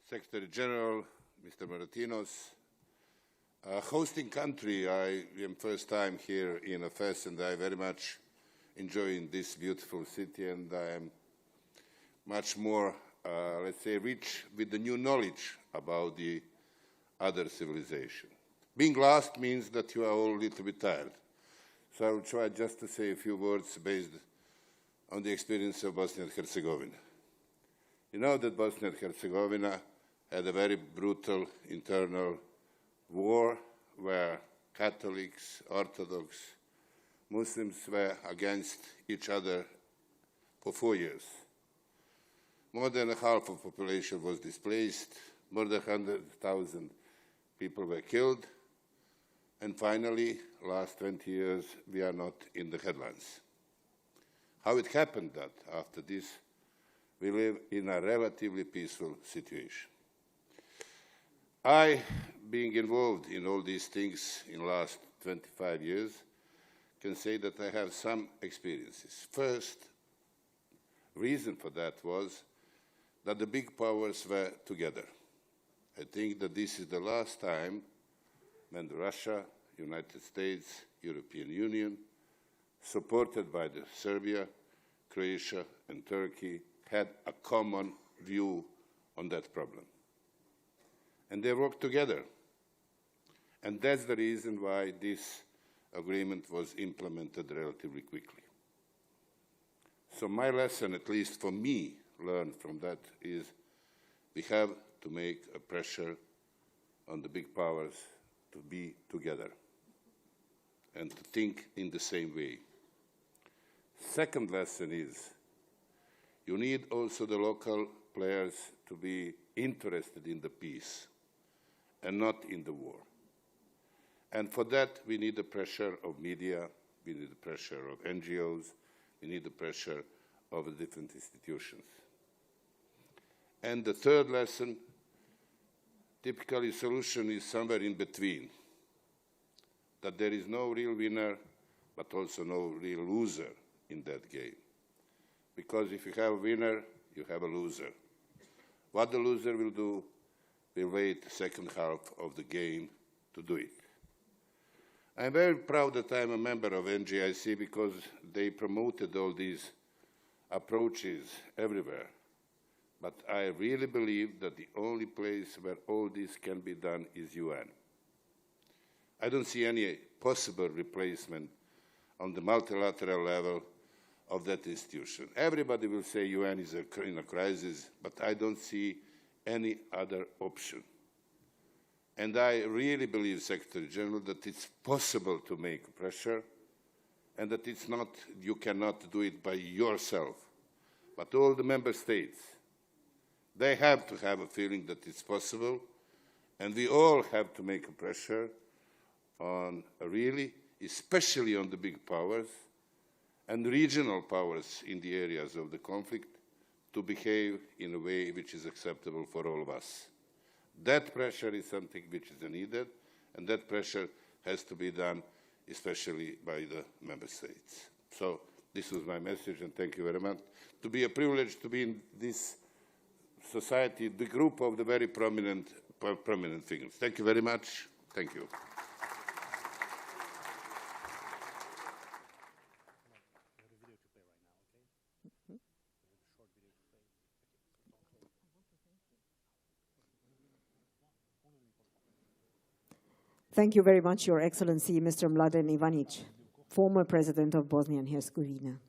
[SPEAKER 10] Secretary General, Mr. Maratinos, hosting country, I am first time here in Fez, and I very much enjoying this beautiful city, and I am much more, let's say, rich with the new knowledge about the other civilization. Being last means that you are all a little bit tired. So I will try just to say a few words based on the experience of Bosnia and Herzegovina. You know that Bosnia and Herzegovina had a very brutal internal war where Catholics, Orthodox, Muslims were against each other for 4 years. More than half of the population was displaced, more than 100,000 people were killed, and finally, last 20 years, we are not in the headlines. How it happened that after this, we live in a relatively peaceful situation. I, being involved in all these things in the last 25 years, can say that I have some experiences. First reason for that was that the big powers were together. I think that this is the last time when Russia, United States, European Union, supported by Serbia, Croatia, and Turkey, had a common view on that problem. And they worked together. And that's the reason why this agreement was implemented relatively quickly. So my lesson, at least for me, learned from that is we have to make a pressure on the big powers to be together and to think in the same way. Second lesson is you need also the local players to be interested in the peace and not in the war. And for that, we need the pressure of media, we need the pressure of NGOs, we need the pressure of the different institutions. And the third lesson, typically solution is somewhere in between, that there is no real winner, but also no real loser in that game. Because if you have a winner, you have a loser. What the loser will do, will wait the second half of the game to do it. I'm very proud that I'm a member of NGIC because they promoted all these approaches everywhere. But I really believe that the only place where all this can be done is UN. I don't see any possible replacement on the multilateral level of that institution. Everybody will say UN is in a crisis, but I don't see any other option. And I really believe, Secretary General, that it's possible to make pressure and that it's not, you cannot do it by yourself, but all the member states. They have to have a feeling that it's possible, and we all have to make a pressure on really, especially on the big powers and regional powers in the areas of the conflict to behave in a way which is acceptable for all of us. That pressure is something which is needed, and that pressure has to be done especially by the member states. So this was my message, and thank you very much. To be a privilege to be in this society, the group of the very prominent figures. Thank you very much. Thank you.
[SPEAKER 1] Thank you very much, Your Excellency, Mr. Mladen Ivanic, former President of Bosnia and Herzegovina.